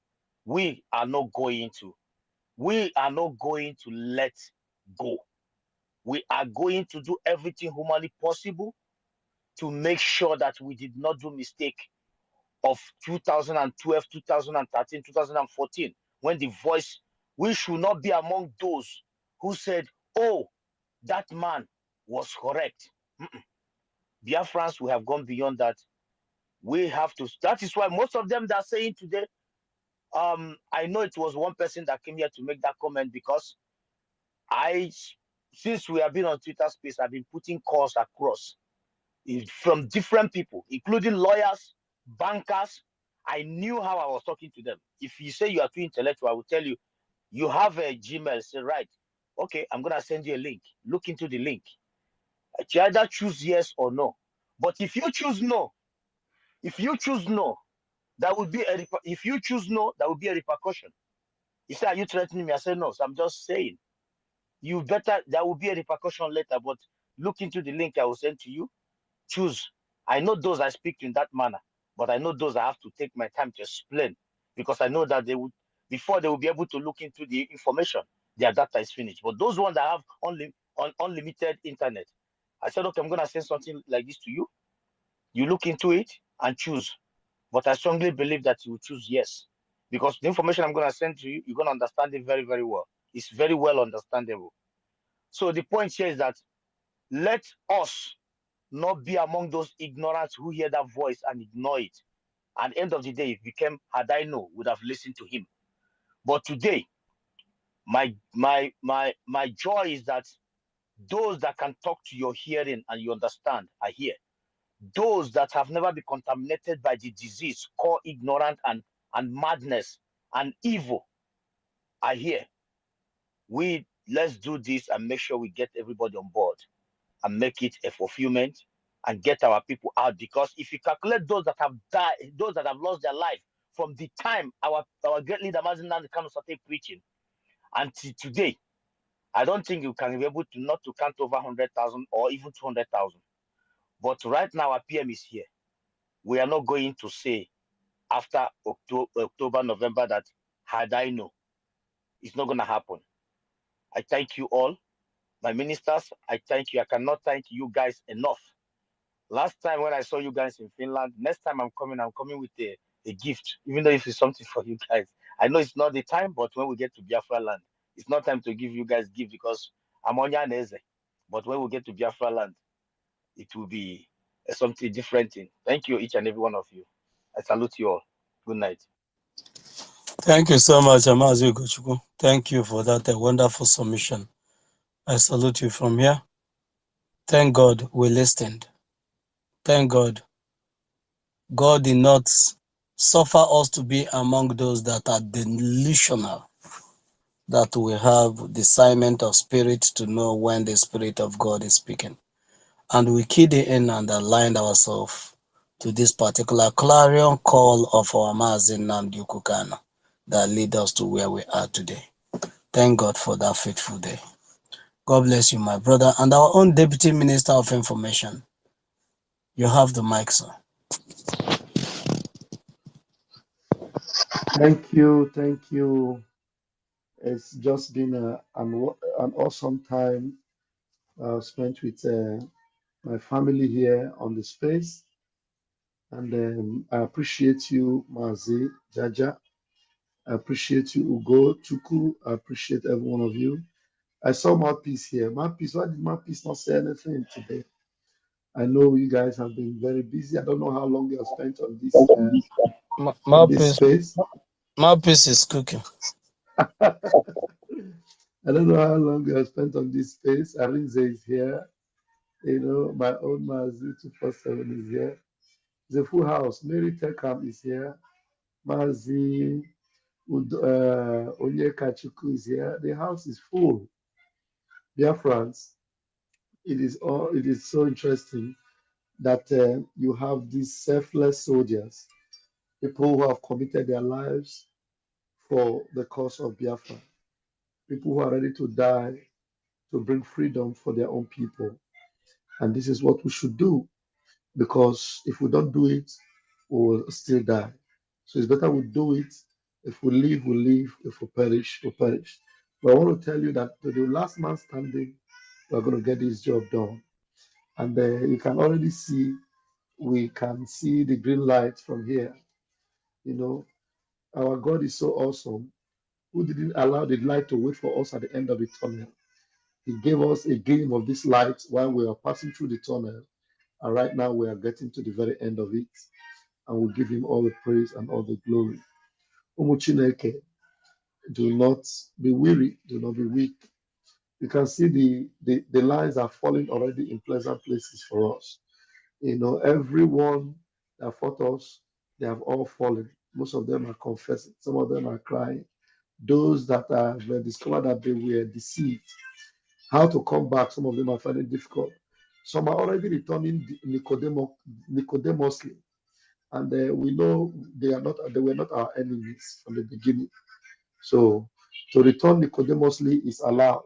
we are not going to let go. We are going to do everything humanly possible to make sure that we did not do mistake of 2012, 2013, 2014, when the voice, we should not be among those who said, oh, that man was correct. Biafrans, we have gone beyond that. We have to. That is why most of them that are saying today, I know it was one person that came here to make that comment because since we have been on Twitter space, I've been putting calls across from different people, including lawyers, bankers. I knew how I was talking to them. If you say you are too intellectual, I will tell you, you have a Gmail, say, right, okay, I'm going to send you a link. Look into the link. You either choose yes or no. But if you choose no, that would be if you choose no, that would be a repercussion. You say, are you threatening me? I said, no. So I'm just saying, there will be a repercussion later, but look into the link I will send to you. Choose. I know those I speak to in that manner, but I know those I have to take my time to explain because I know that before they will be able to look into the information, their data is finished. But those ones that have unlimited internet, I said, okay, I'm going to send something like this to you. You look into it and choose. But I strongly believe that you will choose yes. Because the information I'm going to send to you, you're going to understand it very, very well. It's very well understandable. So the point here is that let us not be among those ignorants who hear that voice and ignore it. At the end of the day, it became, had I known, would have listened to him. But today, my joy is that those that can talk to your hearing and you understand are here. Those that have never been contaminated by the disease called ignorant and madness and evil are here. Let's do this and make sure we get everybody on board and make it a fulfillment and get our people out. Because if you calculate those that have died, those that have lost their life from the time our great leader Mazen Nnamdi Kanu started preaching until today, I don't think you can be able to not to count over 100,000 or even 200,000. But right now our PM is here. We are not going to say after October, November that had I know. It's not going to happen. I thank you all. My ministers, I thank you. I cannot thank you guys enough. Last time when I saw you guys in Finland, next time I'm coming with a gift, even though if it's something for you guys. I know it's not the time, but when we get to Biafra land, it's not time to give you guys gift because I'm on Yaneze. But when we get to Biafra land, it will be something different thing. Thank you, each and every one of you. I salute you all. Good night. Thank you so much, Amazi Ugochukwu. Thank you for that wonderful submission. I salute you from here. Thank God we listened. Thank God. God did not suffer us to be among those that are delusional, that we have discernment of spirit to know when the Spirit of God is speaking. And we keyed in and aligned ourselves to this particular clarion call of our Mazi Nnamdi Kanu that lead us to where we are today. Thank God for that faithful day. God bless you, my brother. And our own Deputy Minister of Information. You have the mic, sir. Thank you. Thank you. It's just been an awesome time spent with my family here on the space. And I appreciate you, Mazi, Jaja. I appreciate you, Ugo, Chuku. I appreciate every one of you. I saw Mouthpiece here. Mouthpiece, why did Mouthpiece not say anything today? I know you guys have been very busy. I don't know how long you have spent on this space. Mouthpiece is cooking. I don't know how long you have spent on this space. Arinze is here. You know, my own Mazi 247 is here. It's a full house. Mary Tekam is here. Mazi Onyeka Chuku is here. The house is full. Dear friends, it is so interesting that you have these selfless soldiers, people who have committed their lives for the cause of Biafra, people who are ready to die to bring freedom for their own people. And this is what we should do, because if we don't do it, we will still die. So it's better we do it. If we live, we live. If we perish, we perish. But I want to tell you that to the last man standing, we're going to get this job done. And you can already see, we can see the green light from here. You know, our God is so awesome, who didn't allow the light to wait for us at the end of the tunnel. He gave us a gleam of this light while we were passing through the tunnel. And right now we are getting to the very end of it. And we'll give him all the praise and all the glory. Umuchineke, do not be weary, do not be weak. You can see the lines are falling already in pleasant places for us. You know, everyone that fought us, they have all fallen. Most of them are confessing, some of them are crying. Those that have discovered that they were deceived, how to come back, some of them are finding it difficult. Some are already returning Nicodemously, and we know they were not our enemies from the beginning. So to return Nicodemously is allowed,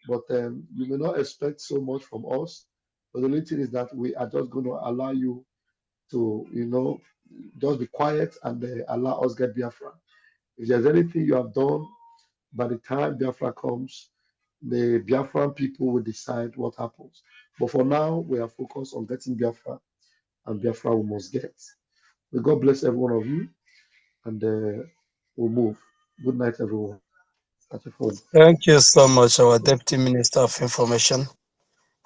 but you may not expect so much from us. But the only thing is that we are just going to allow you to, just be quiet and allow us get Biafra. If there's anything you have done, by the time Biafra comes, the Biafran people will decide what happens. But for now, we are focused on getting Biafra, and Biafra we must get. May God bless every one of you, and we'll move. Good night, everyone. At your phone. Thank you so much, our Deputy Minister of Information,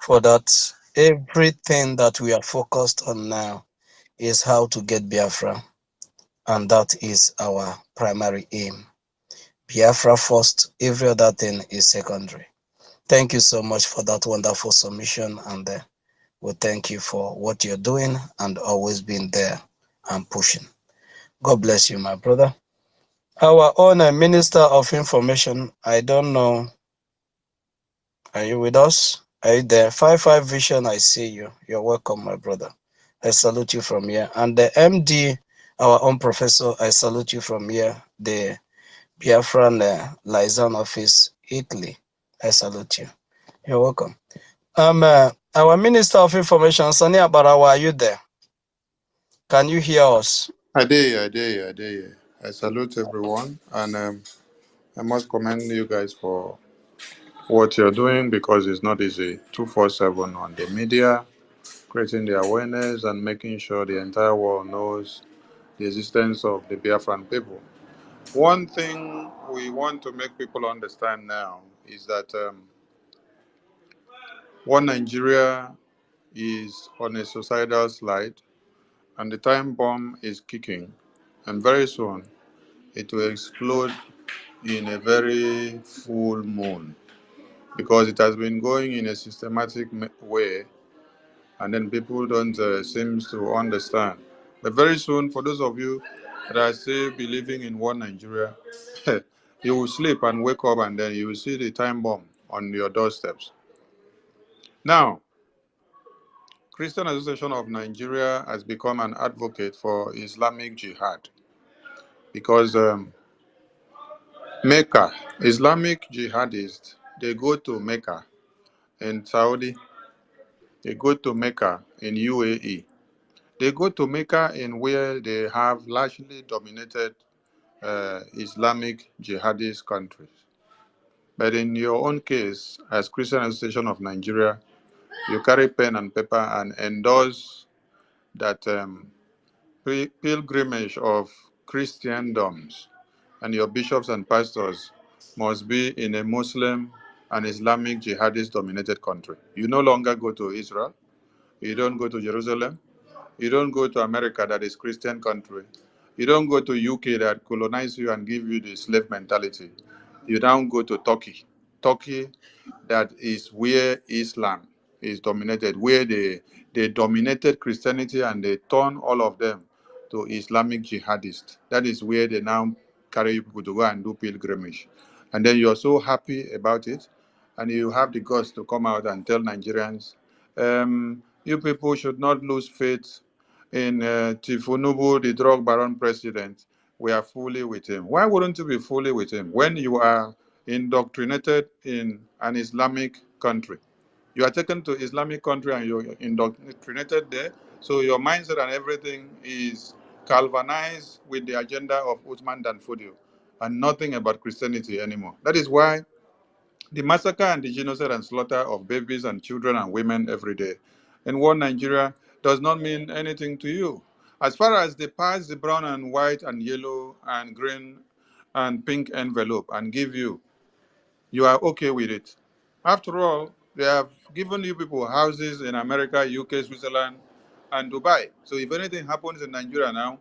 for that. Everything that we are focused on now is how to get Biafra, and that is our primary aim. Biafra first, every other thing is secondary. Thank you so much for that wonderful submission, and we thank you for what you're doing and always being there and pushing. God bless you, my brother. Our own Minister of Information, I don't know, are you with us? Are you there? 55 Vision, I see you. You're welcome, my brother. I salute you from here. And the MD, our own professor, I salute you from here. The Biafran liaison office, Italy, I salute you. You're welcome. Our Minister of Information, Sani Abarawa, are you there? Can you hear us? I dare. I salute everyone, and I must commend you guys for what you're doing because it's not easy. 247 on the media, creating the awareness and making sure the entire world knows the existence of the Biafran people. One thing we want to make people understand now is that one Nigeria is on a suicidal slide, and the time bomb is kicking, and very soon it will explode in a very full moon because it has been going in a systematic way, and then people don't seem to understand. But very soon, for those of you that are still believing in one Nigeria, you will sleep and wake up, and then you will see the time bomb on your doorsteps. Now, Christian Association of Nigeria has become an advocate for Islamic Jihad because Mecca, Islamic jihadists, they go to Mecca in Saudi, they go to Mecca in UAE, they go to Mecca in where they have largely dominated Islamic jihadist countries. But in your own case, as Christian Association of Nigeria, you carry pen and paper and endorse that pilgrimage of Christendoms, and your bishops and pastors must be in a Muslim and Islamic jihadist dominated country. You no longer go to Israel, you don't go to Jerusalem, you don't go to America that is Christian country, you don't go to UK that colonize you and give you the slave mentality. You don't go to Turkey. Turkey that is where Islam is dominated, where they dominated Christianity and they turn all of them to Islamic jihadists. That is where they now carry people to go and do pilgrimage. And then you're so happy about it, and you have the guts to come out and tell Nigerians, you people should not lose faith in Tifunubu, the drug baron president. We are fully with him. Why wouldn't you be fully with him when you are indoctrinated in an Islamic country? You are taken to Islamic country and you're indoctrinated there. So your mindset and everything is galvanized with the agenda of Uthman Dan Fodio and nothing about Christianity anymore. That is why the massacre and the genocide and slaughter of babies and children and women every day in one Nigeria does not mean anything to you. As far as they pass the brown and white and yellow and green and pink envelope and give you, you are okay with it. After all, They have given you people houses in America, UK, Switzerland, and Dubai. So if anything happens in Nigeria now,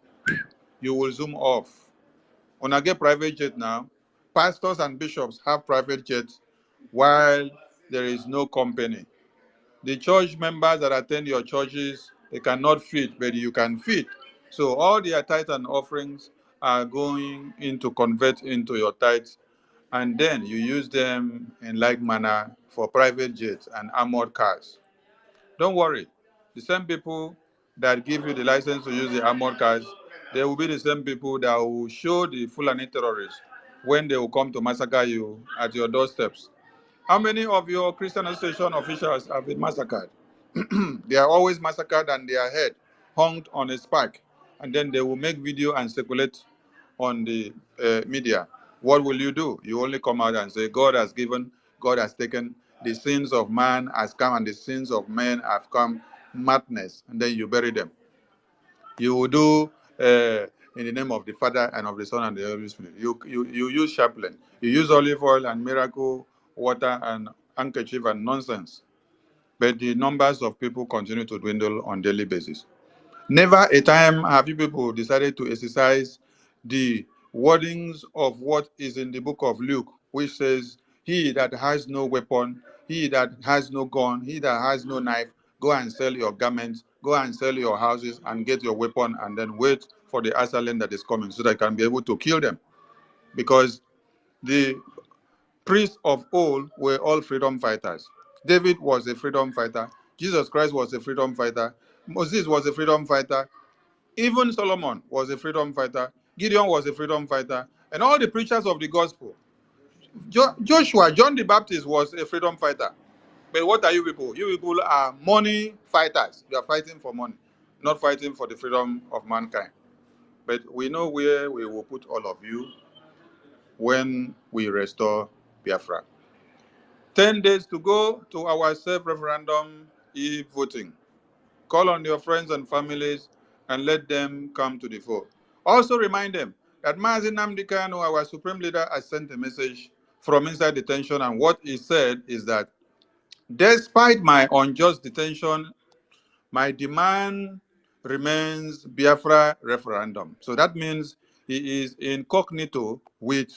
you will zoom off. When I get private jet now, pastors and bishops have private jets while there is no company. The church members that attend your churches, they cannot feed, but you can feed. So all their tithes and offerings are going into convert into your tithes, and then you use them in like manner for private jets and armored cars. Don't worry. The same people that give you the license to use the armored cars, they will be the same people that will show the Fulani terrorists when they will come to massacre you at your doorsteps. How many of your Christian Association officials have been massacred? They are always massacred and their head hung on a spike. And then they will make video and circulate on the media. What will you do? You only come out and say, God has given, God has taken, the sins of man has come and the sins of men have come, madness. And then you bury them. You will do in the name of the Father and of the Son and the Holy Spirit. You use chaplain. You use olive oil and miracle water and handkerchief and nonsense. But the numbers of people continue to dwindle on daily basis. Never a time have you people decided to exercise the wordings of what is in the book of Luke, which says, he that has no weapon, he that has no gun, he that has no knife, go and sell your garments, go and sell your houses and get your weapon and then wait for the assailant that is coming so that you can be able to kill them. Because the priests of old were all freedom fighters. David was a freedom fighter. Jesus Christ was a freedom fighter. Moses was a freedom fighter. Even Solomon was a freedom fighter. Gideon was a freedom fighter. And all the preachers of the gospel. Joshua, John the Baptist was a freedom fighter. But what are you people? You people are money fighters. You are fighting for money, not fighting for the freedom of mankind. But we know where we will put all of you when we restore Biafra. 10 days to go to our self-referendum e-voting. Call on your friends and families and let them come to the fore. Also remind them that Mazi Nnamdi Kanu, our supreme leader, has sent a message from inside detention, and what he said is that despite my unjust detention, my demand remains Biafra referendum. So that means he is incognito with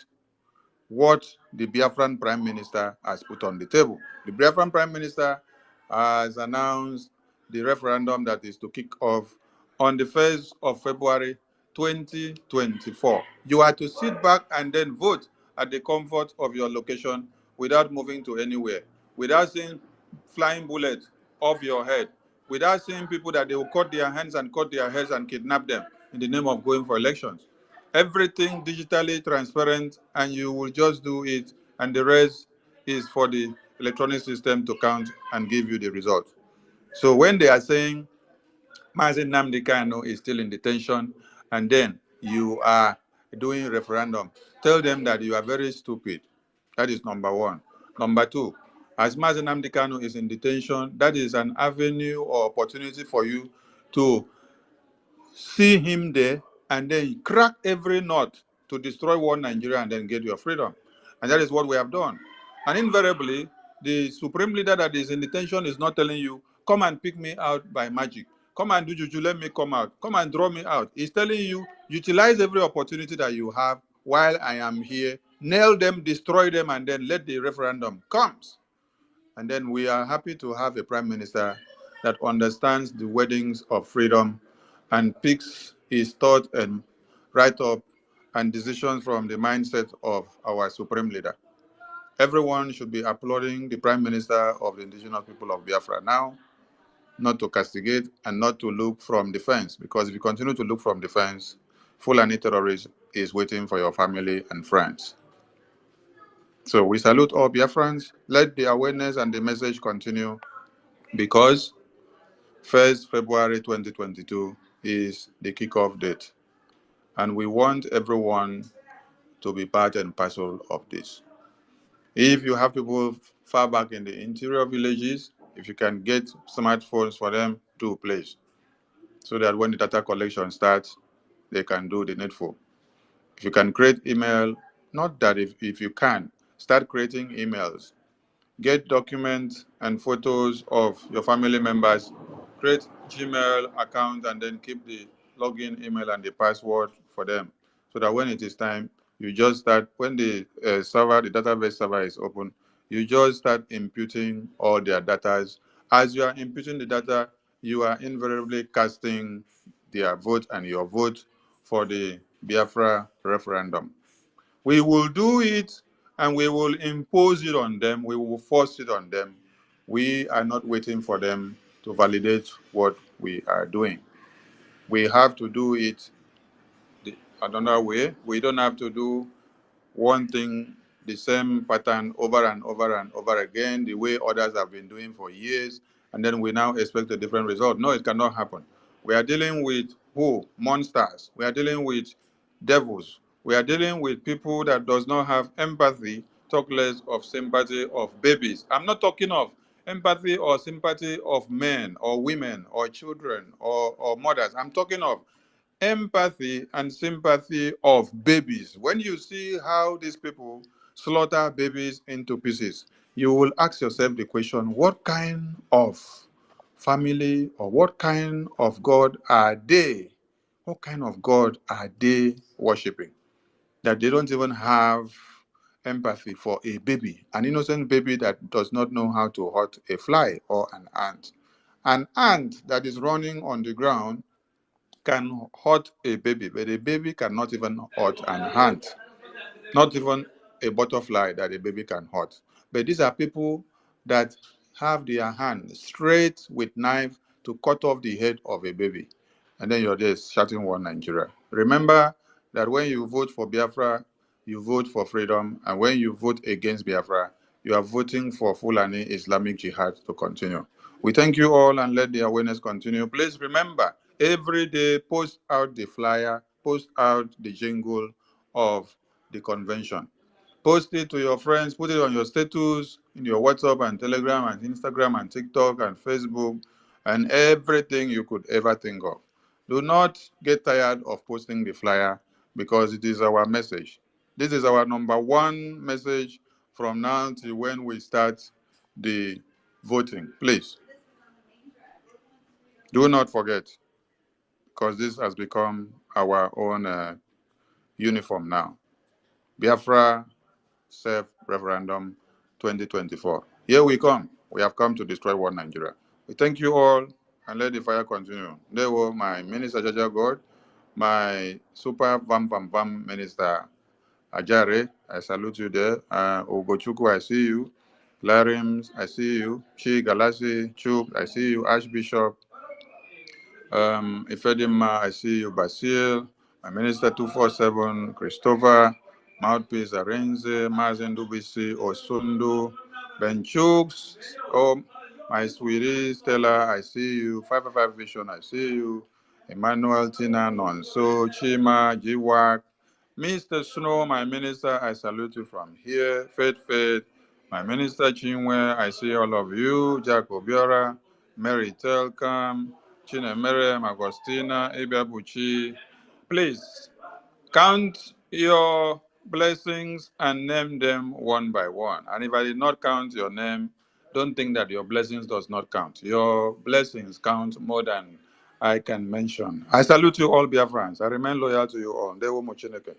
what the Biafran Prime Minister has put on the table. The Biafran Prime Minister has announced the referendum that is to kick off on the 1st of February 2024. You are to sit back and then vote at the comfort of your location without moving to anywhere, without seeing flying bullets off your head, without seeing people that they will cut their hands and cut their heads and kidnap them in the name of going for elections. Everything digitally transparent, and you will just do it, and the rest is for the electronic system to count and give you the result. So when they are saying Mazi Nnamdi Kanu is still in detention, and then you are doing referendum, tell them that you are very stupid. That is number one. Number two, as Mazi Nnamdi Kanu is in detention, that is an avenue or opportunity for you to see him there and then crack every nut to destroy one Nigeria and then get your freedom. And that is what we have done. And invariably, the supreme leader that is in detention is not telling you, come and pick me out by magic. Come and do juju, let me come out. Come and draw me out. He's telling you, utilize every opportunity that you have while I am here. Nail them, destroy them, and then let the referendum comes. And then we are happy to have a prime minister that understands the wordings of freedom and picks his thought and write-up and decisions from the mindset of our supreme leader. Everyone should be applauding the prime minister of the indigenous people of Biafra now, not to castigate and not to look from the fence, because if you continue to look from the fence, Fulani terrorism is waiting for your family and friends. So we salute all Biafrans. Let the awareness and the message continue, because 1st February 2022 is the kickoff date. And we want everyone to be part and parcel of this. If you have people far back in the interior villages, if you can get smartphones for them, do please, so that when the data collection starts, they can do the needful. If you can create email, not that if you can, start creating emails Get documents and photos of your family members. Create Gmail account and then keep the login email and the password for them, so that when it is time, you just start, when the server, the database server is open, you just start imputing all their data. As you are imputing the data, you are invariably casting their vote and your vote for the Biafra referendum. We will do it and we will impose it on them. We will force it on them. We are not waiting for them to validate what we are doing. We have to do it another way. We don't have to do one thing, the same pattern over and over and over again, the way others have been doing for years, and then we now expect a different result. No, it cannot happen. We are dealing with who? Monsters. We are dealing with devils. We are dealing with people that does not have empathy, talk less of sympathy of babies. I'm not talking of empathy or sympathy of men or women or children or mothers. I'm talking of empathy and sympathy of babies. When you see how these people slaughter babies into pieces, you will ask yourself the question, what kind of family or what kind of God are they? What kind of God are they worshiping? That they don't even have empathy for a baby, an innocent baby that does not know how to hurt a fly or an ant. An ant that is running on the ground can hurt a baby, but a baby cannot even hurt an ant, not even a butterfly that a baby can hurt. But these are people that have their hand straight with knife to cut off the head of a baby. And then you're just shouting one Nigeria. Remember that when you vote for Biafra, you vote for freedom. And when you vote against Biafra, you are voting for Fulani Islamic Jihad to continue. We thank you all and let the awareness continue. Please remember, every day post out the flyer, post out the jingle of the convention. Post it to your friends, put it on your status, in your WhatsApp and Telegram and Instagram and TikTok and Facebook and everything you could ever think of. Do not get tired of posting the flyer because it is our message. This is our number one message from now till when we start the voting. Please, do not forget, because this has become our own uniform now. Biafra Self-Referendum 2024. Here we come. We have come to destroy one Nigeria. We thank you all and let the fire continue. There were my Minister Jaja God, my super vam Minister Ajare. I salute you there. Ogochuku, I see you. Larims, I see you. Chi Galasi, Chuk, I see you. Archbishop, Ifedima, I see you. Basil, my Minister 247, Christopher, Mouthpiece Arenze, Mazen Dubisi, Osundu, Benchooks, oh, my sweetie Stella, I see you. 555 Vision, I see you. Emmanuel Tina, Nonso, Chima, Jiwak, Mr. Snow, my minister, I salute you from here. Faith, my minister Chinwe, I see all of you. Jack Obiora, Mary Telcom, Chinemere, Agostina, Ibiabuchi. Please count your blessings and name them one by one. And if I did not count your name, don't think that your blessings does not count. Your blessings count more than I can mention. I salute you all, Biafrans. I remain loyal to you all. Ndewo Mochineke.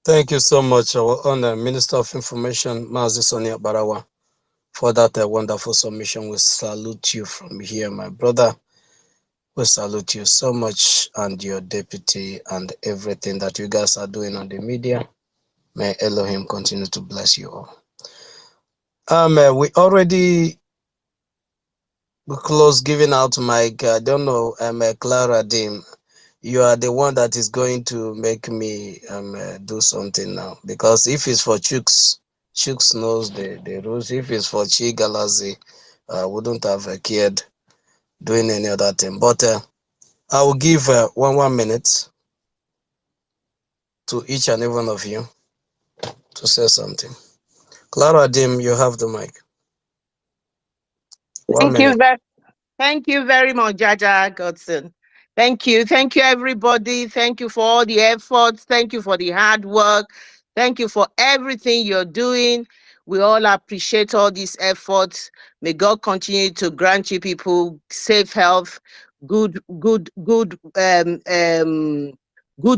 Thank you so much, our Honor Minister of Information, Mazi Sonia Barawa, for that wonderful submission. We salute you from here, my brother. We salute you so much and your deputy and everything that you guys are doing on the media. May Elohim continue to bless you all. We already close giving out mic. I don't know, Clara Dim. You are the one that is going to make me do something now. Because if it's for Chooks, Chooks knows the rules. If it's for Chi Galazi, I wouldn't have cared doing any other thing. But I will give 1 minute to each and every one of you to say something. Clara Dim, you have the mic. 1 Thank you minute. very, thank you very much, Jaja Godson. Thank you, everybody. Thank you for all the efforts. Thank you for the hard work. Thank you for everything you're doing. We all appreciate all these efforts. May God continue to grant you people safe health, good good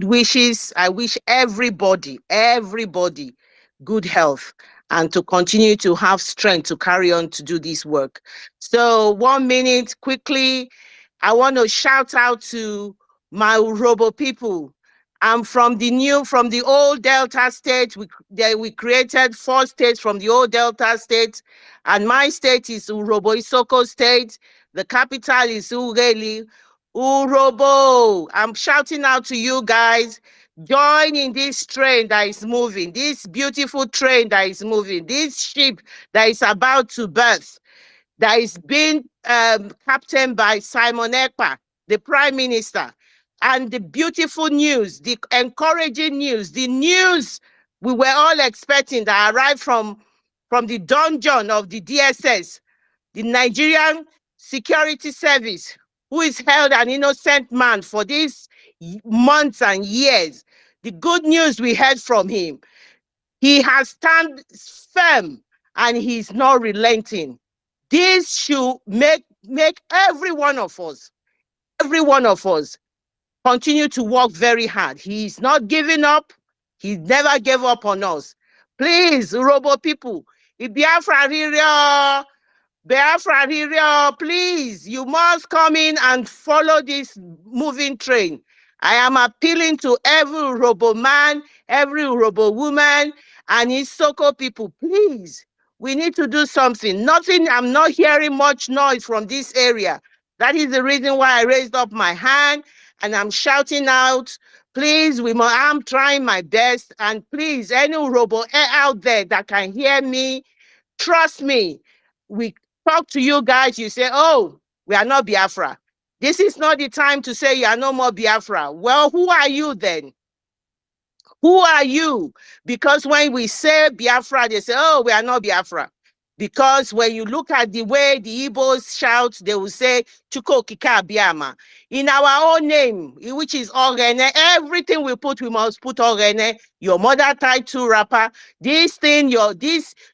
wishes. I wish everybody good health and to continue to have strength to carry on to do this work. So 1 minute quickly, I want to shout out to my Urobo people. I'm from the old Delta state. We created 4 states from the old Delta state, and my state is Urobo Isoko state. The capital is Ugeli. Urobo, I'm shouting out to you guys. Join in this train that is moving, this beautiful train that is moving, this ship that is about to birth, that is being captained by Simon Ekpa, the Prime Minister. And the beautiful news, the encouraging news, the news we were all expecting that arrived from the dungeon of the DSS, the Nigerian Security Service, who is held an innocent man for these months and years. The good news we heard from him, he has stand firm and he's not relenting. This should make every one of us continue to work very hard. He's not giving up. He never gave up on us. Please, Robo people, Biafra, please, you must come in and follow this moving train. I am appealing to every Robo man, every Robo woman, and Isoko people, please, we need to do something. I'm not hearing much noise from this area. That is the reason why I raised up my hand and I'm shouting out, please, I'm trying my best, and please, any Robo out there that can hear me, trust me, we talk to you guys, you say, oh, we are not Biafra. This is not the time to say you are no more Biafra. Well, who are you then? Who are you? Because when we say Biafra, they say, oh, we are not Biafra. Because when you look at the way the Igbos shout, they will say, Chuko Kika Biama. In our own name, which is Ogene, everything we must put Ogene, your mother title rapper, these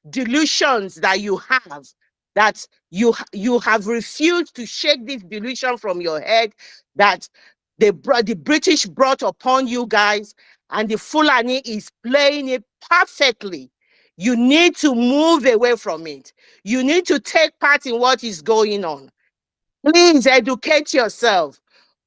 delusions that you have, that you have refused to shake this delusion from your head, that the British brought upon you guys, and the Fulani is playing it perfectly. You need to move away from it. You need to take part in what is going on. Please educate yourself.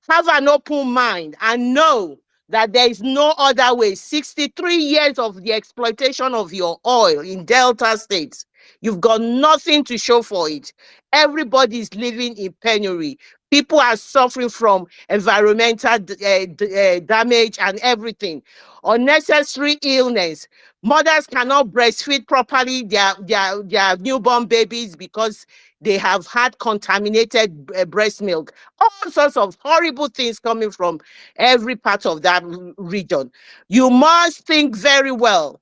Have an open mind and know that there is no other way. 63 years of the exploitation of your oil in Delta states. You've got nothing to show for it. Everybody is living in penury. People are suffering from environmental damage and everything. Unnecessary illness. Mothers cannot breastfeed properly their newborn babies because they have had contaminated breast milk. All sorts of horrible things coming from every part of that region. You must think very well.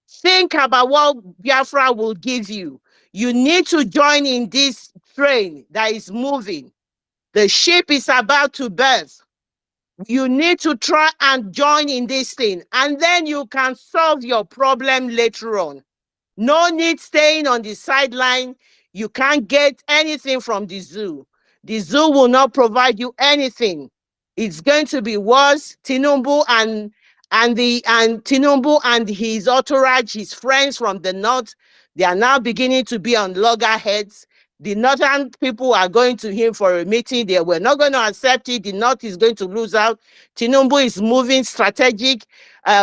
Think about what Biafra will give you. You need to join in this train that is moving. The ship is about to birth. You need to try and join in this thing, and then you can solve your problem later on. No need staying on the sideline. You can't get anything from the zoo. The zoo will not provide you anything. It's going to be worse. Tinubu and Tinubu and his entourage, his friends from the north, they are now beginning to be on loggerheads. The northern people are going to him for a meeting. They were not going to accept it. The north is going to lose out. Tinubu is moving strategic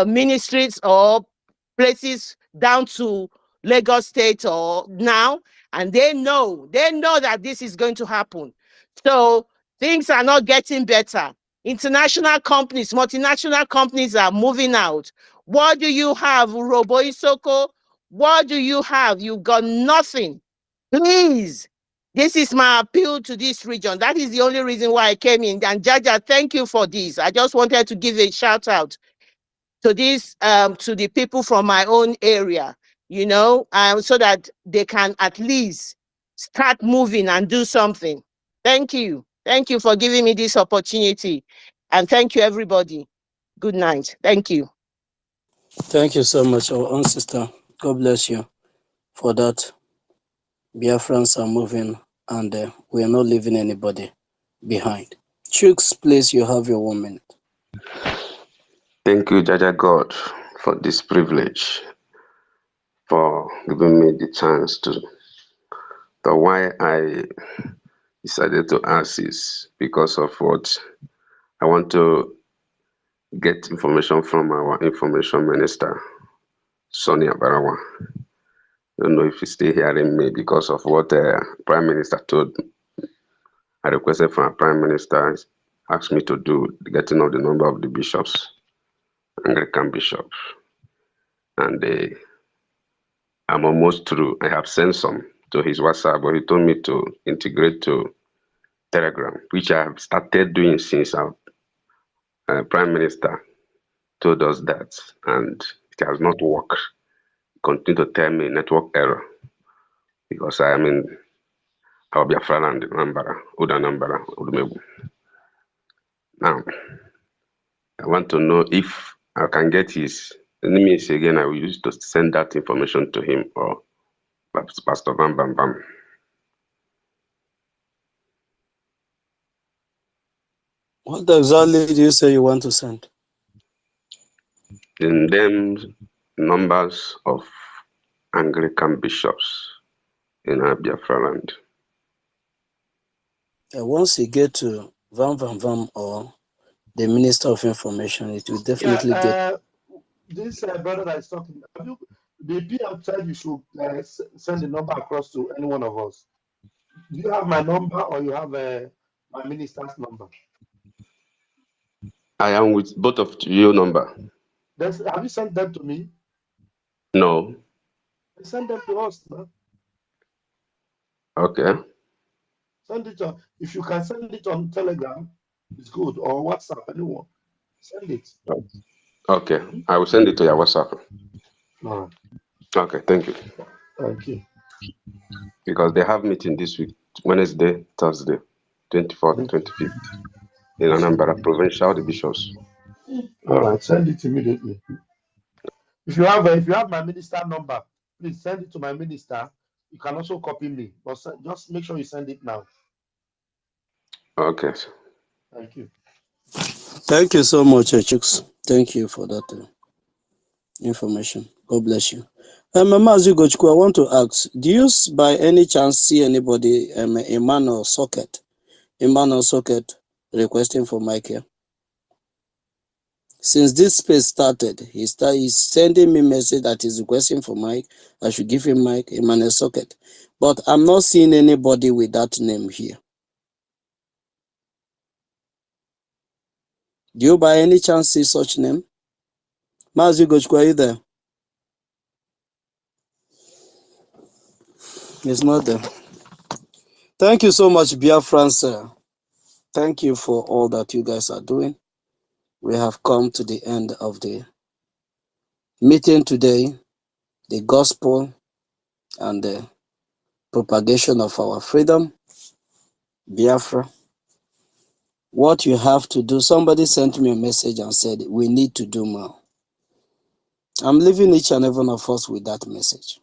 ministries or places down to Lagos State or now, and they know that this is going to happen. So things are not getting better. International companies, multinational companies are moving out. What do you have, Robo Isoko? What do you have? You've got nothing. Please, this is my appeal to this region. That is the only reason why I came in. And Jaja, thank you for this. I just wanted to give a shout out to this, to the people from my own area, so that they can at least start moving and do something. Thank you. Thank you for giving me this opportunity. And thank you, everybody. Good night. Thank you. Thank you so much, our own sister. God bless you. For that, Biafrans are moving and we are not leaving anybody behind. Chooks, please, you have your 1 minute. Thank you, Jaja God, for this privilege, for giving me the chance to. The why I decided to ask is because of what I want to get information from our information minister, Sonia Barawa. I don't know if he's still hearing me because of what Prime Minister told me. I requested from our Prime Minister, asked me to do, getting of the number of the bishops, Anglican bishops. And I'm almost through. I have sent some to his WhatsApp, but he told me to integrate to Telegram, which I have started doing since our Prime Minister told us that, and it has not worked. Continue to tell me network error because I am in our BIAFRANS number, Uda number, Udumebu. Now, I want to know if I can get his means again. I will use to send that information to him or Pastor Bam Bam Bam. What exactly do you say you want to send? In them numbers of Anglican bishops in our Biafra land. Once you get to Vam Vam Vam or the Minister of Information, it will definitely get. This brother that is talking, the PM said you should send the number across to any one of us. Do you have my number or you have my minister's number? I am with both of your number. Have you sent them to me? No. Send them to us. No? Okay. Send it on. If you can send it on Telegram, it's good, or WhatsApp, anyone. Send it. Okay. I will send it to your WhatsApp. All right. Okay, thank you. Thank you. Because they have meeting this week, Wednesday, Thursday, 24th, 25th, in Anambra Provincial, the bishops. All right, send it immediately. If you have my minister number, please send it to my minister. You can also copy me, but just make sure you send it now. Okay. Thank you. Thank you so much, Chooks. Thank you for that information. God bless you. Mama Azugochukwu, I want to ask, do you by any chance see anybody, Emmanuel Socket requesting for mic here? Since this space started, he's sending me message that he's requesting for mic. I should give him mic, Emmanuel Socket. But I'm not seeing anybody with that name here. Do you by any chance see such name? Mazi Gochukwu, are you there? He's not there. Thank you so much, BIAFRANS. Thank you for all that you guys are doing. We have come to the end of the meeting today, the gospel and the propagation of our freedom, Biafra. What you have to do, somebody sent me a message and said, we need to do more. I'm leaving each and every one of us with that message.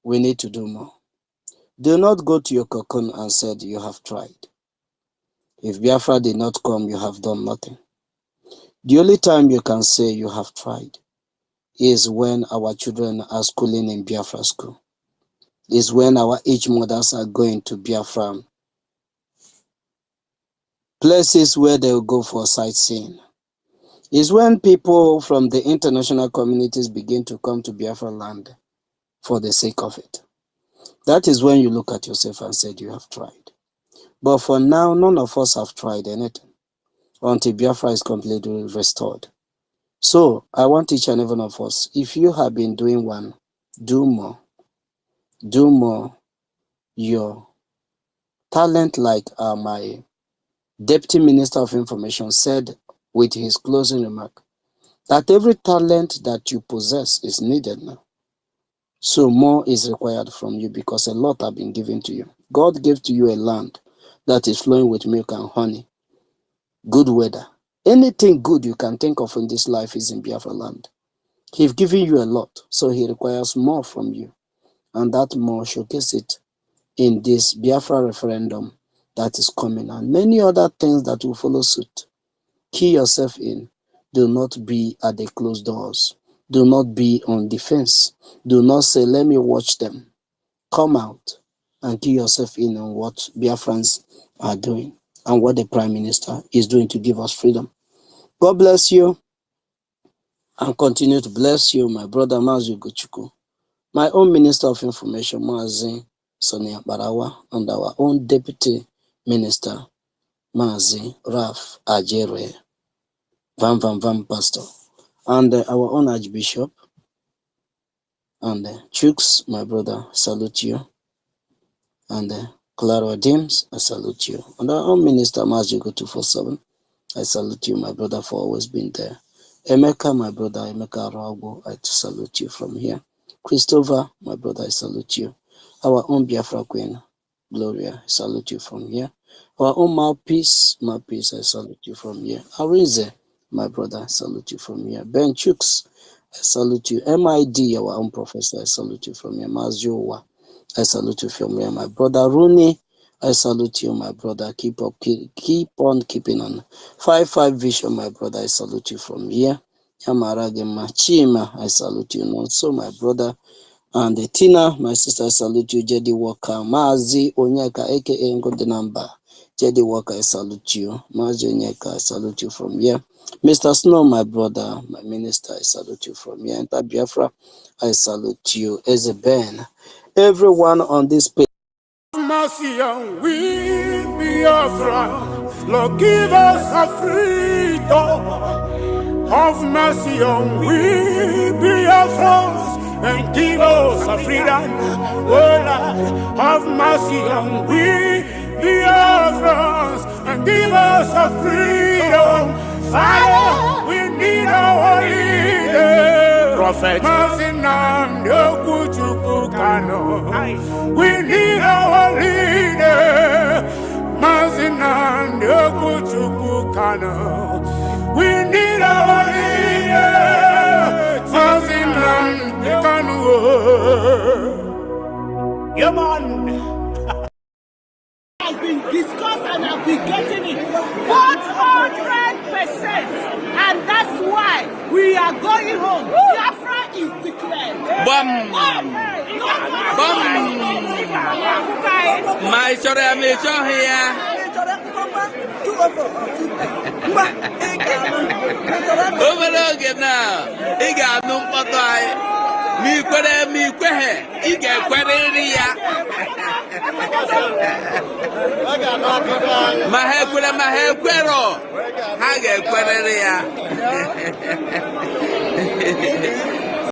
We need to do more. Do not go to your cocoon and said you have tried. If Biafra did not come, you have done nothing. The only time you can say you have tried is when our children are schooling in Biafra school. Is when our age mothers are going to Biafra places where they will go for sightseeing. Is when people from the international communities begin to come to Biafra land for the sake of it. That is when you look at yourself and said you have tried. But for now, none of us have tried anything until Biafra is completely restored. So I want each and every one of us, if you have been doing one, do more. Do more. Your talent, like my Deputy Minister of Information said with his closing remark, that every talent that you possess is needed now. So more is required from you because a lot have been given to you. God gave to you a land that is flowing with milk and honey, good weather. Anything good you can think of in this life is in Biafra land. He's given you a lot, so he requires more from you. and that more showcase it in this Biafra referendum that is coming, and many other things that will follow suit. Key yourself in. Do not be at the closed doors. Do not be on defense. Do not say, let me watch them. Come out and key yourself in on what Biafrans are doing and what the Prime Minister is doing to give us freedom. God bless you and continue to bless you, my brother Mazu Gochuku, my own Minister of Information, Mazi Sonia Barawa, and our own Deputy Minister, Mazi Raf Ajere, Van Pastor, and our own Archbishop, and Chooks, my brother, salute you, and Clara James, I salute you, and our own Minister, Mazi Go 247, I salute you, my brother, for always being there. Emeka, my brother, Emeka Arago, I salute you from here. Christopher, my brother, I salute you. Our own Biafra Queen, Gloria, I salute you from here. Our own mouthpiece, I salute you from here. Arinze, my brother, I salute you from here. Ben Chooks, I salute you. MID, our own professor, I salute you from here. Maziowa, I salute you from here. My brother Rooney, I salute you, my brother. Keep on keeping on. 5-5 Vision, my brother. I salute you from here. Yamarage Machima, I salute you. And also, my brother. And Tina, my sister, I salute you. Jedi Walker, Mazi Onyeka, aka Ngodinamba. Jedi Walker, I salute you. Mazi Onyeka, I salute you from here. Mr. Snow, my brother, my minister, I salute you from here. Enter Biafra, I salute you. Ezeben. Everyone on this page. Mercy on we Biafra, Lord, give us a freedom. Have mercy on we Biafrans and give us a freedom. Oh Lord, have mercy on we Biafrans and give us a freedom. Father, we need our leader. Prophet, we need our leader. We need our leader. Yeah, man. Has been discussed and have been getting it 100%, and that's why we are going home. Biafra is declared. Bum. Bum. My children, here. Overlook it now. He got no photo. Me kwehe. He get queria. Mahekwero. I get queria.